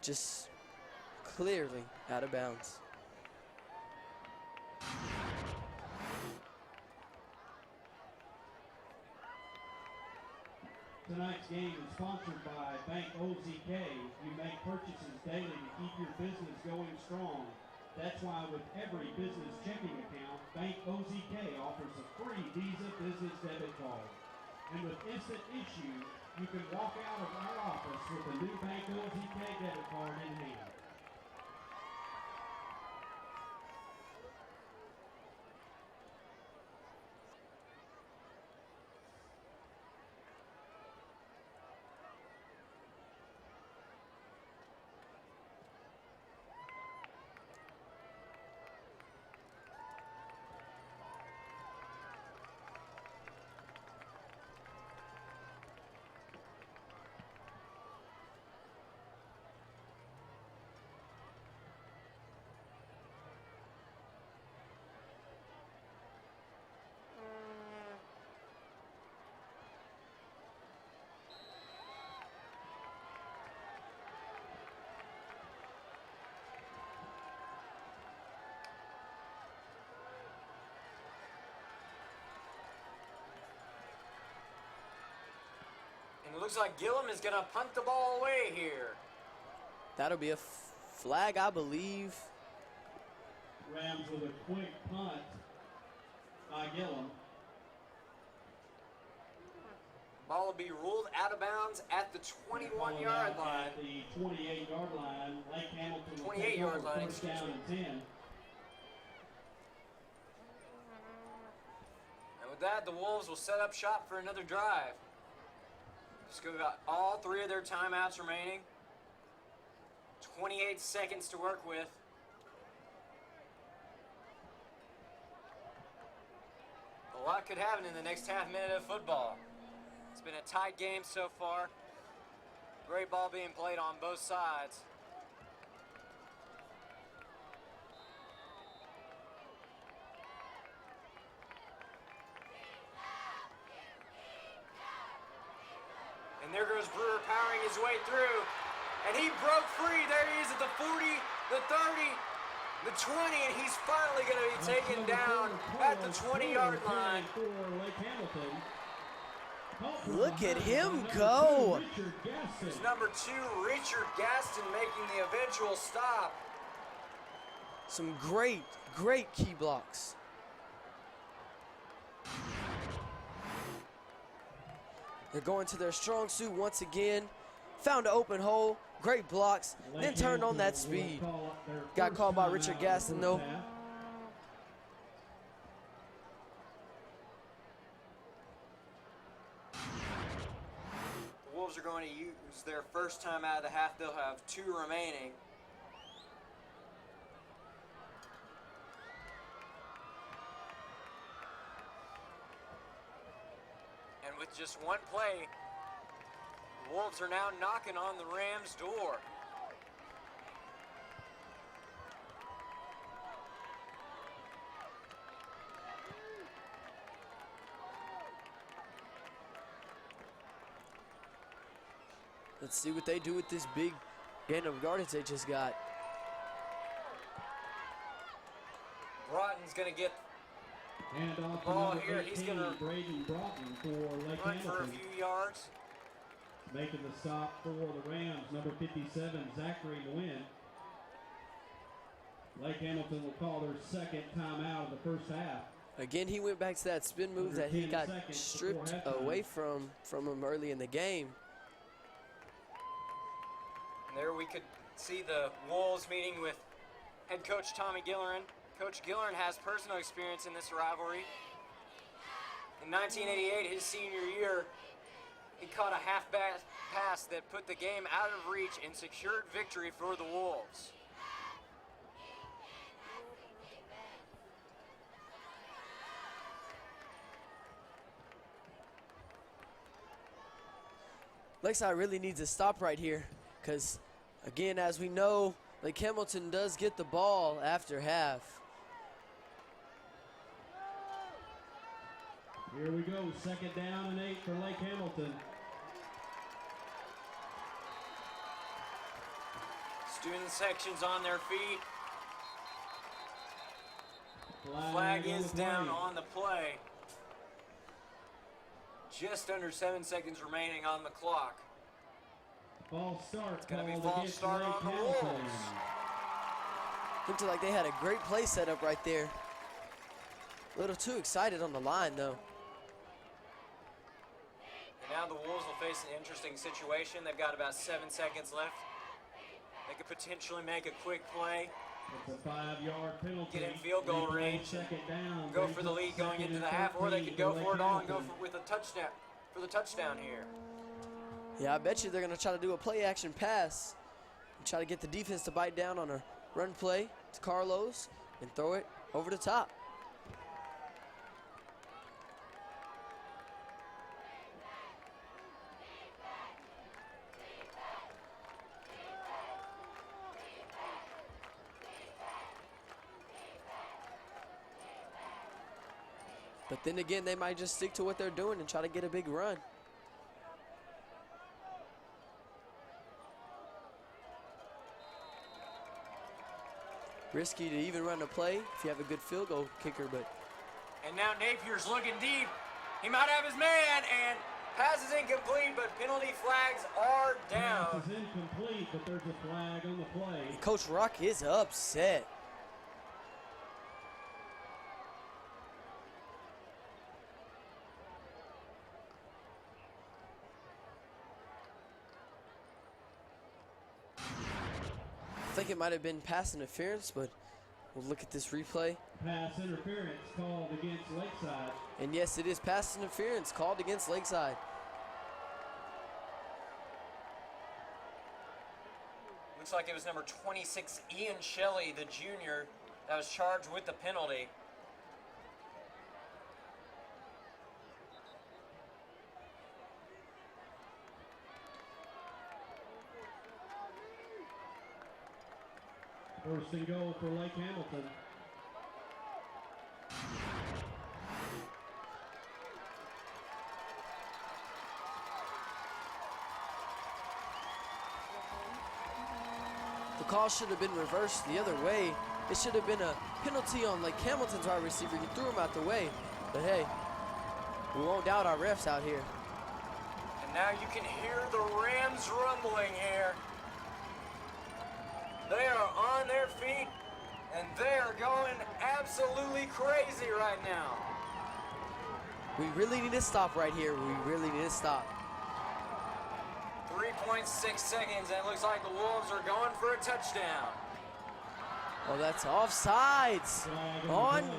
just clearly out of bounds. Tonight's game is sponsored by Bank OZK. You make purchases daily to keep your business going strong. That's why with every business checking account, Bank OZK offers a free Visa business debit card. And with instant issue, you can walk out of our office with a new Bank OZK debit card in hand. And it looks like Gillum is going to punt the ball away here. That'll be a flag, I believe. Rams with a quick punt by Gillum. Ball will be ruled out of bounds at the 21-yard line. At the 28-yard line, Lake Hamilton will 28-yard line, first down and 10. And with that, the Wolves will set up shop for another drive. Just got all 3 of their timeouts remaining. 28 seconds to work with. A lot could happen in the next half minute of football. It's been a tight game so far. Great ball being played on both sides. And there goes Brewer powering his way through. And he broke free. There he is at the 40, the 30, the 20, and he's finally going to be taken down at the 20-yard line. Look at him go. It's number 2, Richard Gaston, making the eventual stop. Some great key blocks. They're going to their strong suit once again. Found an open hole, great blocks, then turned on that speed. Got called by Richard Gaston though. The Wolves are going to use their first time out of the half. They'll have 2 remaining. And with just 1 play, the Wolves are now knocking on the Rams' door. Let's see what they do with this big gain of yardage they just got. Broughton's going to get And the off ball to here. number He's 18, going to Braden Broughton for Lake run for a Hamilton. few yards. Making the stop for the Rams, number 57, Zachary Nguyen. Lake Hamilton will call their second timeout of the first half. Again, he went back to that spin move that he got stripped away from him early in the game. And there we could see the Wolves meeting with head coach Tommy Gillerin. Coach Gillerin has personal experience in this rivalry. In 1988, his senior year, he caught a half-back pass that put the game out of reach and secured victory for the Wolves. Lakeside really needs to stop right here because, again, as we know, Lake Hamilton does get the ball after half. Here we go, second down and 8 for Lake Hamilton. Student section's on their feet. Flag is down on the play. Just under 7 seconds remaining on the clock. False start. It's going to be false start on the Wolves. Looked like they had a great play set up right there. A little too excited on the line, though. Now the Wolves will face an interesting situation. They've got about 7 seconds left. They could potentially make a quick play, It's a 5-yard penalty. get in field goal range, Second down. go for the lead going into the half, or they could go for it all and go with a touchdown for the touchdown here. Yeah, I bet you they're going to try to do a play-action pass and try to get the defense to bite down on a run play to Carlos and throw it over the top. But then again, they might just stick to what they're doing and try to get a big run. Risky to even run a play if you have a good field goal kicker, but. And now Napier's looking deep. He might have his man, and pass is incomplete, but penalty flags are down. Pass is incomplete, but there's a flag on the play. Coach Rock is upset. I think it might have been pass interference, but we'll look at this replay. Pass interference called against Lakeside. And yes, it is pass interference called against Lakeside. Looks like it was number 26, Ian Shelley, the junior, that was charged with the penalty. First and goal for Lake Hamilton. The call should have been reversed the other way. It should have been a penalty on Lake Hamilton's wide receiver. He threw him out the way. But hey, we won't doubt our refs out here. And now you can hear the Rams rumbling here. They are on their feet, and they are going absolutely crazy right now. We really need to stop right here. We really need to stop. 3.6 seconds, and it looks like the Wolves are going for a touchdown. Oh, that's offsides on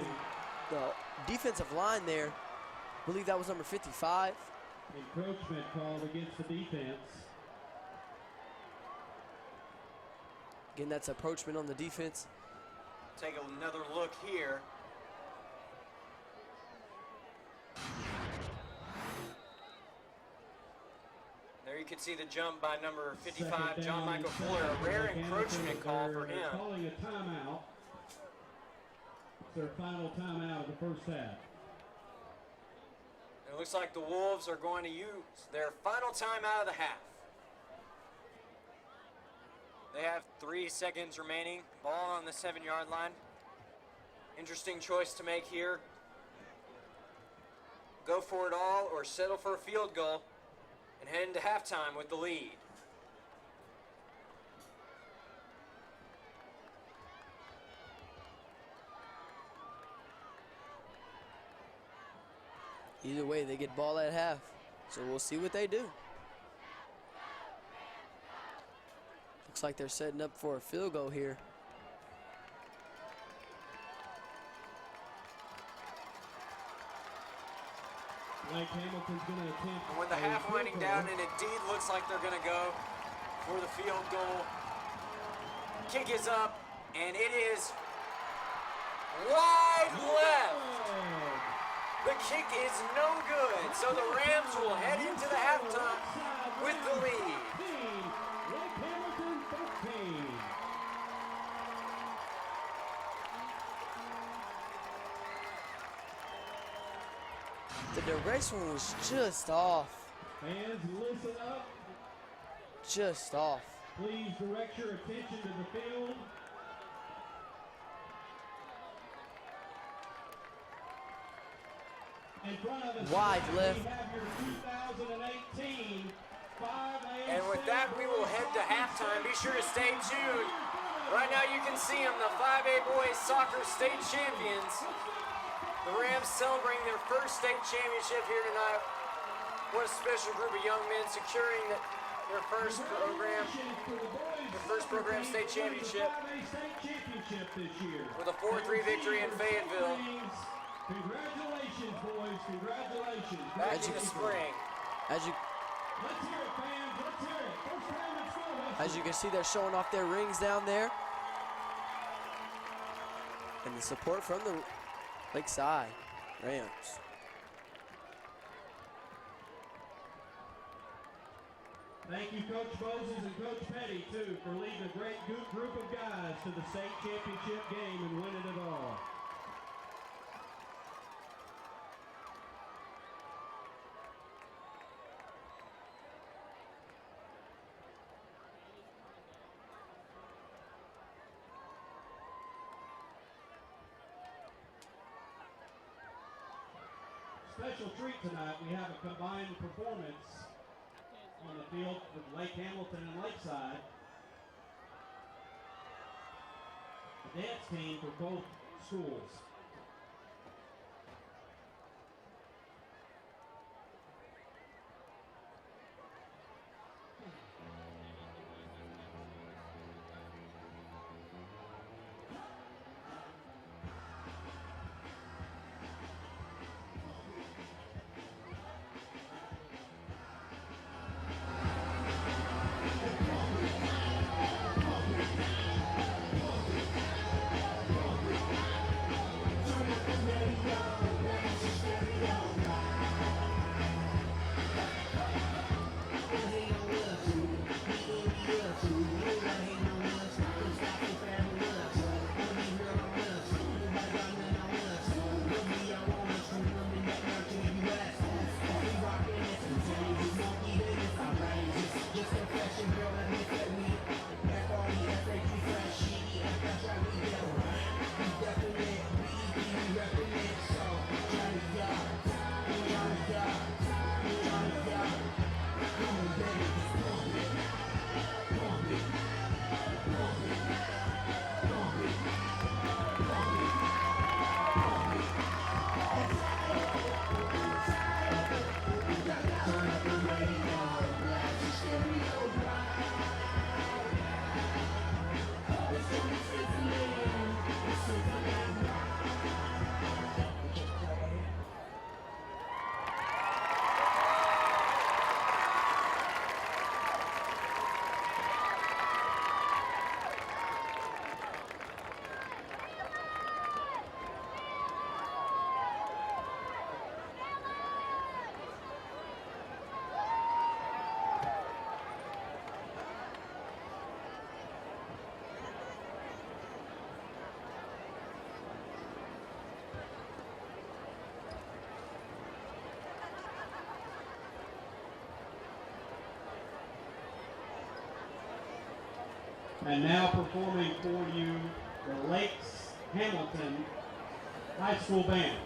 the defensive line there. I believe that was number 55. Encroachment called against the defense. Again, that's approachment on the defense. Take another look here. There you can see the jump by number 55, John Michael Fuller. A rare encroachment call for him. Calling a timeout. It's their final timeout of the first half. It looks like the Wolves are going to use their final timeout of the half. They have 3 seconds remaining. Ball on the 7-yard line. Interesting choice to make here. Go for it all or settle for a field goal and head into halftime with the lead. Either way, they get ball at half. So we'll see what they do. Looks like they're setting up for a field goal here. Lake Hamilton's going to attempt. And with the half winding down, it indeed looks like they're going to go for the field goal. Kick is up, and it is wide left. The kick is no good, so the Rams will head into the halftime with the lead. Lake Hamilton 13. The direction was just off. Fans, listen up. Just off. Please direct your attention to the field. In front of us, wide left. We have your 2018 5A. And with that, we will head to halftime. Be sure to stay tuned. Right now, you can see them, the 5A boys soccer state champions. The Rams celebrating their first state championship here tonight What a special group of young men securing their first program state championship with a 4-3 victory in Fayetteville. Congratulations, boys. Congratulations. Back in the spring. Let's hear it, fans. Let's hear it. First time in school history. As you can see, they're showing off their rings down there. And the support from the Lakeside Rams. Thank you, Coach Moses and Coach Petty, too, for leading a great group of guys to the state championship game and winning it all. Special treat tonight, we have a combined performance on the field with Lake Hamilton and Lakeside. The dance team for both schools. And now performing for you, the Lakes Hamilton High School Band.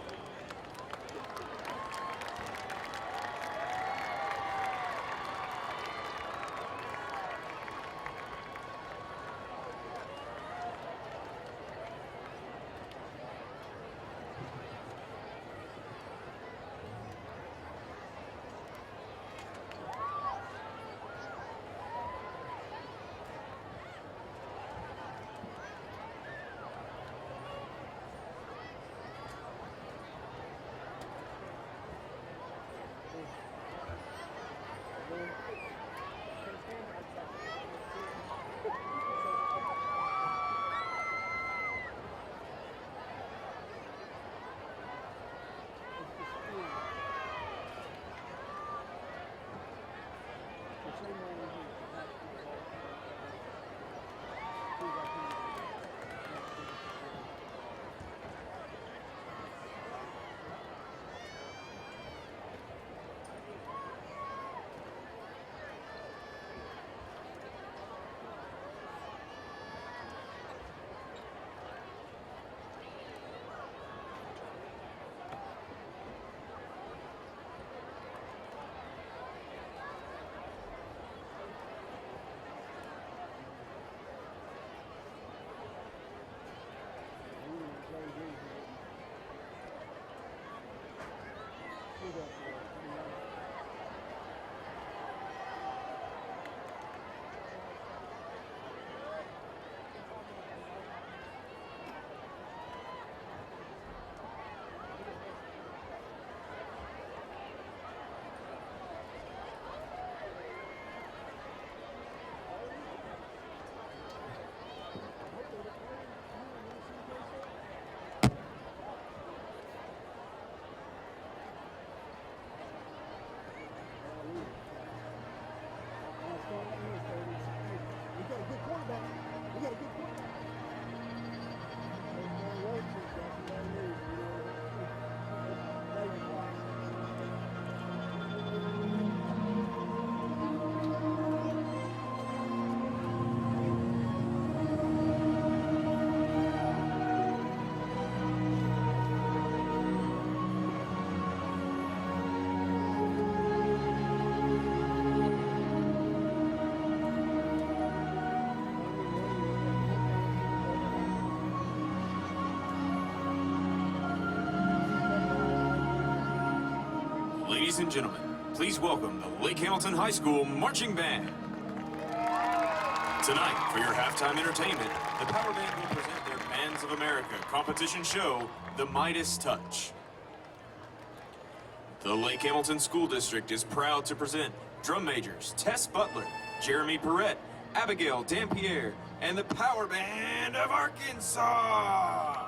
Ladies and gentlemen, please welcome the Lake Hamilton High School Marching Band. Tonight, for your halftime entertainment, the Power Band will present their Bands of America competition show, The Midas Touch. The Lake Hamilton School District is proud to present drum majors Tess Butler, Jeremy Perrette, Abigail Dampierre, and the Power Band of Arkansas.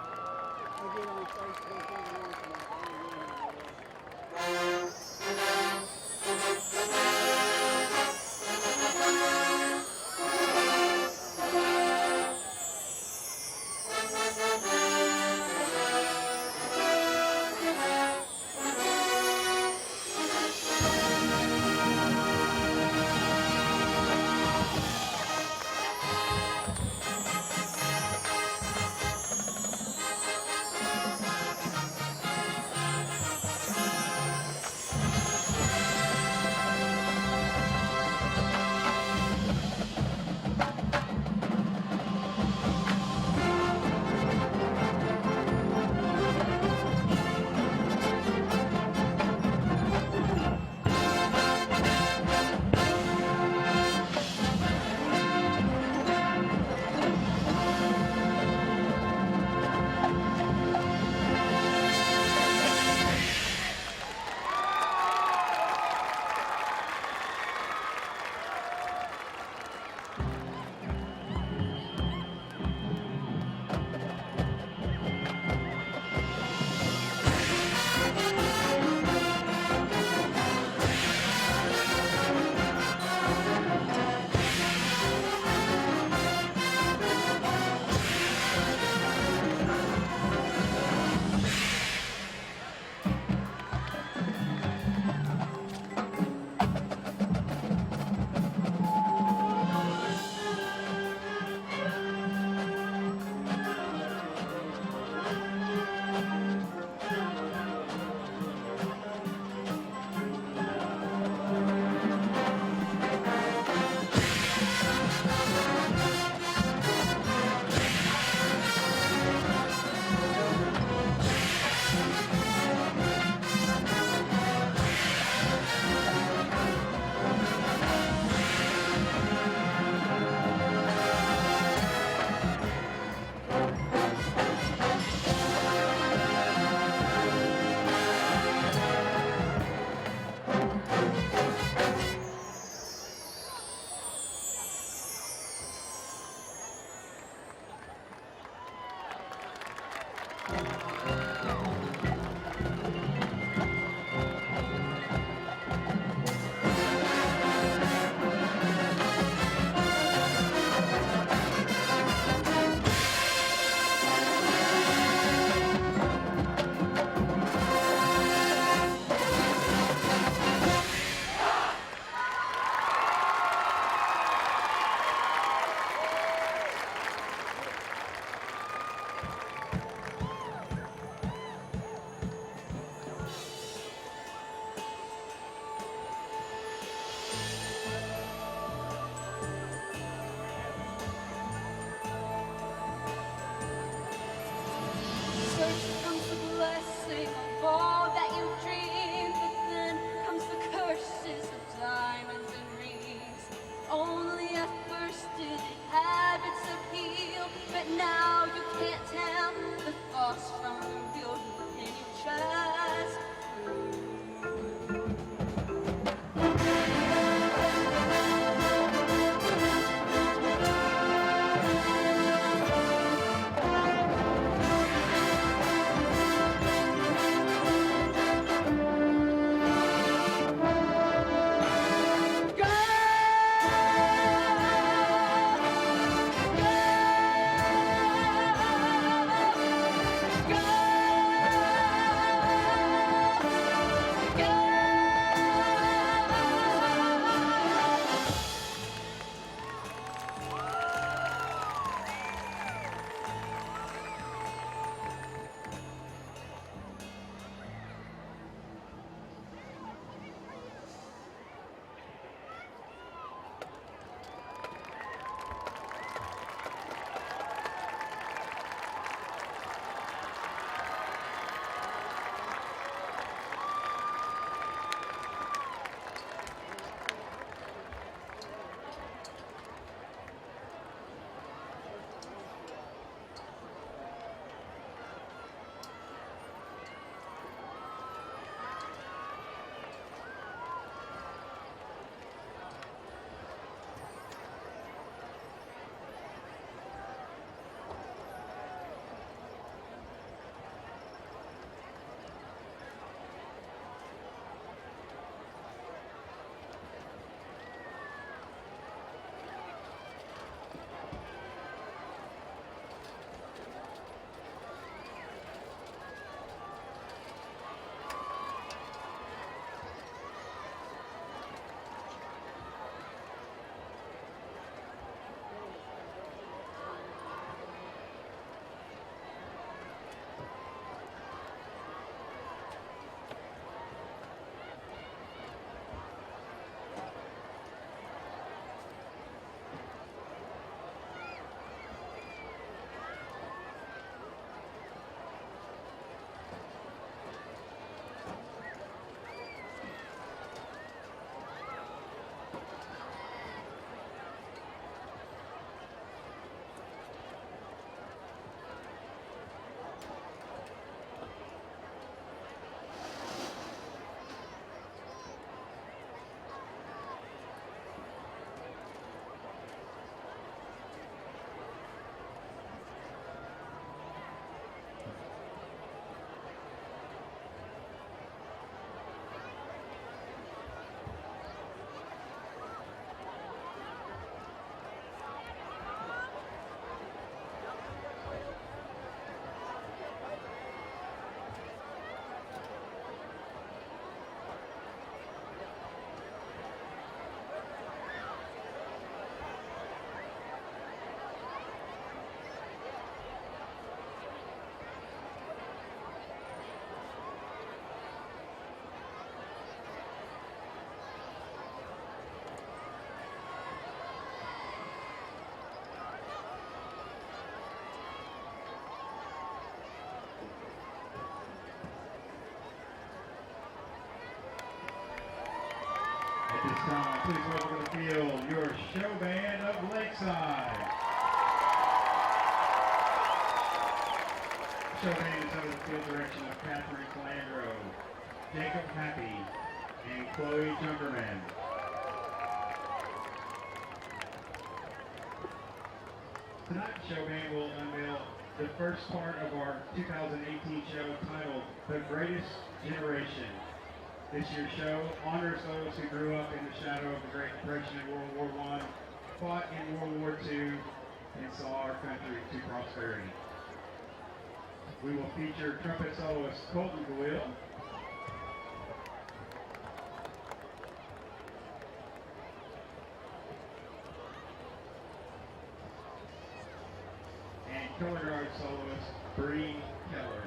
First comes the blessing of all that you dreamed, but then comes the curses of diamonds and rings. Only at first did it have its appeal, but now you can't tell the false from the real. Who can you trust? Go! time, please welcome to the field your show band of Lakeside. Show band is under the field direction of Catherine Calandro, Jacob Happy, and Chloe Junkerman. Tonight's show band will unveil the first part of our 2018 show titled The Greatest Generation. This year's show honors those who grew up in the shadow of the Great Depression in World War I, fought in World War II, and saw our country to prosperity. We will feature trumpet soloist Colton DeWill, and color guard soloist Bree Keller.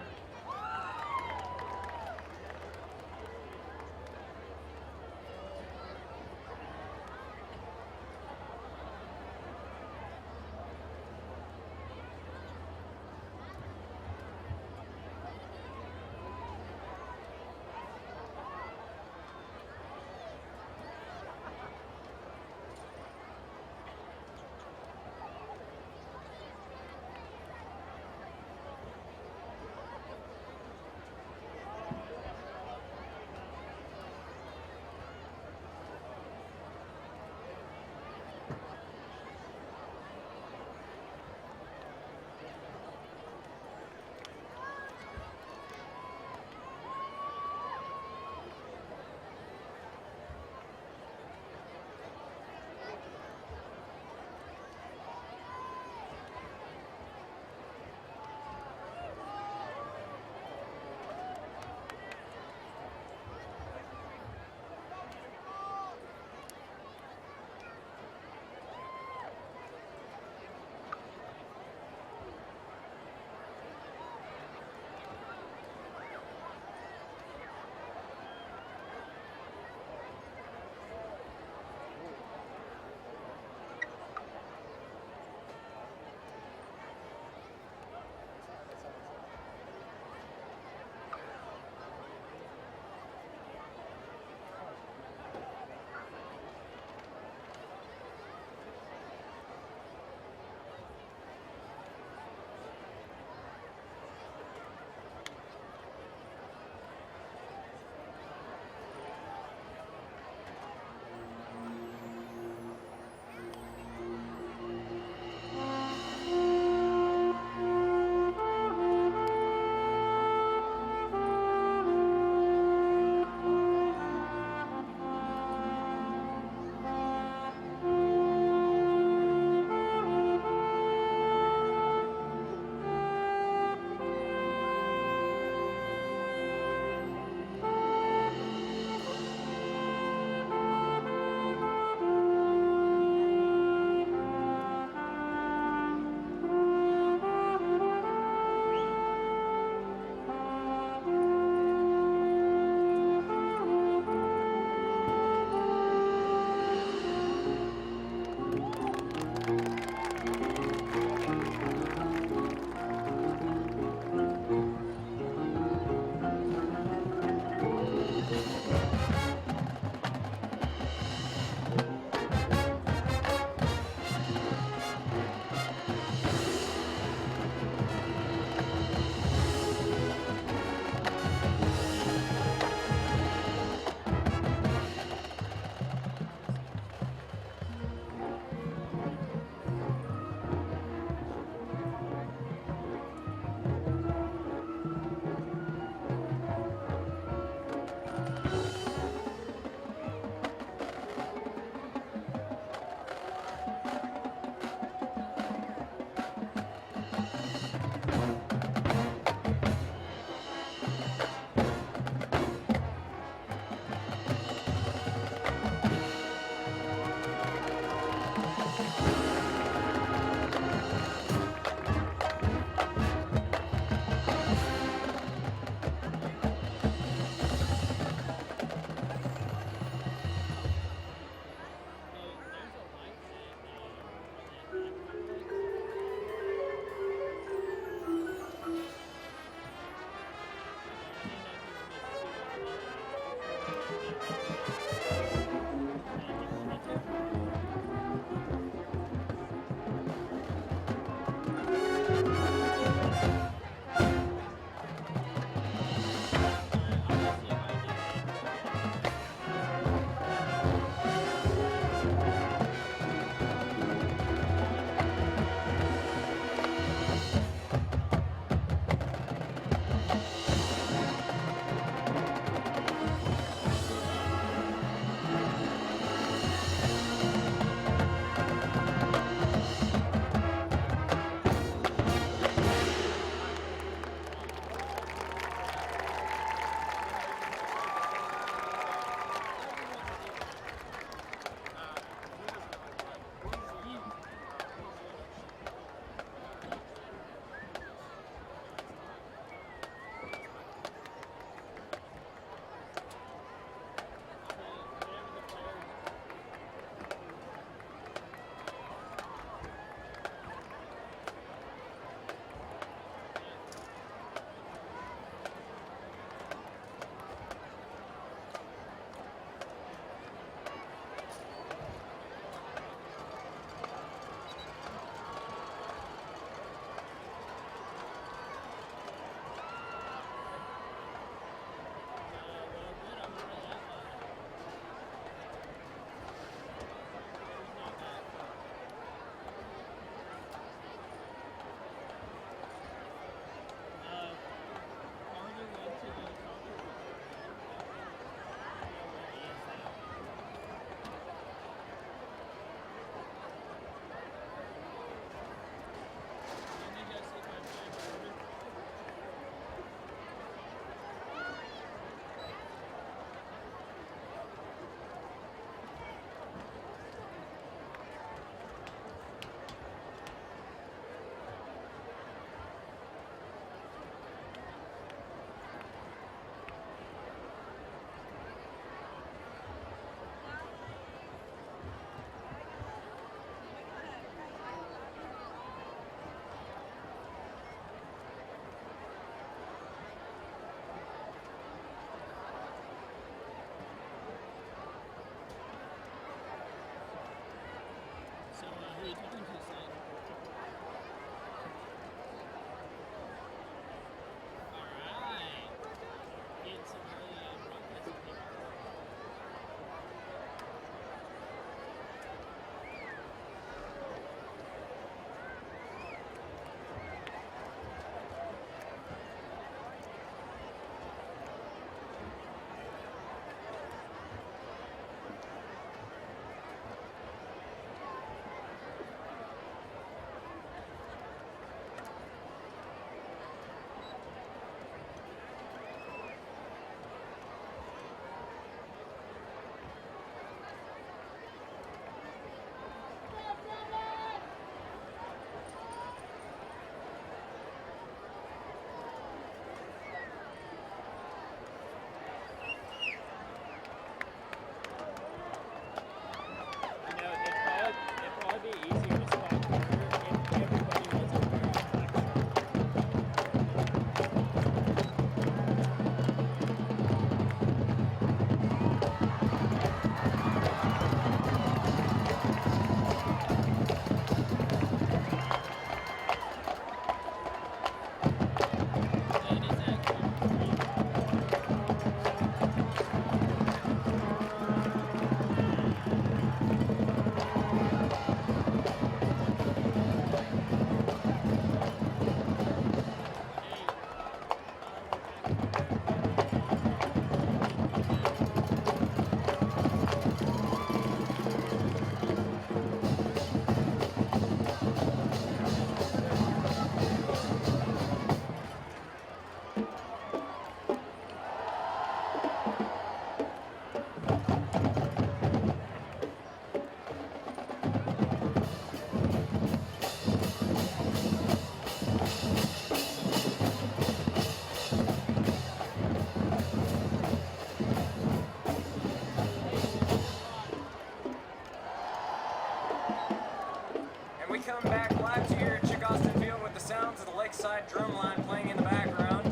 back live to here at Chick Austin Field with the sounds of the Lakeside drum line playing in the background.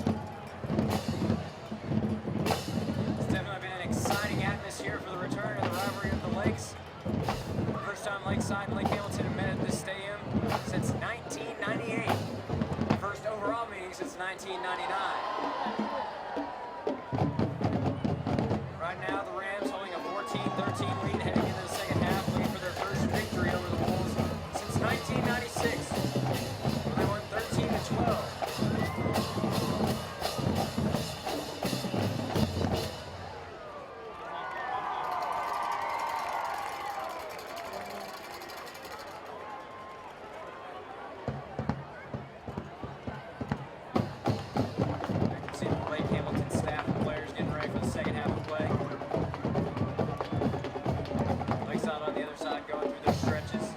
It's definitely been an exciting atmosphere for the return of the rivalry of the Lakes. First time Lakeside and Lake Hamilton have met at this stadium since 1998. First overall meeting since 1999. Right now, the Rams holding a 14-13 lead heading into the second half, looking for their first victory over the Wolves since 1996, when they won 13-12. See the Lake Hamilton staff and players getting ready for the second half of play. Lakeside on the other side going through their stretches.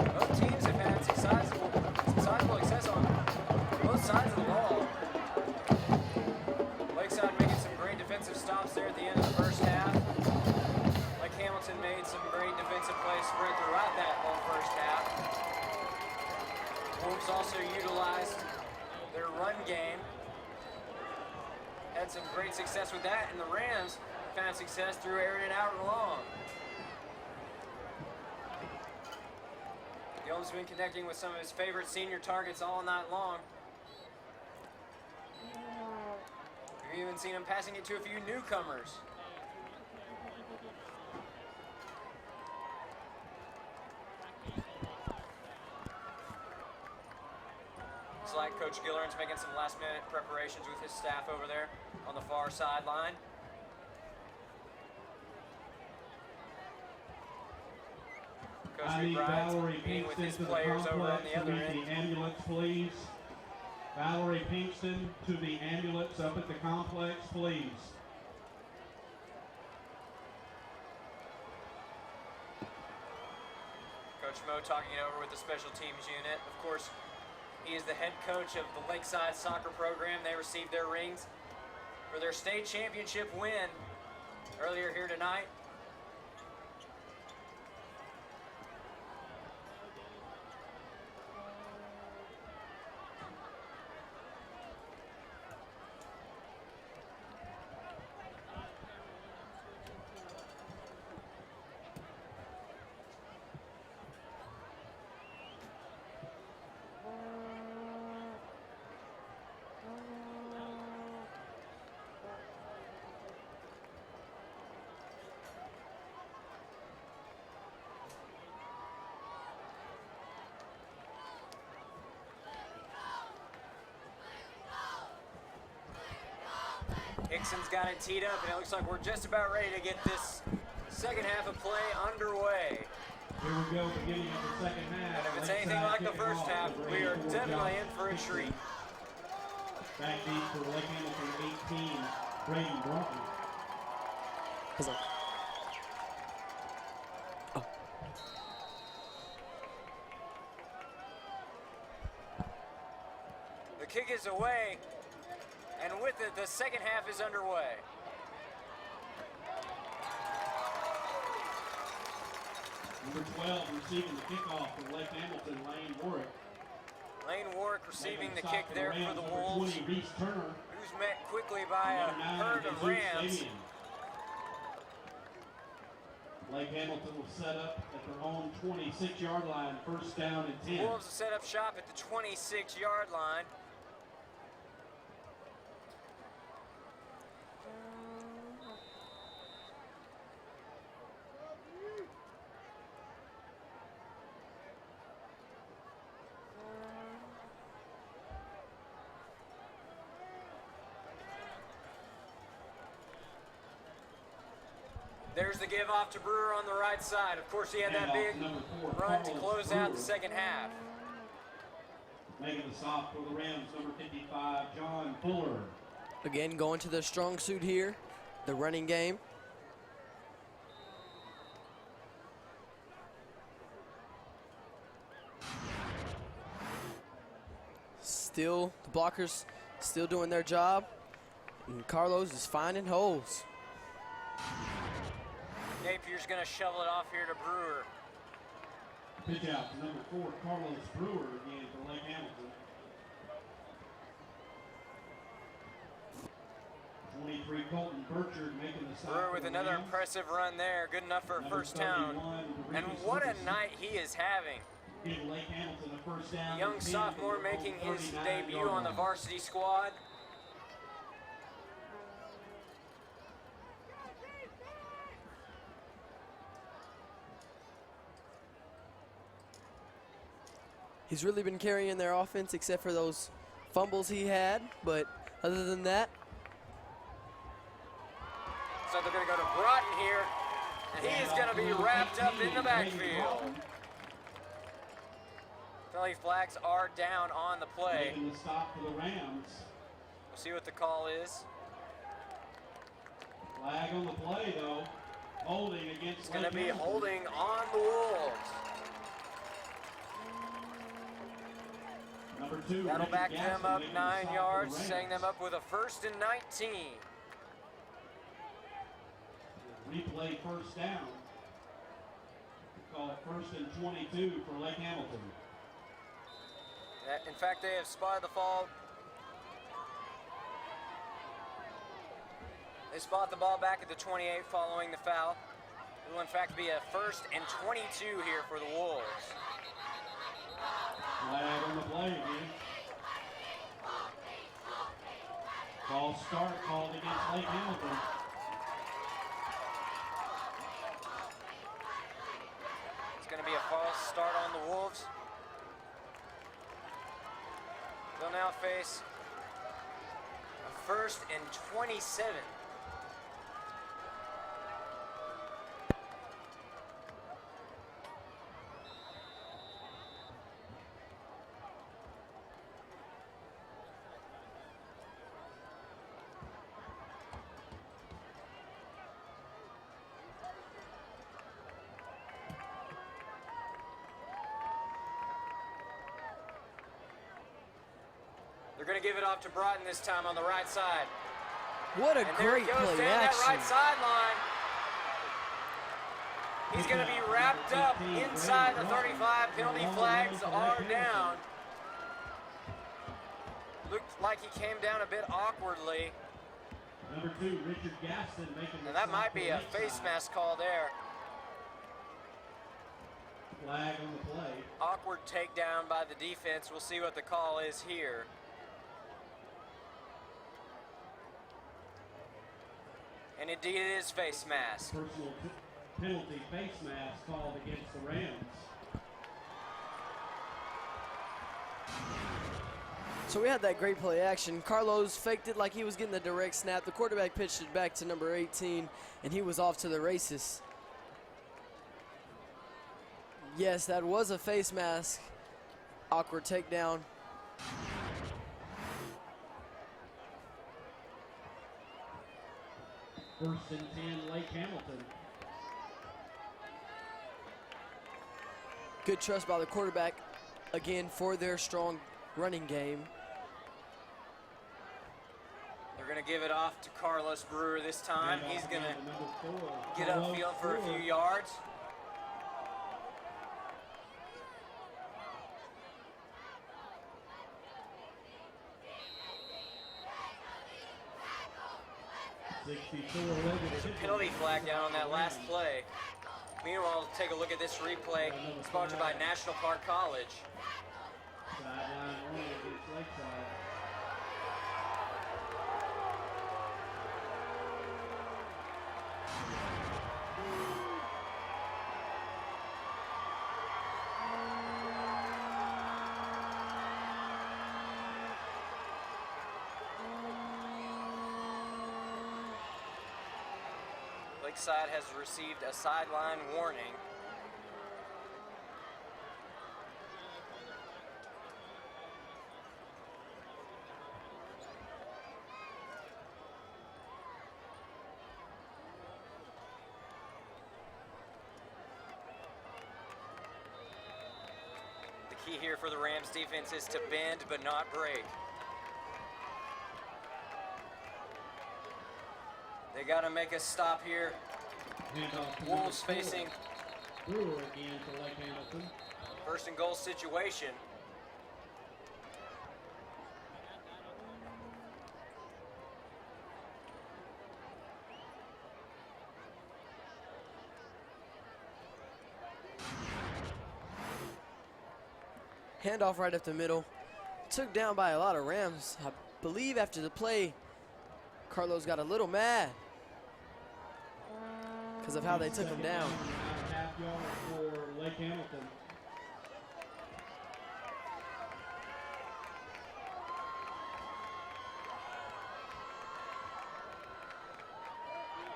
Both teams have had some sizable success on both sides of the ball. Lakeside making some great defensive stops there at the end of the first half. Lake Hamilton made some great defensive plays spread throughout that whole first half. Wolves also utilized their run game. Had some great success with that, and the Rams found success through airing it out and long. Gillum's been connecting with some of his favorite senior targets all night long. We've even seen him passing it to a few newcomers. Looks like Coach Gilleran's making some last-minute preparations with his staff over there on the far sideline. Coach I need McBride's Valerie meeting with his Pinkston to the players over on complex the to other meet end. the ambulance, please. Valerie Pinkston to the ambulance up at the complex, please. Coach Mo talking it over with the special teams unit. Of course, he is the head coach of the Lakeside soccer program. They received their rings for their state championship win earlier here tonight. Hickson's got it teed up, and it looks like we're just about ready to get this second half of play underway. Here we go, beginning of the second half. And if it's anything like the first half, we are definitely in for a treat. Back deep for Lake Hamilton 18, Braden Brunton. The kick is away, and with it, the second half is underway. Number 12 receiving the kickoff for Lake Hamilton, Lane Warwick. Lane Warwick receiving the kick there for the Number Wolves, 20, Reese Turner. who's met quickly by a Number 9, herd of Jesus Rams. Fabian. Lake Hamilton will set up at their own 26-yard line, first down and 10. Wolves will set up shop at the 26-yard line. There's the give off to Brewer on the right side. Of course, he had that big run to close out the second half. Making the stop for the Rams, number 55, John Fuller. Again, going to their strong suit here, the running game. Still, the blockers still doing their job, and Carlos is finding holes. Napier's going to shovel it off here to Brewer. Pitch out to number 4, Carlos Brewer again for Lake Hamilton. 23, Colton Burchard making the stop. Brewer with another impressive run there. Good enough for a first down. And what a night he is having. Give Lake Hamilton a first down. The young sophomore making his debut on the varsity squad. He's really been carrying their offense except for those fumbles he had, but other than that. So they're going to go to Broughton here, and he is going to be wrapped up in the backfield. Penalty flags are down on the play. Making the stop for the Rams. We'll see what the call is. Flag on the play, though. Holding against It's going to be holding on the Wolves. Number 2, That'll Richard back Gaston them up making the 9 stop yards, for the setting them Rams. up with a 1st and 19. Replay first down. Call it 1st and 22 for Lake Hamilton. In fact, they have spotted the fall. They spot the ball back at the 28 following the foul. It will in fact be a 1st and 22 here for the Wolves. Flag on the play again. False start called against Lake Hamilton. It's going to be a false start on the Wolves. They'll now face a 1st and 27. They're going to give it off to Broughton this time on the right side. What a And great there he goes play down action. that right sideline. He's going to be wrapped up inside the 35. Penalty flags are down. Looked like he came down a bit awkwardly. Number 2, Richard Gaston making the And that stop might for be a Lakeside. face mask call there. Flag on the play. Awkward takedown by the defense. We'll see what the call is here. And indeed it is face mask. Personal penalty face mask called against the Rams. So we had that great play action. Carlos faked it like he was getting the direct snap. The quarterback pitched it back to number 18, and he was off to the races. Yes, that was a face mask. Awkward takedown. First and 10, Lake Hamilton. Good trust by the quarterback, again, for their strong running game. They're going to give it off to Carlos Brewer this time. He's going to get upfield for a few yards. There's a penalty flag down on that last play. Meanwhile, take a look at this replay sponsored by National Park College. Sideline only against Lakeside. Lakeside has received a sideline warning. The key here for the Rams defense is to bend but not break. They got to make a stop here. Wolves facing Brewer again for Lake Hamilton. first and goal situation. Handoff right up the middle. Took down by a lot of Rams. I believe after the play, Carlos got a little mad because of how they took him down. Half yard for Lake Hamilton.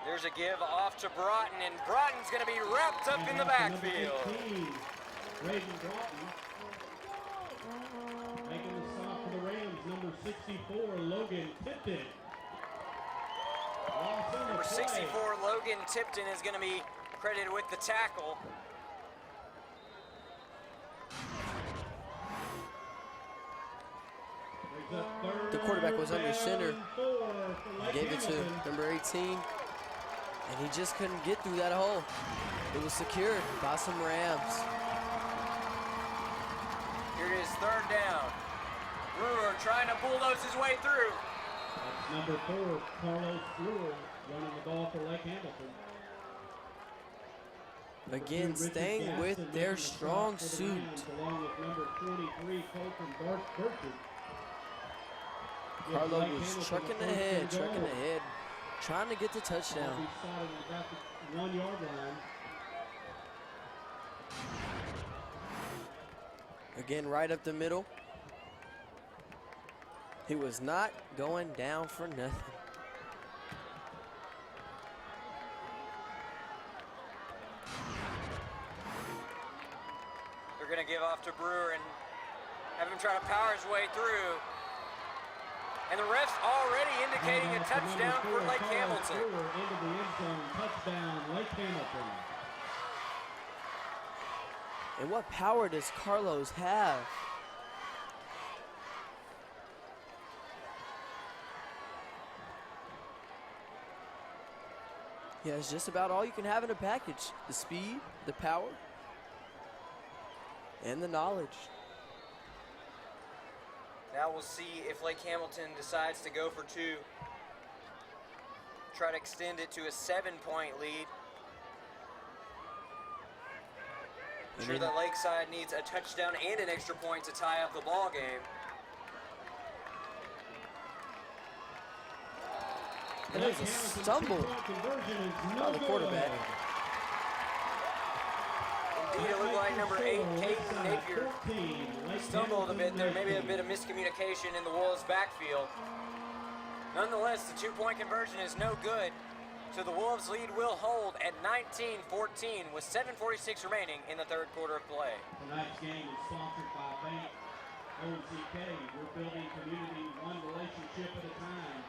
There's a give off to Broughton, and Broughton's going to be wrapped up in the backfield. Reagan Broughton. Making the stop for the Rams, number 64, Logan Tipton. Number 64, Logan Tipton, is going to be credited with the tackle. The quarterback was under center. Gave it to number 18, and he just couldn't get through that hole. It was secured by some Rams. Here it is, third down. Brewer trying to bulldoze his way through. That's number 4, Carlos Brewer, running the ball for Lake Hamilton. Again, staying with their strong suit. Along with number 23, Colton Burton. Carlo was trucking ahead, trying to get the touchdown. He started at about the 1 yard line. Again, right up the middle. He was not going down for nothing. They're going to give off to Brewer and have him try to power his way through. And the ref's already indicating a touchdown for Lake Hamilton. Into the end zone, touchdown, Lake Hamilton. And what power does Carlos have? He has just about all you can have in a package. The speed, the power, and the knowledge. Now we'll see if Lake Hamilton decides to go for 2. Try to extend it to a 7-point lead. I'm sure that Lakeside needs a touchdown and an extra point to tie up the ball game. And there's a stumble by the quarterback. Indeed, it looked like number 8, Caden Napier, stumbled a bit there. Maybe a bit of miscommunication in the Wolves' backfield. Nonetheless, the 2-point conversion is no good. So the Wolves' lead will hold at 19-14 with 7:46 remaining in the third quarter of play. Tonight's game is sponsored by Bank OZK. We're building community one relationship at a time.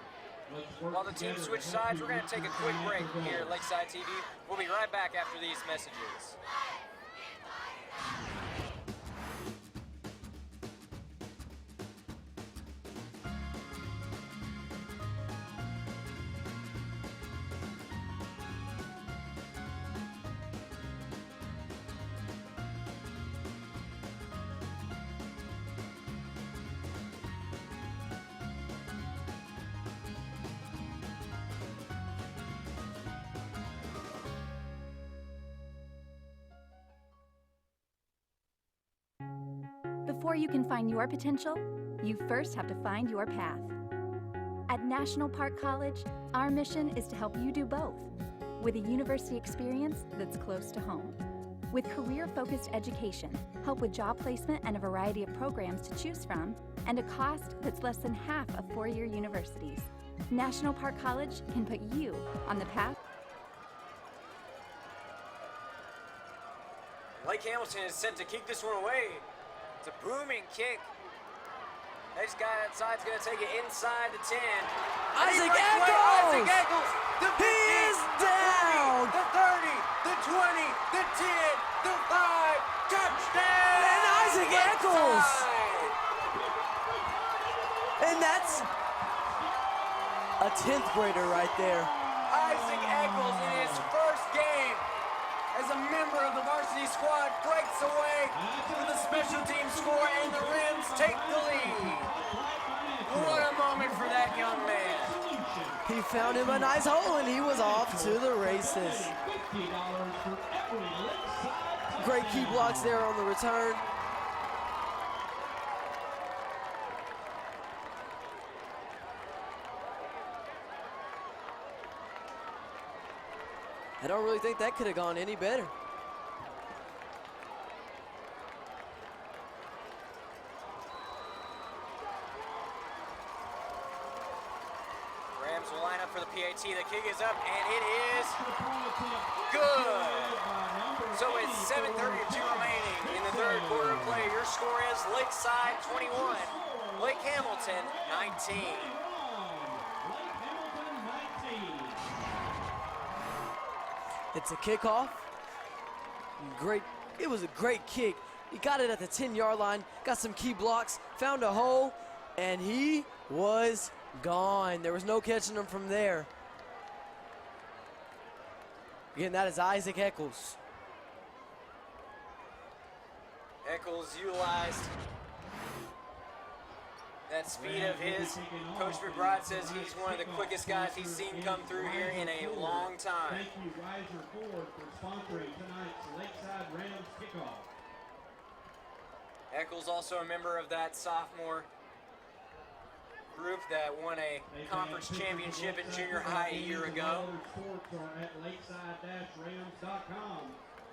While the teams switch sides, we're going to take a quick break here at Lakeside TV. We'll be right back after these messages. Before you can find your potential, you first have to find your path. At National Park College, our mission is to help you do both, with a university experience that's close to home. With career-focused education, help with job placement and a variety of programs to choose from, and a cost that's less than half of four-year universities, National Park College can put you on the path. Lake Hamilton is set to kick this one away. It's a booming kick. Next guy outside's going to take it inside the 10. Isaac Eccles! Isaac Eccles! The 50, he is down! The 30, the 20, the 10, the 5, touchdown! And Isaac Eccles! And that's a 10th grader right there. Isaac Eccles in his first game as a member of the varsity squad breaks away with a special team score, and the Rims take the lead. What a moment for that young man. He found him a nice hole, and he was off to the races. Great key blocks there on the return. I don't really think that could have gone any better. Rams will line up for the PAT. The kick is up, and it is good. So with 7:32 remaining in the third quarter of play, your score is Lakeside 21, Lake Hamilton 19. It's a kickoff. Great. It was a great kick. He got it at the 10-yard line, got some key blocks, found a hole, and he was gone. There was no catching him from there. Again, that is Isaac Eccles. Eccles utilized that speed of his. Coach McBride says he's one of the quickest guys he's seen come through here in a long time. Thank you, Riser Ford, for sponsoring tonight's Lakeside Rams kickoff. Eccles also a member of that sophomore group that won a conference championship in junior high a year ago. Sports are at lakeside-rams.com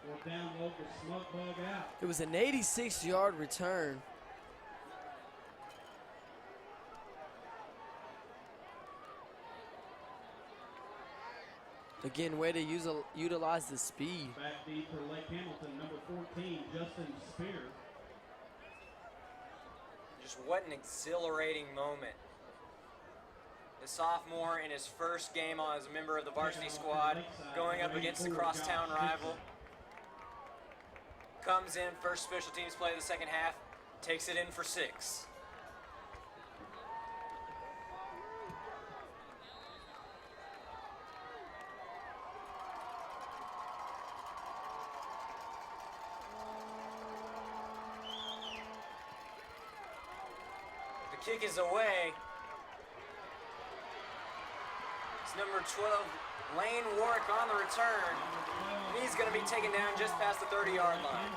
or download the SmugBug app. It was an 86-yard return. Again, way to utilize the speed. Back deep for Lake Hamilton, number 14, Justin Spear. Just what an exhilarating moment. The sophomore in his first game as a member of the varsity squad, going up against the crosstown rival. Comes in, first special teams play of the second half, takes it in for 6. The kick is away. It's number 12, Lane Warwick on the return. And he's going to be taken down just past the 30-yard line.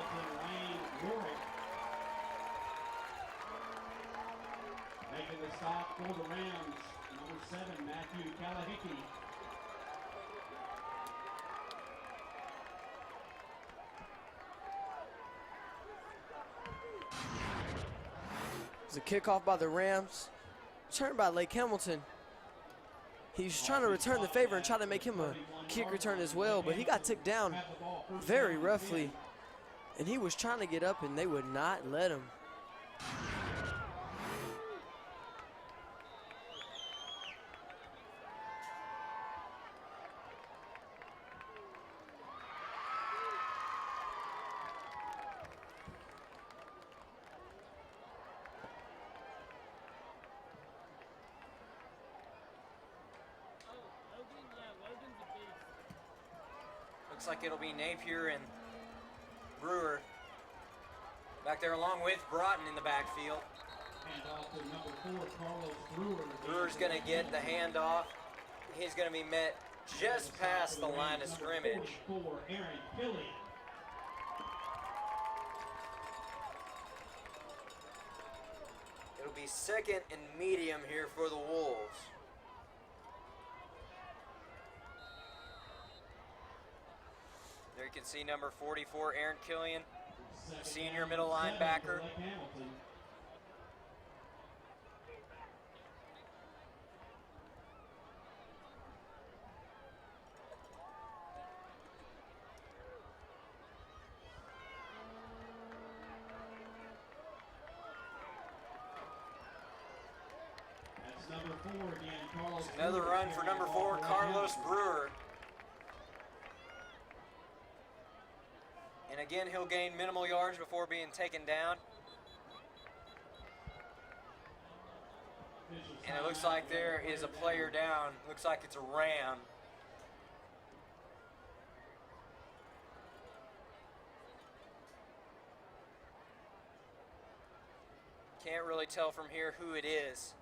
Making the stop for the Rams, number 7, Matthew Kalahiki. It's a kickoff by the Rams. Returned by Lake Hamilton. He's trying to return the favor and try to make him a kick return as well, but he got took down very roughly. And he was trying to get up, and they would not let him. Looks like it'll be Napier and Brewer back there along with Broughton in the backfield. And also number 4, Carlos Brewer. Brewer's going to get the handoff. He's going to be met just past the line of scrimmage. For Aaron Killian. It'll be second and medium here for the Wolves. There you can see number 44, Aaron Killian, senior middle linebacker. That's number 4 again, Carlos. Another run for number 4, Carlos Brewer. And again, he'll gain minimal yards before being taken down. And it looks like there is a player down. Looks like it's a Ram. Can't really tell from here who it is.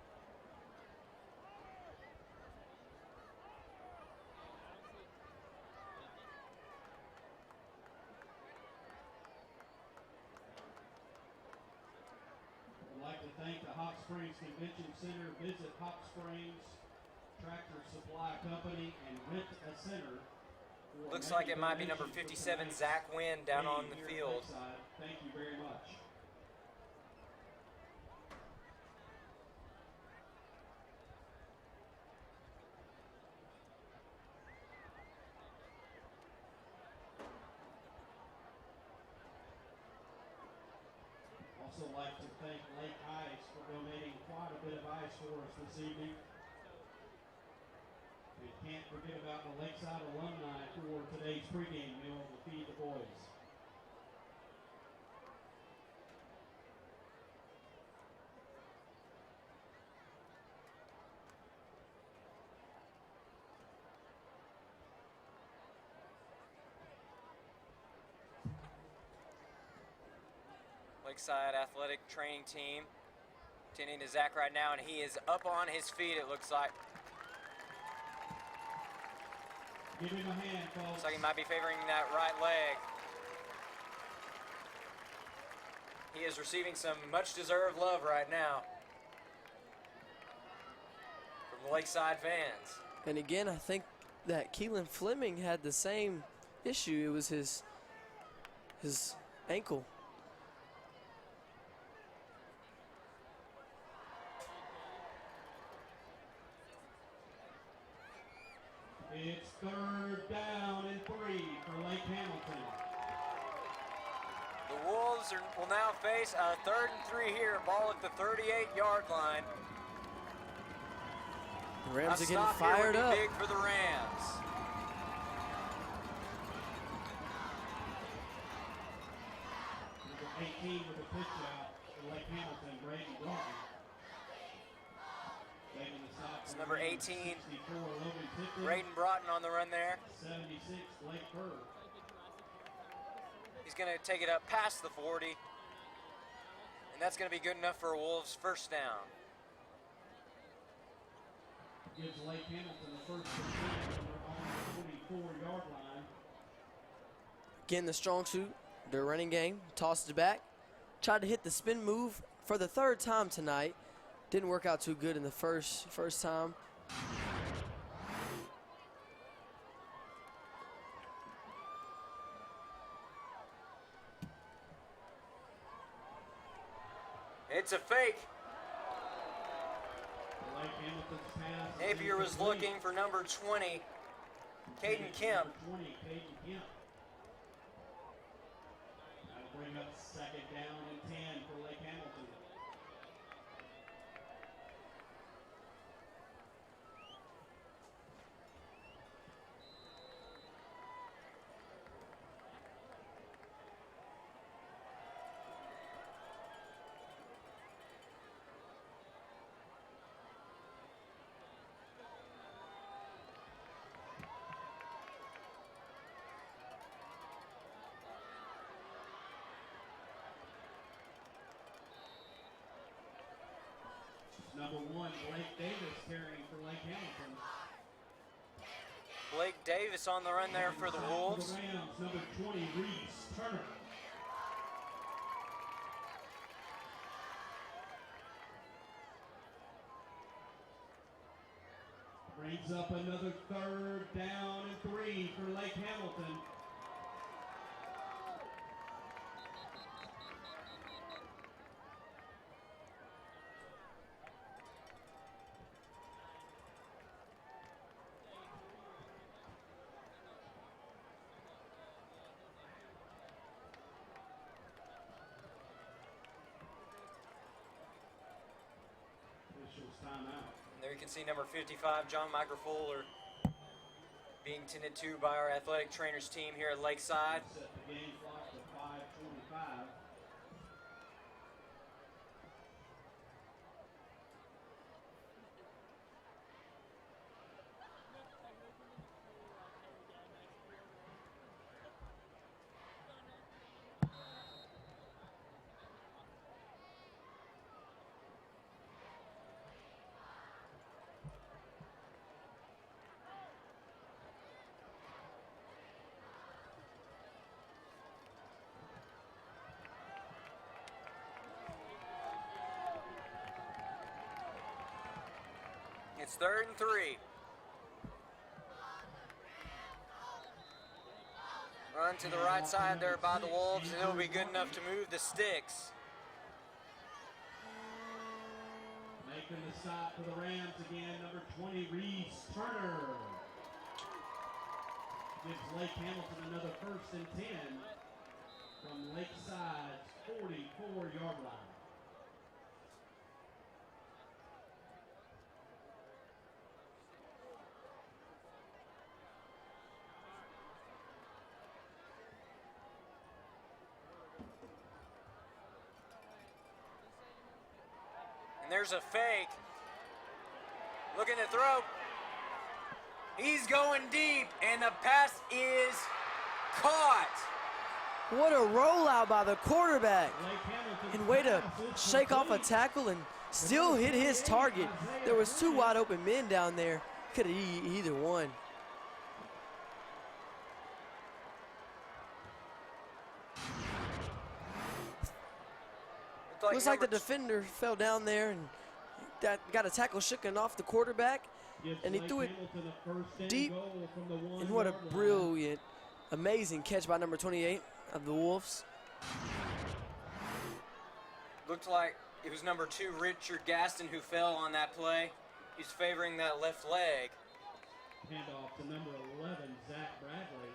I'd like to thank the Hot Springs Convention Center, Visit Hot Springs, Tractor Supply Company, and Rent a Center. Looks like it might be number 57, Zach Wynn, down on the field. Thank you very much. Also like to thank Lake Ice for donating quite a bit of ice for us this evening. We can't forget about the Lakeside alumni for today's pregame meal to feed the boys. Lakeside athletic training team tending to Zach right now, and he is up on his feet, it looks like. Give him a hand, folks. Looks like he might be favoring that right leg. He is receiving some much-deserved love right now from the Lakeside fans. And again, I think that Keelan Fleming had the same issue. It was his ankle. It's third down and 3 for Lake Hamilton. The Wolves will now face a 3rd and 3 here, ball at the 38-yard line. The Rams A are getting stop here fired would up. be big for the Rams. Number 18 with a pitch out for Lake Hamilton, Braden Broughton. Taking the stop It's for number Logan 18, 64, Logan Tipton. Braden Broughton on the run there. 76, Blake Kerr. He's going to take it up past the 40, and that's going to be good enough for a Wolves first down. Gives Lake Hamilton the first and 10 on the 24-yard line. Again, the strong suit, their running game, tossed it back. Tried to hit the spin move for the 3rd time tonight. Didn't work out too good in the first time. It's a fake. Lake Hamilton's pass. Napier was looking for number 20, Caden Kemp. 20, Caden Kemp. That'll bring up 2nd down and 10 for Lake Hamilton. Number 1, Blake Davis carrying for Lake Hamilton. Blake Davis on the run there for the Wolves. For the Rams, number 20, Reese Turner. Brings up another 3rd down and 3 for Lake Hamilton. Timeout. There you can see number 55, John Michael Fuller, being tended to by our athletic trainers team here at Lakeside. Set the game clock to 5:25. It's 3rd and 3. Run to the right side there by the Wolves, and it'll be good enough to move the sticks. Making the stop for the Rams again, number 20, Reese Turner. Gives Lake Hamilton another 1st and 10 from Lakeside's 44-yard line. And there's a fake. Looking to throw. He's going deep, and the pass is caught. What a rollout by the quarterback. And way to shake off a tackle and still hit his target. There was 2 wide open men down there. Could have either one. Looks like the defender fell down there and got a tackle shooken off the quarterback. And he threw it deep. And what a brilliant, amazing catch by number 28 of the Wolves. Looked like it was number 2, Richard Gaston, who fell on that play. He's favoring that left leg. Handoff to number 11, Zach Bradley.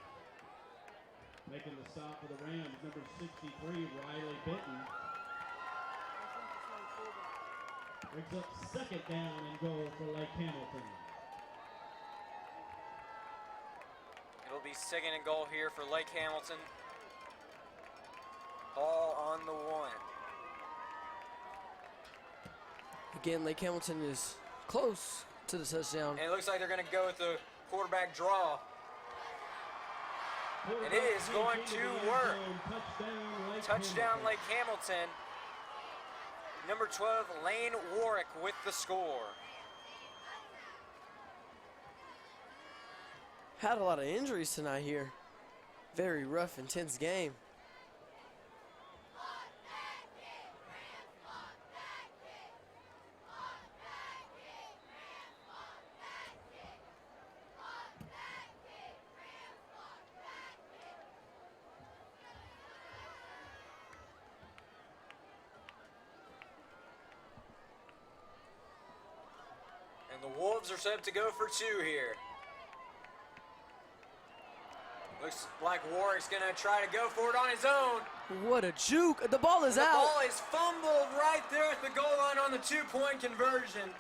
Making the stop for the Rams, number 63, Riley Benton. Brings up 2nd down and goal for Lake Hamilton. It'll be 2nd and goal here for Lake Hamilton. Ball on the 1. Again, Lake Hamilton is close to the touchdown. And it looks like they're going to go with the quarterback draw. And it is going to work. Touchdown Lake Hamilton. Number 12, Lane Warwick with the score. Had a lot of injuries tonight here. Very rough, intense game. And the Wolves are set to go for 2 here. Looks like Warwick's going to try to go for it on his own. What a juke. The ball is out. The ball is fumbled right there at the goal line on the 2-point conversion.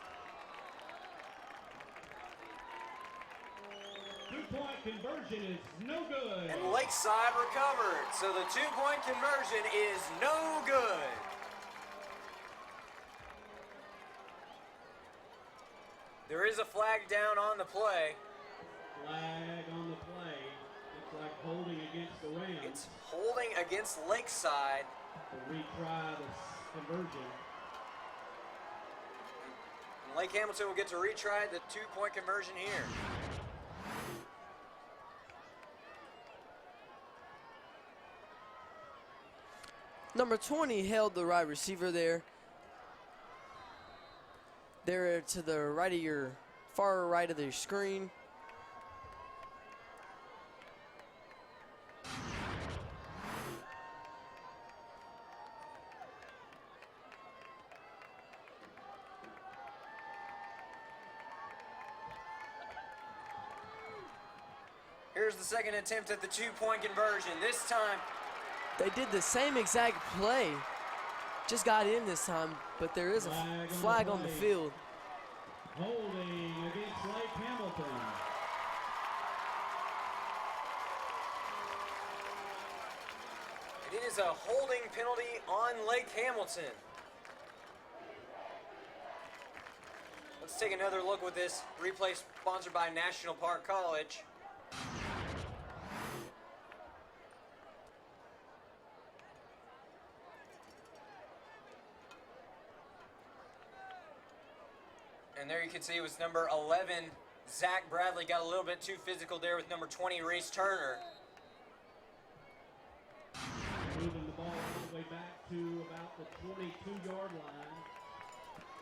2-point conversion is no good. And Lakeside recovered. So the 2-point conversion is no good. There is a flag down on the play. Flag on the play. Looks like holding against the Rams. It's holding against Lakeside. To retry the conversion. And Lake Hamilton will get to retry the 2-point conversion here. Number 20 held the right receiver there. There to the right of your, far right of the screen. Here's the 2nd attempt at the 2-point conversion. This time, they did the same exact play. Just got in this time, but there is a flag on the field. Holding against Lake Hamilton. And it is a holding penalty on Lake Hamilton. Let's take another look with this replay sponsored by National Park College. And there you can see it was number 11, Zach Bradley, got a little bit too physical there with number 20, Reese Turner. Moving the ball all the way back to about the 22-yard line.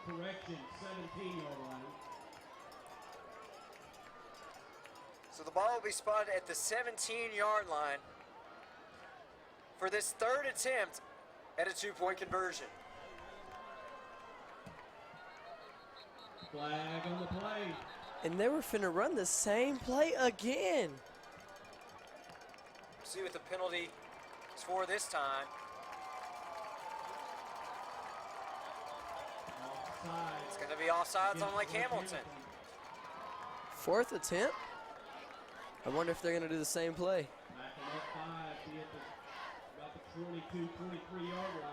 Correction, 17-yard line. So the ball will be spotted at the 17-yard line for this third attempt at a 2-point conversion. Flag on the play. And they were finna run the same play again. See what the penalty is for this time. Offside. It's going to be offsides on Lake Hamilton. Fourth attempt. I wonder if they're gonna do the same play. Back on up 5, be at about the 22, 23-yard line.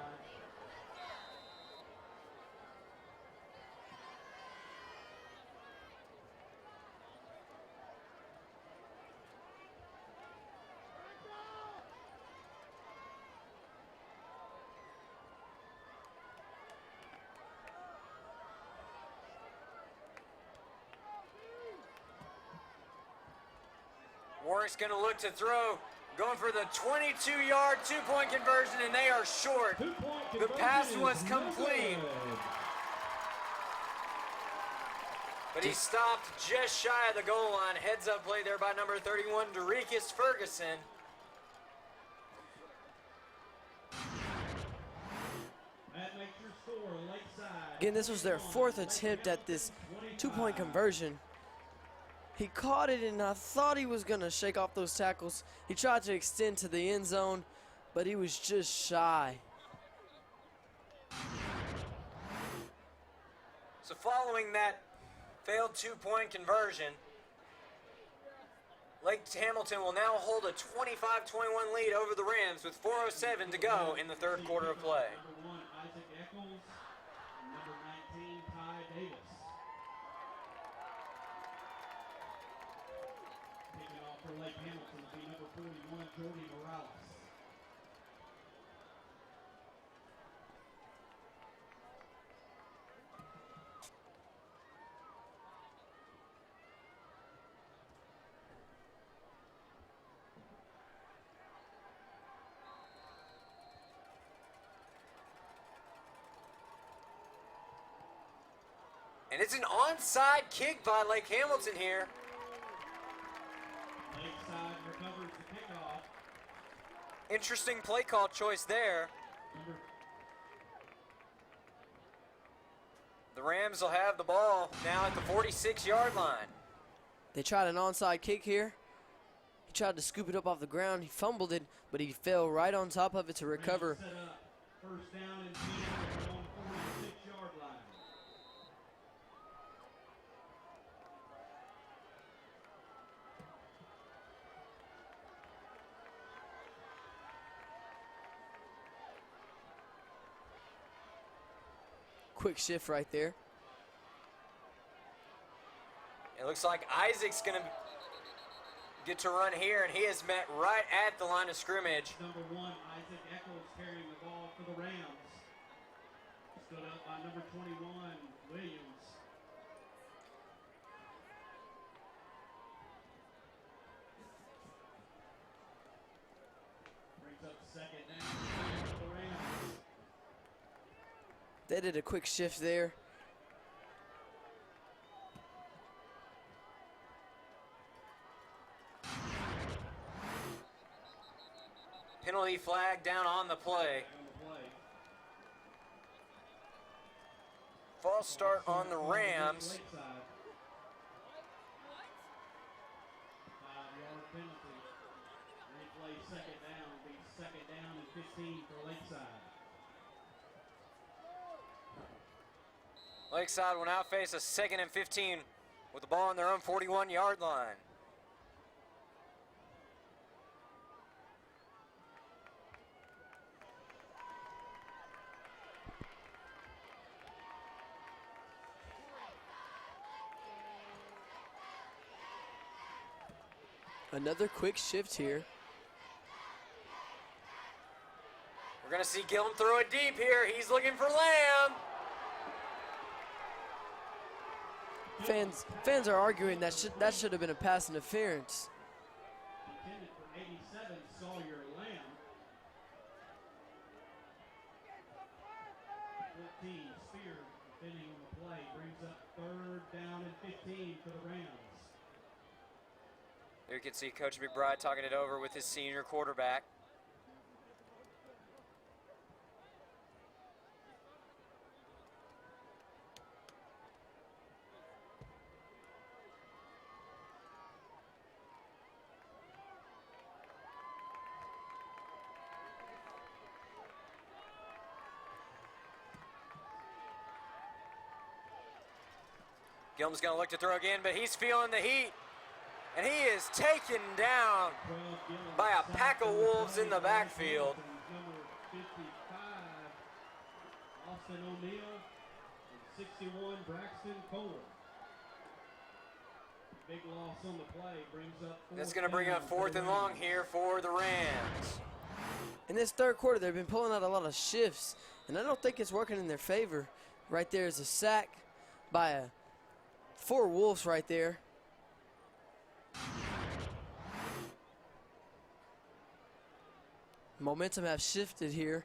Warwick's going to look to throw, going for the 22-yard 2-point conversion, and they are short. The pass was complete. But he stopped just shy of the goal line. Heads up play there by number 31, Derekis Ferguson. That makes your score, Lakeside. Again, this was their fourth attempt at this 2-point conversion. He caught it, and I thought he was going to shake off those tackles. He tried to extend to the end zone, but he was just shy. So following that failed 2-point conversion, Lake Hamilton will now hold a 25-21 lead over the Rams with 4:07 to go in the third quarter of play. Number 1, Isaac Eccles. Number 19, Ty Davis. Kicking off for Lake Hamilton will be number 41, Jordy Morales. And it's an onside kick by Lake Hamilton here. Lakeside recovers the kickoff. Interesting play call choice there. The Rams will have the ball now at the 46-yard line. They tried an onside kick here. He tried to scoop it up off the ground. He fumbled it, but he fell right on top of it to recover. Set up. First down and 10 at their own 46-yard line. Quick shift right there. It looks like Isaac's going to get to run here, and he is met right at the line of scrimmage. Number 1, Isaac Eccles carrying the ball for the Rams. Stood up by number 21, Williams. Brings up second down for the Rams. They did a quick shift there. Penalty flag down on the play. False start on the Rams. 5-yard penalty. Replay second down. Be second down and 15 for Lakeside. Lakeside will now face a 2nd and 15 with the ball on their own 41-yard line. Another quick shift here. We're going to see Gillum throw it deep here. He's looking for Lamb. Fans are arguing that should have been a pass interference. Intended for 87, Sawyer Lamb. 14, Spear defending on the play. Brings up third down and 15 for the Rams. Here you can see Coach McBride talking it over with his senior quarterback. Gilman's going to look to throw again, but he's feeling the heat. And he is taken down by a pack of wolves in the backfield. Number 55, Austin O'Neill, and 61, Braxton Kohler. Big loss on the play brings up. That's going to bring up 4th and long here for the Rams. In this third quarter, they've been pulling out a lot of shifts, and I don't think it's working in their favor. Right there is a sack by 4 Wolves right there. Momentum have shifted here.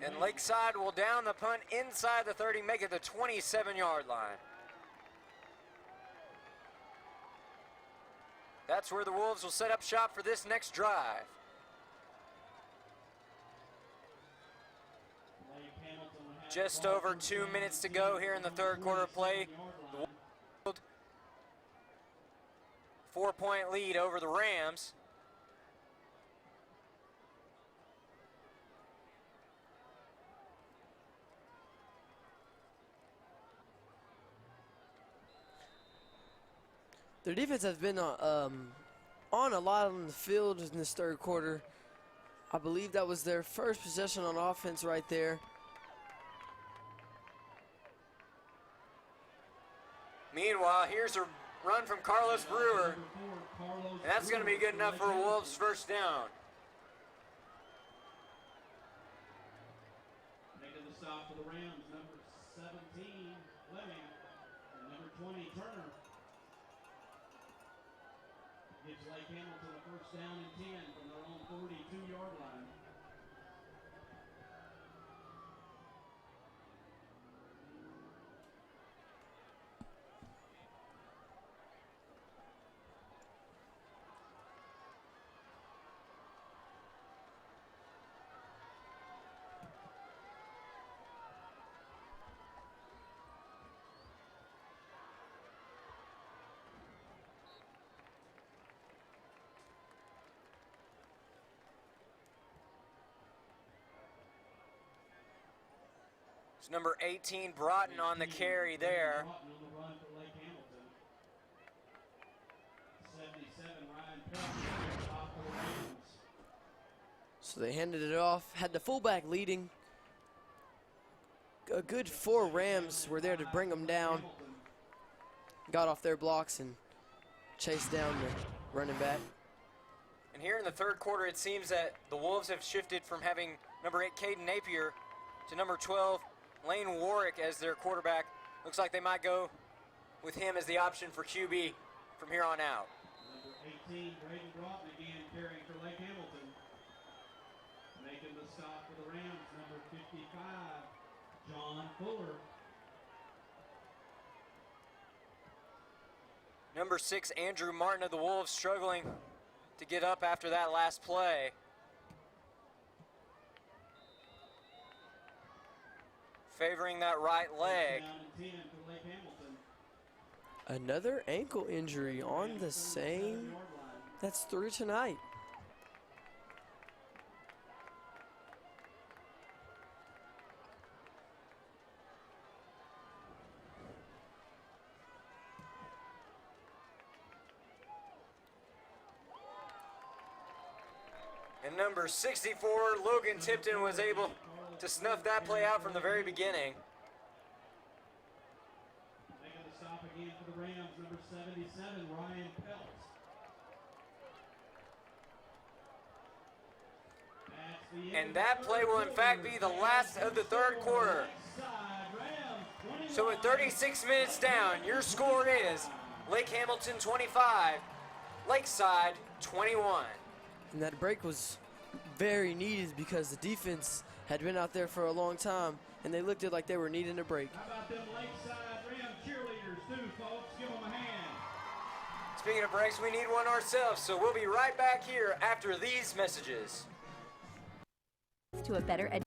And Lakeside will down the punt inside the 30, make it the 27-yard line. That's where the Wolves will set up shop for this next drive. Just over 2 minutes to go here in the third quarter of play. The Wolves 4-point lead over the Rams. Their defense has been on a lot on the field in this third quarter. I believe that was their first possession on offense right there. Meanwhile, here's a run from Carlos Brewer. And that's going to be good enough for a Wolves first down. Making the stop for the Rams, number 17, Fleming, and number 20, Turner. Gives Lake Hamilton a first down and 10 from their own 42-yard line. It's number 18, Broughton, on the carry there. Broughton on the run for Lake Hamilton. 77, Ryan Pelt, stop for the Rams. So they handed it off, had the fullback leading. A good 4 Rams were there to bring them down. Got off their blocks and chased down the running back. And here in the third quarter, it seems that the Wolves have shifted from having number 8, Caden Napier, to number 12, Lane Warwick as their quarterback. Looks like they might go with him as the option for QB from here on out. Number 18, Braden Broughton again carrying for Lake Hamilton. Making the stop for the Rams, number 55, John Fuller. Number 6, Andrew Martin of the Wolves, struggling to get up after that last play. Favoring that right leg. Another ankle injury on the same. That's 3 tonight. And number 64, Logan Tipton, was able to snuff that play out from the very beginning. Making the stop again for the Rams, number 77, Ryan Pelt. And that play will in fact be the last of the third quarter. So with 36 minutes down, your score is Lake Hamilton 25, Lakeside 21. And that break was very needed because the defense had been out there for a long time, and they looked like they were needing a break. How about them Lakeside Ram cheerleaders too, folks? Give them a hand. Speaking of breaks, we need one ourselves, so we'll be right back here after these messages. To a better education.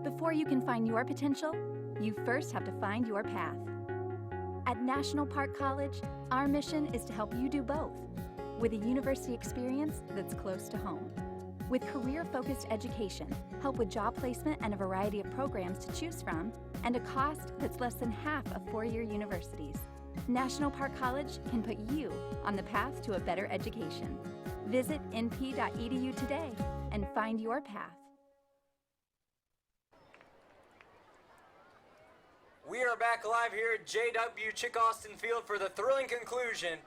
Before you can find your potential, you first have to find your path. At National Park College, our mission is to help you do both, with a university experience that's close to home. With career-focused education, help with job placement and a variety of programs to choose from, and a cost that's less than half of four-year universities, National Park College can put you on the path to a better education. Visit np.edu today and find your path. We are back live here at JW Chick Austin Field for the thrilling conclusion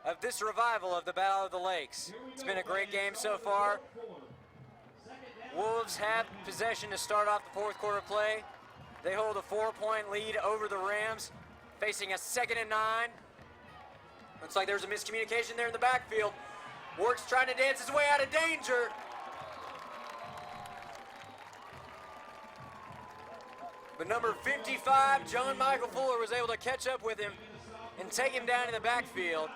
of this revival of the Battle of the Lakes. It's been a great game so far. Wolves have possession to start off the fourth quarter play. They hold a 4-point lead over the Rams, facing a 2nd and 9. Looks like there's a miscommunication there in the backfield. Warwick's trying to dance his way out of danger. But number 55, John Michael Fuller, was able to catch up with him and take him down in the backfield.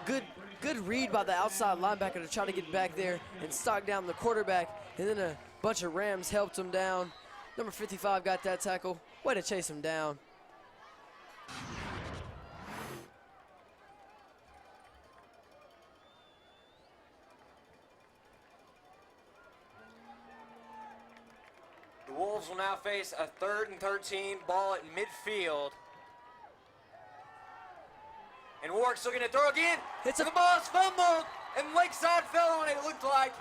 Good read by the outside linebacker to try to get back there and stalk down the quarterback, and then a bunch of Rams helped him down. Number 55 got that tackle. Way to chase him down. The Wolves will now face a 3rd and 13, ball at midfield. And Warwick's looking to throw again. It's the ball is fumbled, and Lakeside fell on it, it looked like.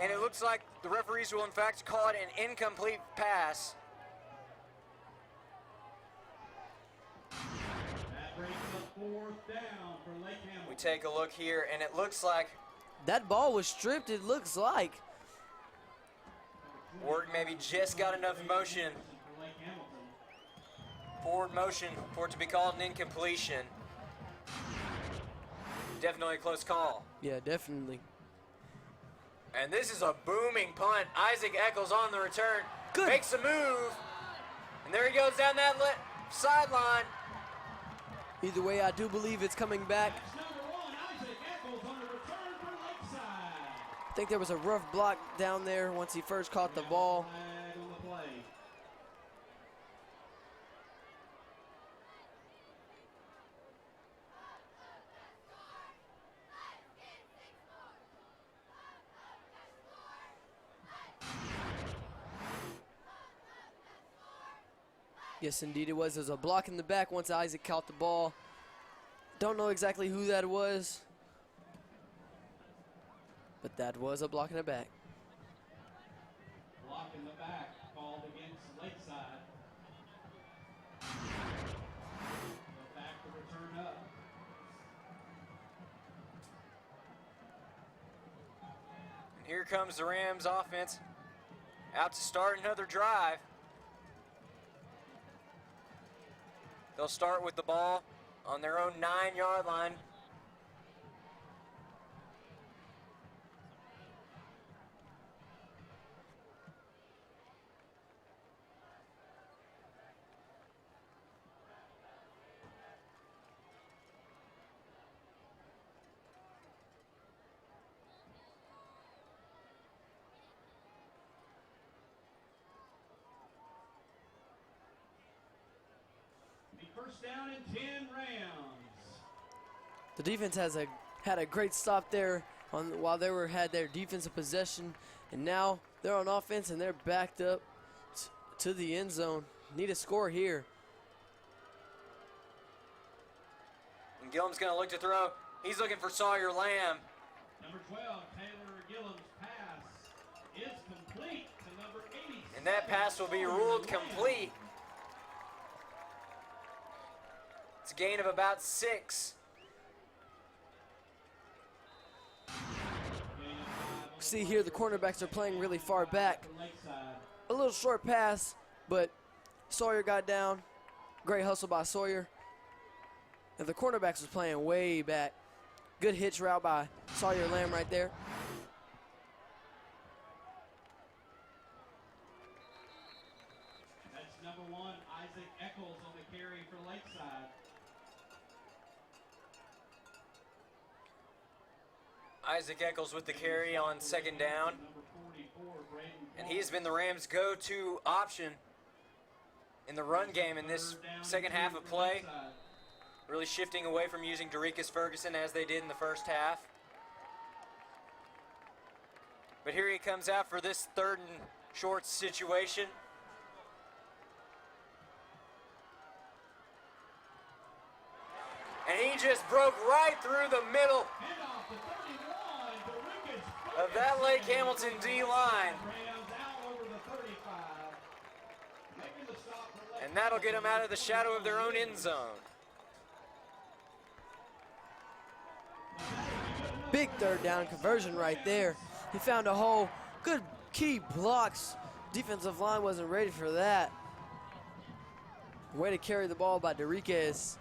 And it looks like the referees will in fact call it an incomplete pass. That brings up 4th down for Lake Hamilton. We take a look here, and it looks like that ball was stripped, it looks like. Warwick maybe just got enough motion, forward motion, for it to be called an incompletion. Definitely a close call. Yeah, definitely. And this is a booming punt. Isaac Eccles on the return. Good. Makes a move. And there he goes down that sideline. Either way, I do believe it's coming back. I think there was a rough block down there once he first caught the ball. Yes, indeed it was. There was a block in the back once Isaac caught the ball. Don't know exactly who that was, but that was a block in the back. Block in the back called against Lakeside. Go back to return up. And here comes the Rams offense out to start another drive. They'll start with the ball on their own 9-yard line. First down and 10 Rams. The defense had a great stop there while they had their defensive possession, and now they're on offense and they're backed up to the end zone. Need a score here. And Gillum's going to look to throw. He's looking for Sawyer Lamb. Number 12, Taylor Gillum's pass is complete to number 80. And that pass will be ruled complete. It's a gain of about 6. See here, the cornerbacks are playing really far back. A little short pass, but Sawyer got down. Great hustle by Sawyer. And the cornerbacks was playing way back. Good hitch route by Sawyer Lamb right there. That's number 1, Isaac Eccles on the carry for Lakeside. Isaac Eccles with the carry on second down. And he's been the Rams' go-to option in the run game in this second half of play. Really shifting away from using Derekus Ferguson as they did in the first half. But here he comes out for this 3rd and short situation. And he just broke right through the middle of that Lake Hamilton D-line. And that'll get them out of the shadow of their own end zone. Big 3rd down conversion right there. He found a hole. Good key blocks. Defensive line wasn't ready for that. Way to carry the ball by Derekus.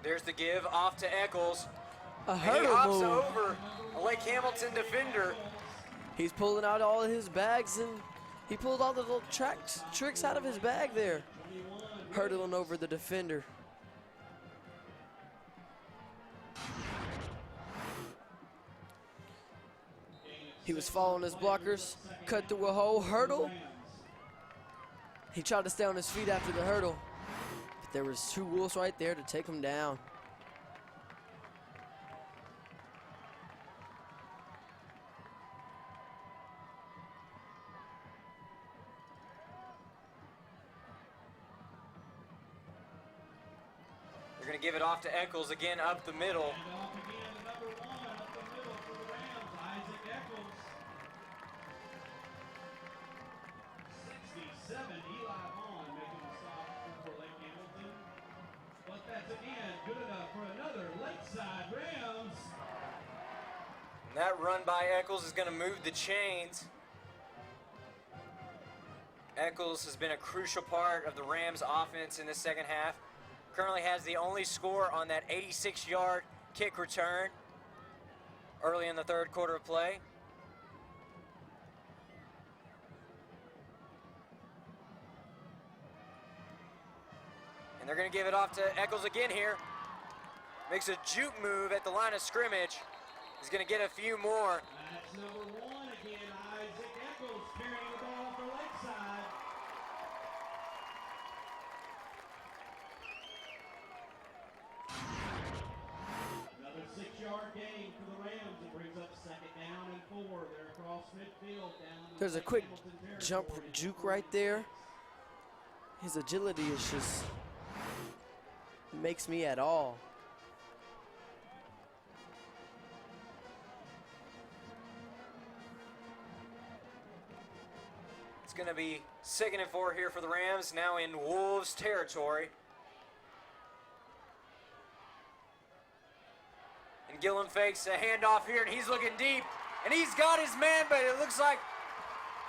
There's the give off to Eccles. A And he hurdle hops move. over a Lake Hamilton defender. He's pulling out all of his bags, and he pulled all the little tricks out of his bag there. Hurdling over the defender. He was following his blockers, cut through a hole, hurdle. He tried to stay on his feet after the hurdle, but there was 2 Wolves right there to take him down. They're going to give it off to Eccles again up the middle. And that run by Eccles is going to move the chains. Eccles has been a crucial part of the Rams' offense in this second half. Currently has the only score on that 86-yard kick return early in the 3rd quarter of play. And they're going to give it off to Eccles again here. Makes a juke move at the line of scrimmage. He's going to get a few more. That's number 1 again, Isaac Eccles carrying the ball for Lakeside. Another 6-yard gain for the Rams. It brings up 2nd down and 4. They're across midfield down. There's a quick jump juke right there. His agility is just makes me at all. It's going to be 2nd and 4 here for the Rams, now in Wolves territory. And Gillum fakes a handoff here, and he's looking deep. And he's got his man, but it looks like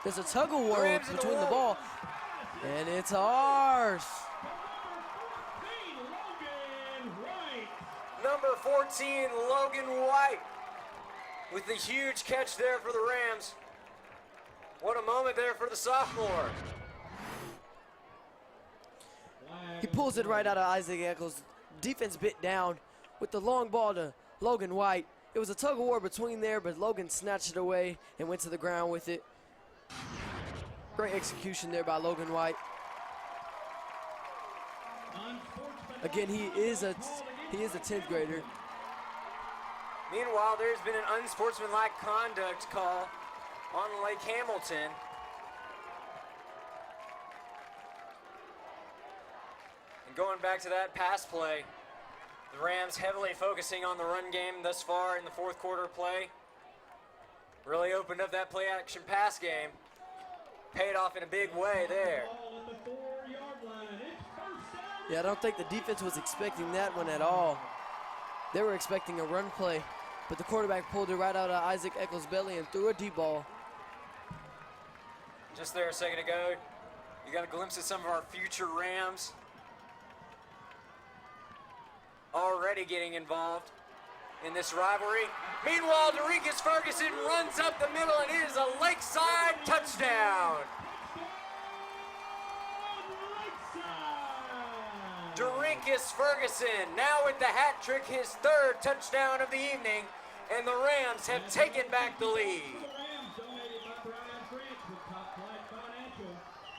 there's a tug of war Rams in between the the ball. And it's ours. Number 14, Logan White, with the huge catch there for the Rams. What a moment there for the sophomore. He pulls it right out of Isaac Eccles. Defense bit down with the long ball to Logan White. It was a tug of war between there, but Logan snatched it away and went to the ground with it. Great execution there by Logan White. Again, he is a 10th grader. Meanwhile, there's been an unsportsmanlike conduct call on Lake Hamilton. And going back to that pass play, the Rams heavily focusing on the run game thus far in the fourth quarter play. Really opened up that play action pass game. Paid off in a big way there. Yeah, I don't think the defense was expecting that one at all. They were expecting a run play, but the quarterback pulled it right out of Isaac Eccles' belly and threw a deep ball. Just there a second ago, you got a glimpse of some of our future Rams already getting involved in this rivalry. Meanwhile, Derikas Ferguson runs up the middle, and it is a Lakeside touchdown. Derikas Ferguson now with the hat trick, his third touchdown of the evening, and the Rams have taken back the lead.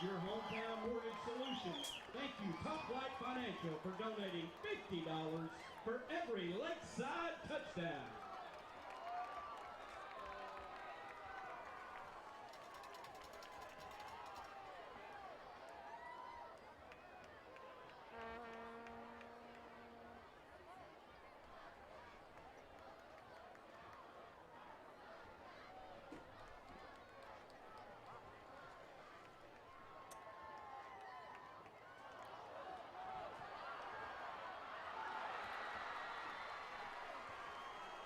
Your hometown mortgage solution. Thank you, Top Flight Financial, for donating $50 for every Lakeside touchdown.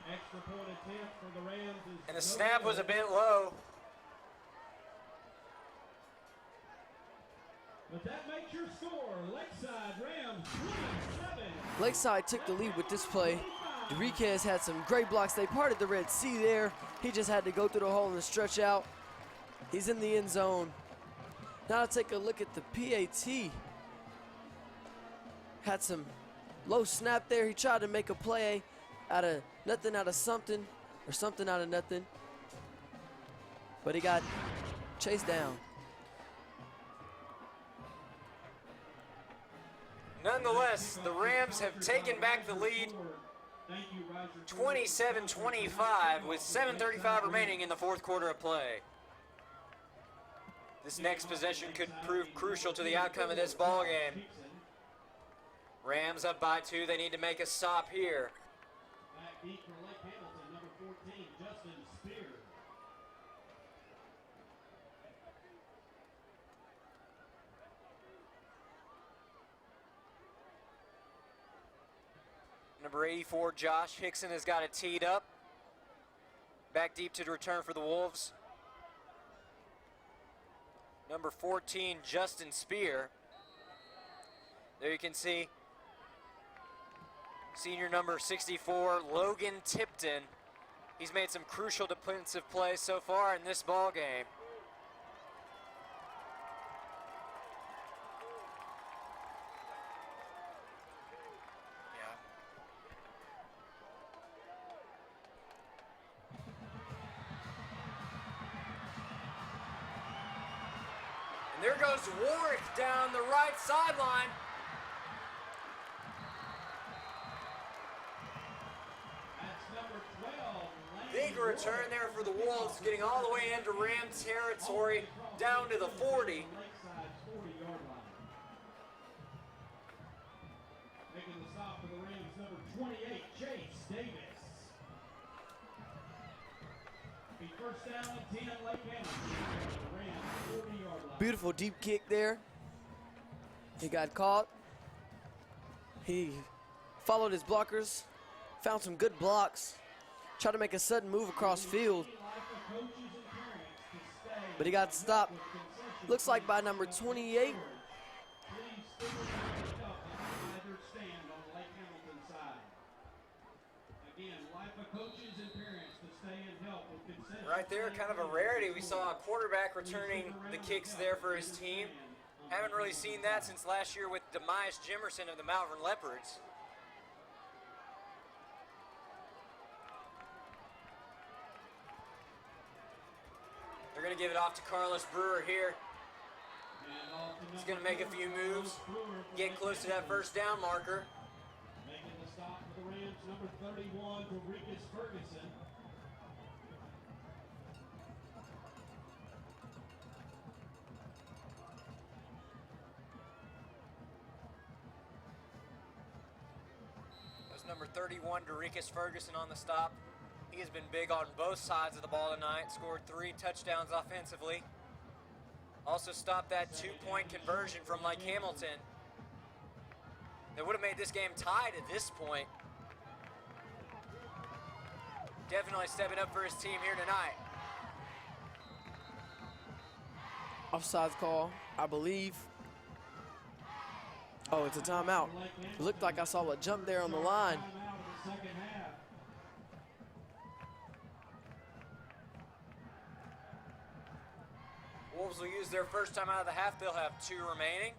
Extra point attempt for the Rams is And the snap was a bit low. But that makes your score. Lakeside Rams 27. Lakeside took the lead with this play. Derikas had some great blocks. They parted the Red Sea there. He just had to go through the hole and stretch out. He's in the end zone. Now to take a look at the PAT. Had some low snap there. He tried to make a play out of nothing, out of something, or something out of nothing. But he got chased down. Nonetheless, the Rams have taken back the lead 27-25 with 7:35 remaining in the fourth quarter of play. This next possession could prove crucial to the outcome of this ball game. Rams up by 2. They need to make a stop here. Back deep for Lake Hamilton, number 14, Justin Spear. Number 84, Josh Hickson, has got it teed up. Back deep to return for the Wolves. Number 14, Justin Spear. There you can see senior number 64, Logan Tipton. He's made some crucial defensive plays so far in this ball game. And there goes Warwick down the right sideline. Big return there for the Wolves, getting all the way into Ram territory, down to the 40. Making the stop for the Rams, number 28, Chase Davis. The first down and 10, Lake Hamilton. The Rams, 40-yard line. Beautiful deep kick there. He got caught. He followed his blockers, found some good blocks, tried to make a sudden move across field, but he got stopped. Looks like by number 28. Right there, kind of a rarity. We saw a quarterback returning the kicks there for his team. Haven't really seen that since last year with Demise Jimerson of the Malvern Leopards. They're going to give it off to Carlos Brewer here. He's going to make a few moves, get close to that first down marker. Making the stop for the Rams, number 31, Rivalry Ferguson. That was number 31, Rivalry Ferguson on the stop. He has been big on both sides of the ball tonight, scored 3 touchdowns offensively. Also stopped that 2-point conversion from Lake Hamilton. That would have made this game tied at this point. Definitely stepping up for his team here tonight. Offsides call, I believe. Oh, it's a timeout. It looked like I saw a jump there on the line. Wolves will use their first time out of the half. They'll have 2 remaining.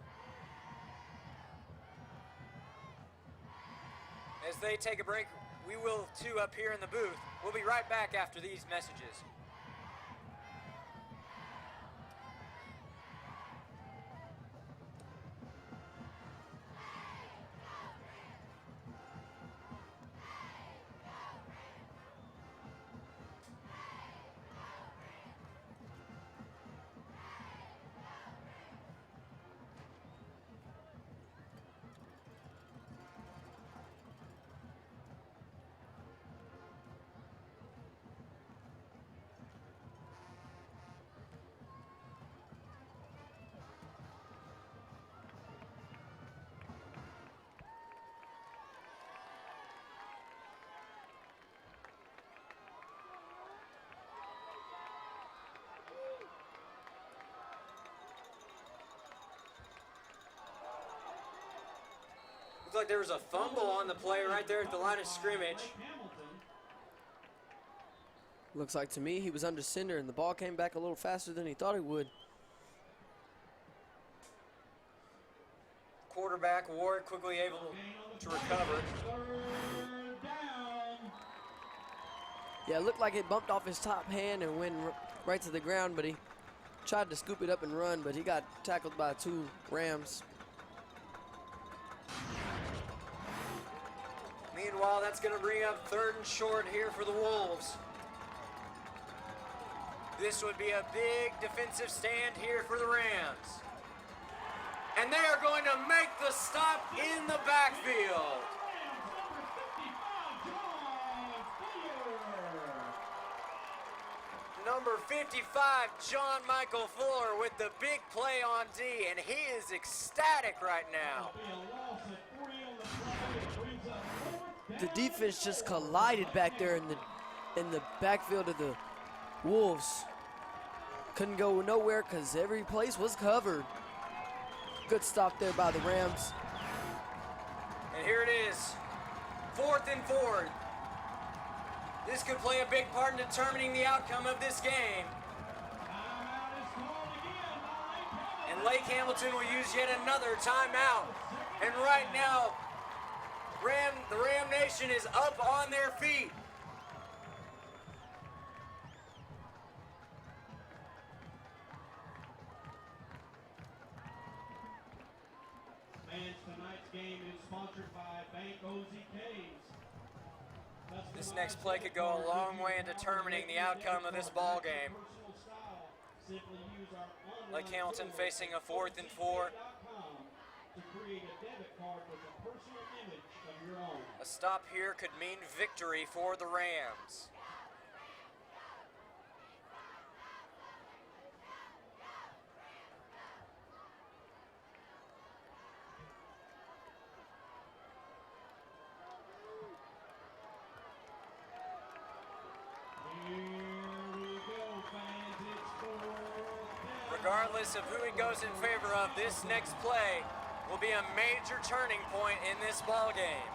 As they take a break, we will too up here in the booth. We'll be right back after these messages. Looks like there was a fumble on the play right there at the line of scrimmage. Looks like to me he was under center and the ball came back a little faster than he thought it would. Quarterback Ward quickly able to recover. Yeah, it looked like it bumped off his top hand and went right to the ground, but he tried to scoop it up and run, but he got tackled by 2 Rams. Meanwhile, that's going to bring up 3rd and short here for the Wolves. This would be a big defensive stand here for the Rams. And they are going to make the stop in the backfield. Number 55, John Michael Fuller with the big play on D, and he is ecstatic right now. The defense just collided back there in the backfield of the Wolves. Couldn't go nowhere because every place was covered. Good stop there by the Rams. And here it is, 4th and 4. This could play a big part in determining the outcome of this game. And Lake Hamilton will use yet another timeout. And right now, the Ram Nation is up on their feet. And tonight's game is sponsored by Bank OZKs. This next play could go a long way in determining the outcome of this ball game. Lake Hamilton facing a 4th and 4. To create a debit card with a personal image of your own. A stop here could mean victory for the Rams. Regardless of who it goes in favor of, this next play will be a major turning point in this ball game.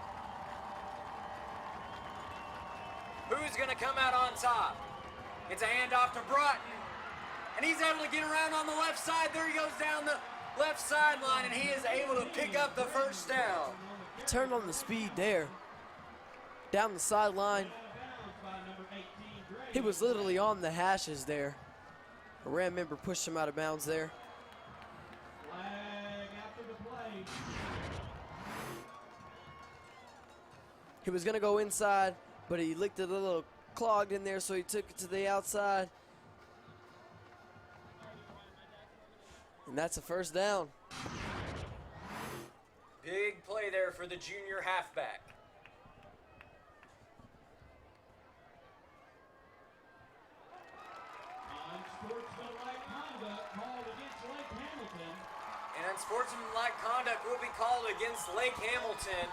Who's going to come out on top? It's a handoff to Broughton, and he's able to get around on the left side. There he goes down the left sideline, and he is able to pick up the first down. He turned on the speed there. Down the sideline. He was literally on the hashes there. A Ram member pushed him out of bounds there. Flag after the play. He was going to go inside, but he licked it a little clogged in there, so he took it to the outside. And that's a first down. Big play there for the junior halfback. Unsportsmanlike conduct called against Lake Hamilton. And unsportsmanlike conduct will be called against Lake Hamilton.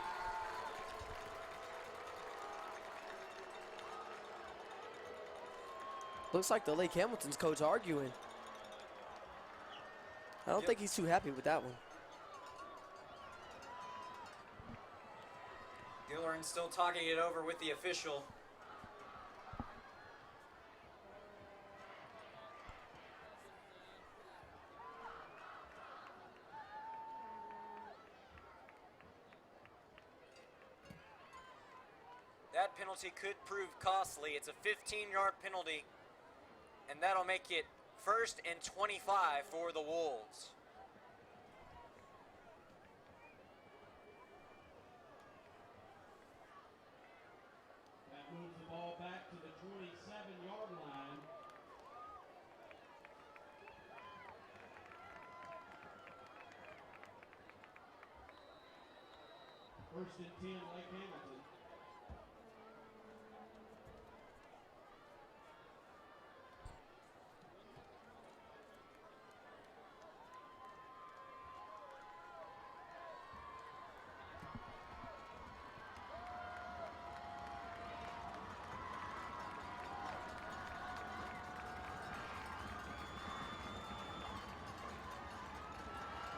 Looks like the Lake Hamilton's coach arguing. I don't think he's too happy with that one. Gillerin still talking it over with the official. That penalty could prove costly. It's a 15-yard penalty, and that'll make it 1st and 25 for the Wolves. That moves the ball back to the 27-yard line. First and 10, Lake Hamilton.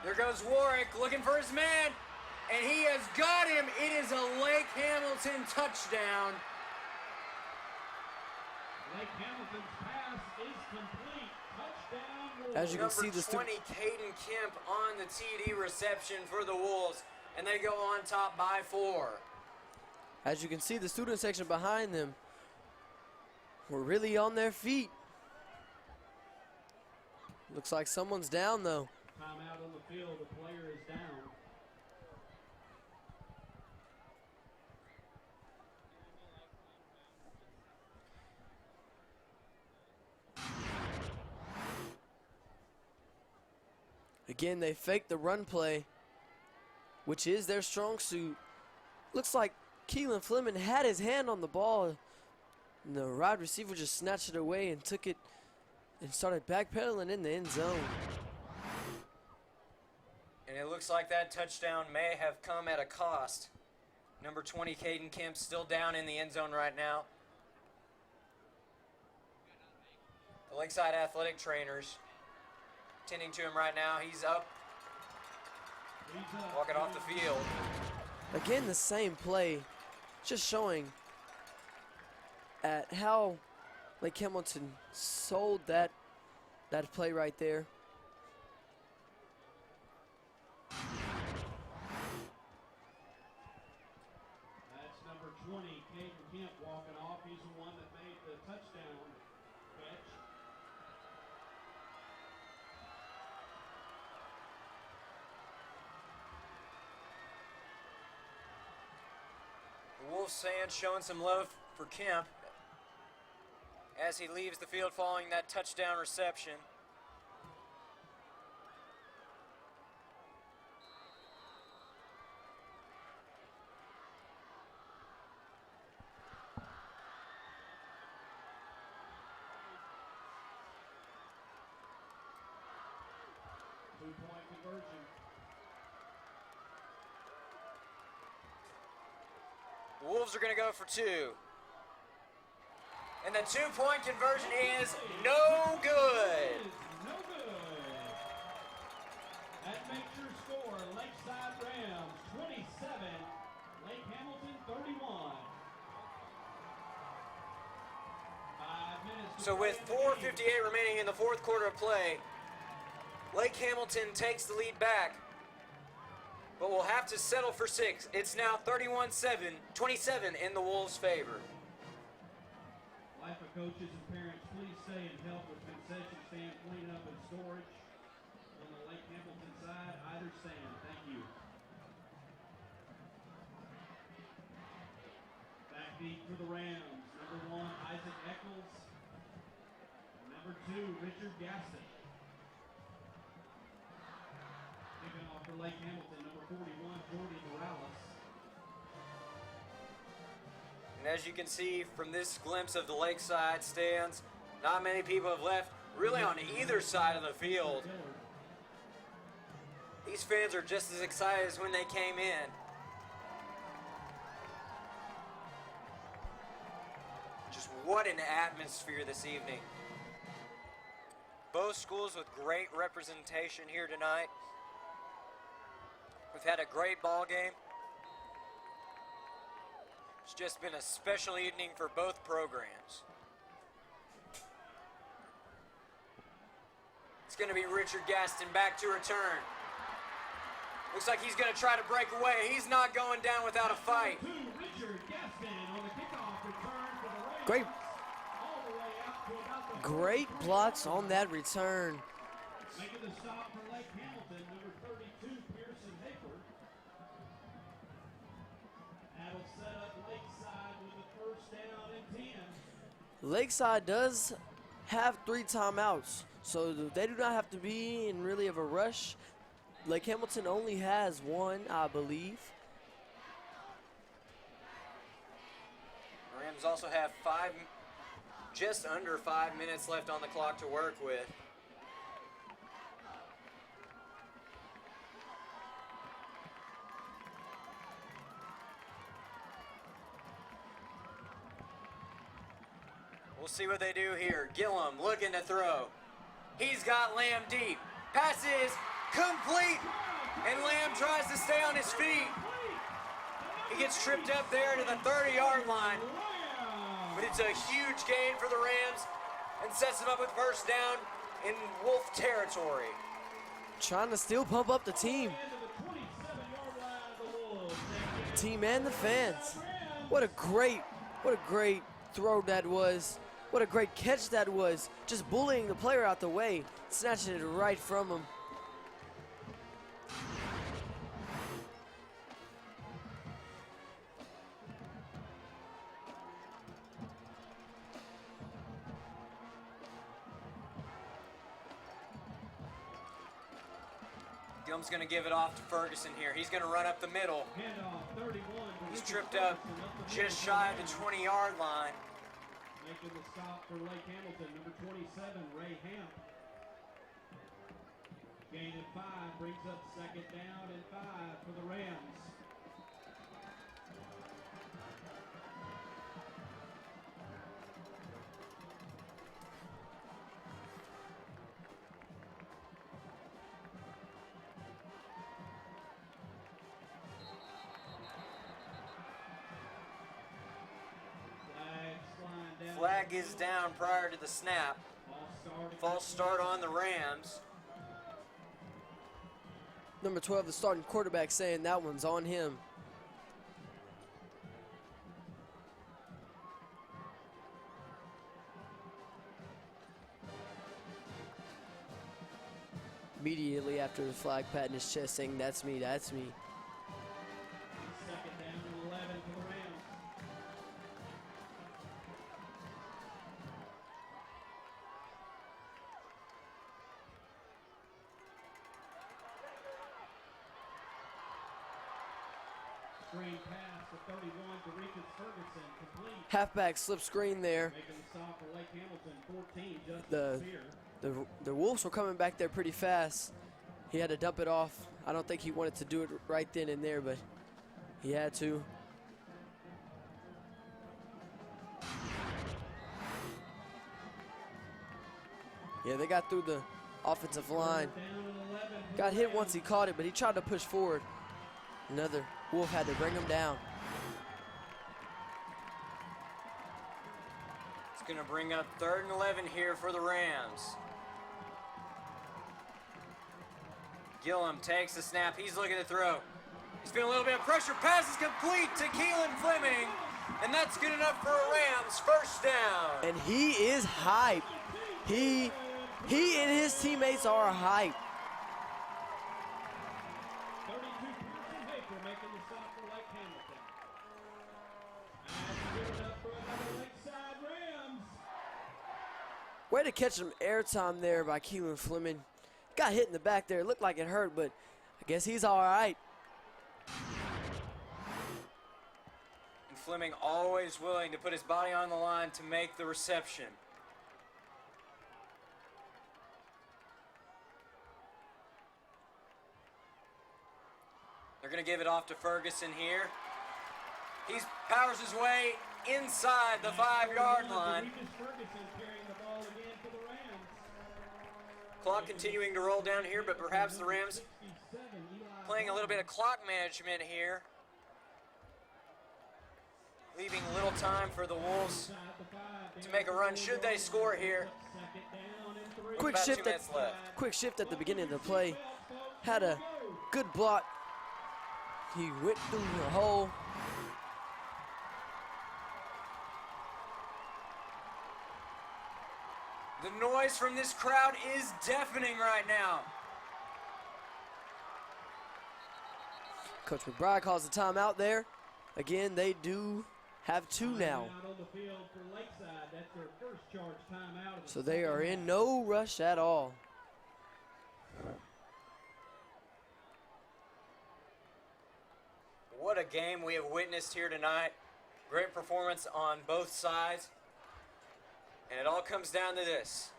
There goes Warwick looking for his man, and he has got him. It is a Lake Hamilton touchdown. Lake Hamilton's pass is complete. Touchdown Wolves. As you can see, the Number 20, Caden Kemp on the TD reception for the Wolves, and they go on top by 4. As you can see, the student section behind them were really on their feet. Looks like someone's down, though. Timeout on the field. The player is down. Again, they faked the run play, which is their strong suit. Looks like Keelan Fleming had his hand on the ball, and the wide receiver just snatched it away and took it and started backpedaling in the end zone. And it looks like that touchdown may have come at a cost. Number 20, Caden Kemp, still down in the end zone right now. The Lakeside athletic trainers tending to him right now. He's up, walking off the field. Again, the same play, just showing at how Lake Hamilton sold that play right there. That's number 20, Caden Kemp, walking off. He's the one that made the touchdown catch. The Wolves fans showing some love for Kemp as he leaves the field following that touchdown reception. Two-point conversion. The Wolves are going to go for 2. And the two-point conversion is no good. No good. That makes your score Lakeside Rams 27, Lake Hamilton 31. 5 minutes. So with 4:58 remaining in the fourth quarter of play, Lake Hamilton takes the lead back, but will have to settle for 6. It's now 31-7, 27 in the Wolves' favor. LIFA coaches and parents, please stay and help with concession stand cleanup and storage on the Lake Hamilton side, either stand. Thank you. Back deep for the Rams. Number 1, Isaac Eccles. Number 2, Richard Gaston. Kicking off for Lake Hamilton, number 41, Jordy Morales. And as you can see from this glimpse of the Lakeside stands, not many people have left really on either side of the field. These fans are just as excited as when they came in. Just what an atmosphere this evening. Both schools with great representation here tonight. We've had a great ball game. It's just been a special evening for both programs. It's going to be Richard Gaston back to return. Looks like he's going to try to break away. He's not going down without a fight. Great. Great blocks on that return. Making the stop for Lake Hamilton, number 32, Pearson Hayward. That'll set up Lakeside with the first down and 10. Lakeside does have 3 timeouts, so they do not have to be in really of a rush. Lake Hamilton only has 1, I believe. Rams also have just under 5 minutes left on the clock to work with. We'll see what they do here. Gillum looking to throw. He's got Lamb deep. Pass is complete, and Lamb tries to stay on his feet. He gets tripped up there to the 30-yard line, but it's a huge gain for the Rams and sets them up with first down in Wolf territory. Trying to still pump up the team. The team and the fans. What a great throw that was. What a great catch that was. Just bullying the player out the way, snatching it right from him. Gillum's going to give it off to Ferguson here. He's going to run up the middle. He's tripped up just shy of the 20-yard line. Making the stop for Lake Hamilton, number 27, Ray Hamp. Gain of 5 brings up second down and 5 for the Rams. Flag is down prior to the snap. False start on the Rams. Number 12, the starting quarterback, saying that one's on him. Immediately after the flag, patting his chest, saying, "That's me, that's me." Second down and 11 for the Rams. Screen pass to 31 to Regis Ferguson, complete. Halfback slip screen there. Making the stop for Lake Hamilton, 14, Justin Spear. The Wolves were coming back there pretty fast. He had to dump it off. I don't think he wanted to do it right then and there, but he had to. Yeah, they got through the offensive line. Got hit once he caught it, but he tried to push forward. Another Wolf had to bring him down. It's going to bring up 3rd and 11 here for the Rams. Gillum takes the snap. He's looking to throw. He's feeling a little bit of pressure. Pass is complete to Keelan Fleming. And that's good enough for a Rams first down. And he is hype. He and his teammates are hype. 32 Pearson Baker making the stop for Lake Hamilton. And give it up for another Lakeside Rams. Way to catch some airtime there by Keelan Fleming. Got hit in the back there. It looked like it hurt, but I guess he's all right. And Fleming always willing to put his body on the line to make the reception. They're going to give it off to Ferguson here. He powers his way inside the 5-yard line. Clock continuing to roll down here, but perhaps the Rams playing a little bit of clock management here, leaving little time for the Wolves to make a run should they score here. Quick shift at the beginning of the play. Had a good block. He went through the hole. The noise from this crowd is deafening right now. Coach McBride calls the timeout there. Again, they do have 2 now. So they are in no rush at all. What a game we have witnessed here tonight. Great performance on both sides. And it all comes down to this.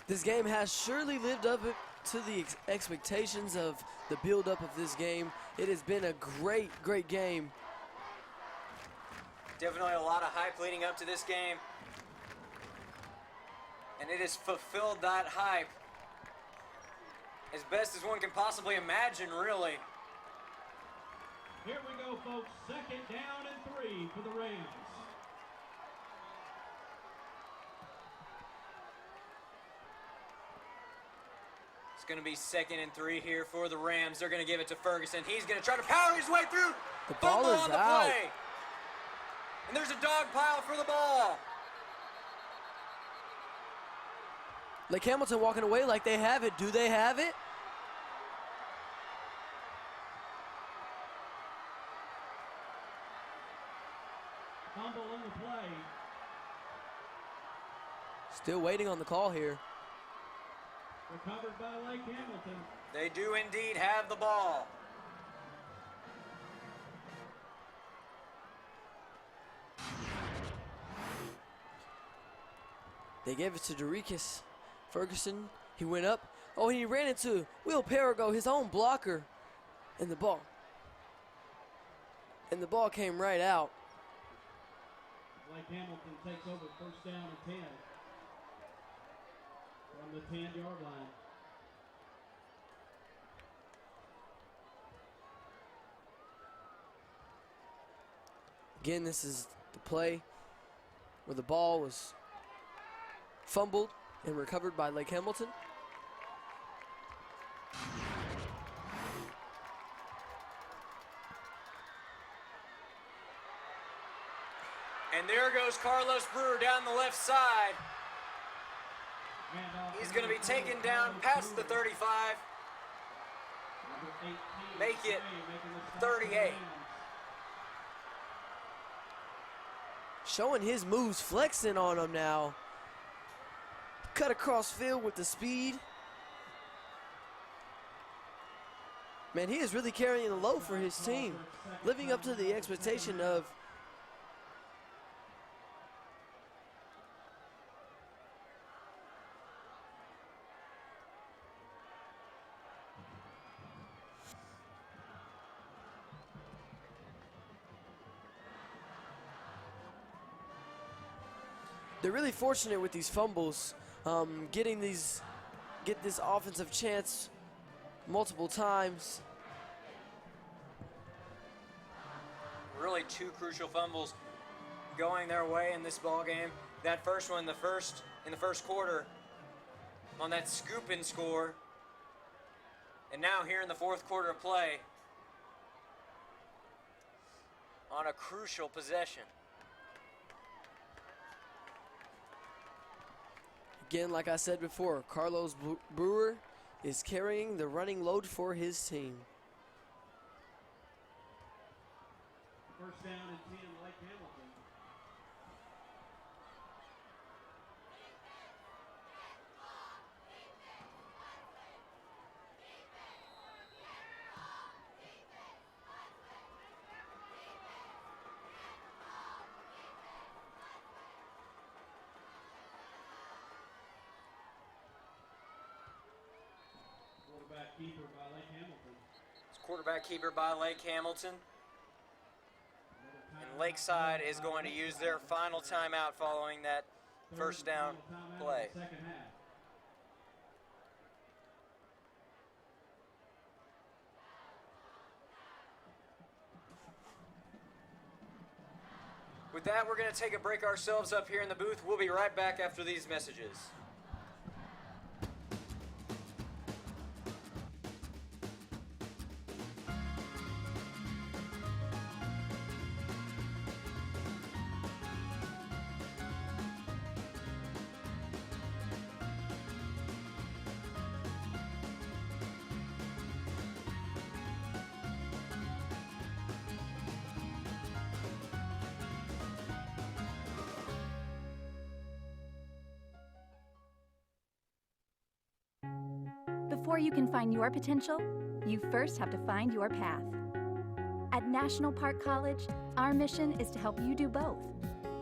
This game has surely lived up to the expectations of the build-up of this game. It has been a great, great game. Definitely a lot of hype leading up to this game. And it has fulfilled that hype as best as one can possibly imagine, really. Here we go, folks. 2nd down and 3 for the Rams. It's going to be 2nd and 3 here for the Rams. They're going to give it to Ferguson. He's going to try to power his way through. The ball is out. Play. And there's a dog pile for the ball. Lake Hamilton walking away like they have it. Do they have it? Fumble in the play. Still waiting on the call here. Recovered by Lake Hamilton. They do indeed have the ball. They gave it to Derikis Ferguson. He went up. Oh, he ran into Will Perigo, his own blocker, and the ball. And the ball came right out. Lake Hamilton takes over 1st down and 10 from the 10-yard line. Again, this is the play where the ball was fumbled and recovered by Lake Hamilton. And there goes Carlos Brewer down the left side. He's going to be taken down past the 35. Make it 38. Showing his moves, flexing on him now. Cut across field with the speed. Man, he is really carrying the load for his team, living up to the expectation of they're really fortunate with these fumbles, get this offensive chance multiple times. Really two crucial fumbles going their way in this ball game. That first one, in the first quarter, on that scoop and score, and now here in the fourth quarter of play, on a crucial possession. Again, like I said before, Carlos Brewer is carrying the running load for his team. First down and 10, Lake Hamilton. Quarterback keeper by Lake Hamilton. It's quarterback keeper by Lake Hamilton. And Lakeside is going to use their final timeout following that first down play. Second half. With that, we're going to take a break ourselves up here in the booth. We'll be right back after these messages. Before you can find your potential, you first have to find your path. At National Park College, our mission is to help you do both,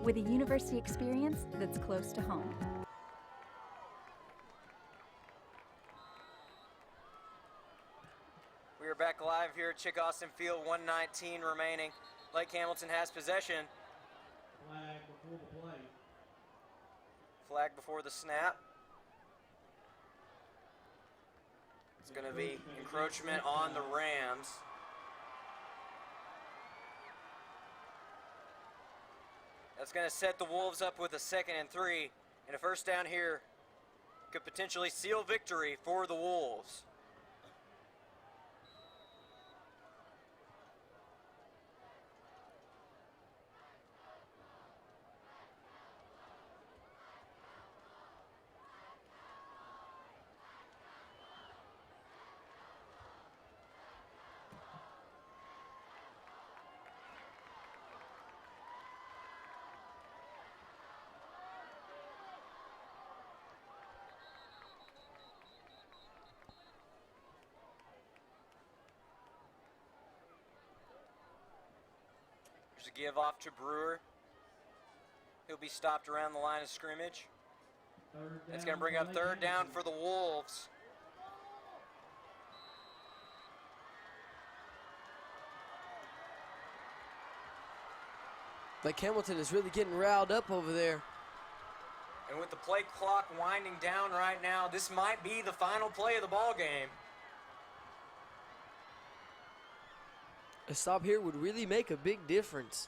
with a university experience that's close to home. We are back live here at Chick Austin Field, 1:19 remaining. Lake Hamilton has possession. Flag before the play. Flag before the snap. It's going to be encroachment on the Rams. That's going to set the Wolves up with a 2nd and 3, and a first down here could potentially seal victory for the Wolves. There's a give off to Brewer. He'll be stopped around the line of scrimmage. It's going to bring up 3rd down for the Wolves. Lake Hamilton is really getting riled up over there. And with the play clock winding down right now, this might be the final play of the ball game. A stop here would really make a big difference.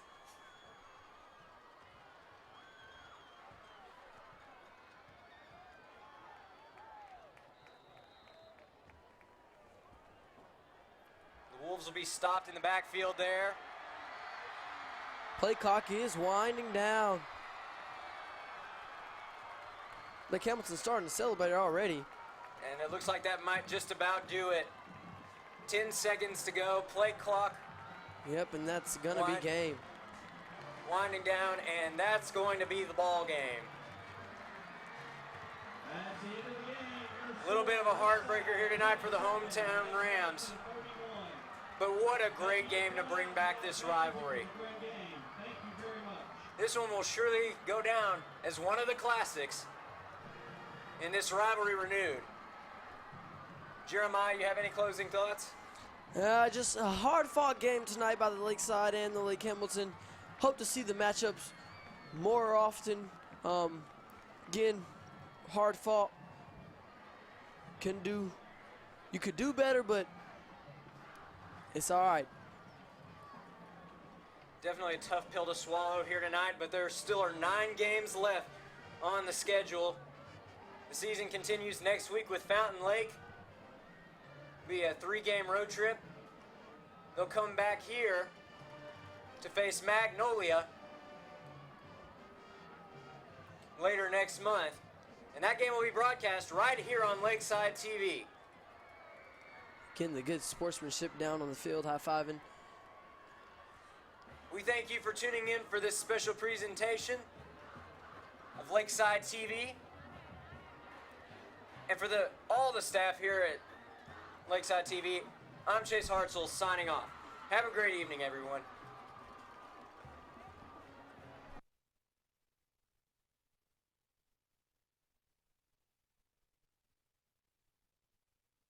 The Wolves will be stopped in the backfield there. Play clock is winding down. Lake Hamilton's starting to celebrate already. And it looks like that might just about do it. 10 seconds to go, play clock. Yep, and that's gonna be game. Winding down, and that's going to be the ball game. A little bit of a heartbreaker here tonight for the hometown Rams. But what a great game to bring back this rivalry. This one will surely go down as one of the classics in this rivalry renewed. Jeremiah, you have any closing thoughts? Just a hard-fought game tonight by the Lakeside and the Lake Hamilton. Hope to see the matchups more often. Again, hard-fought. You could do better, but it's all right. Definitely a tough pill to swallow here tonight, but there still are 9 games left on the schedule. The season continues next week with Fountain Lake. Be a 3-game road trip. They'll come back here to face Magnolia later next month. And that game will be broadcast right here on Lakeside TV. Getting the good sportsmanship down on the field, high-fiving. We thank you for tuning in for this special presentation of Lakeside TV. And for all the staff here at Lakeside TV, I'm Chase Hartzell signing off. Have a great evening, everyone.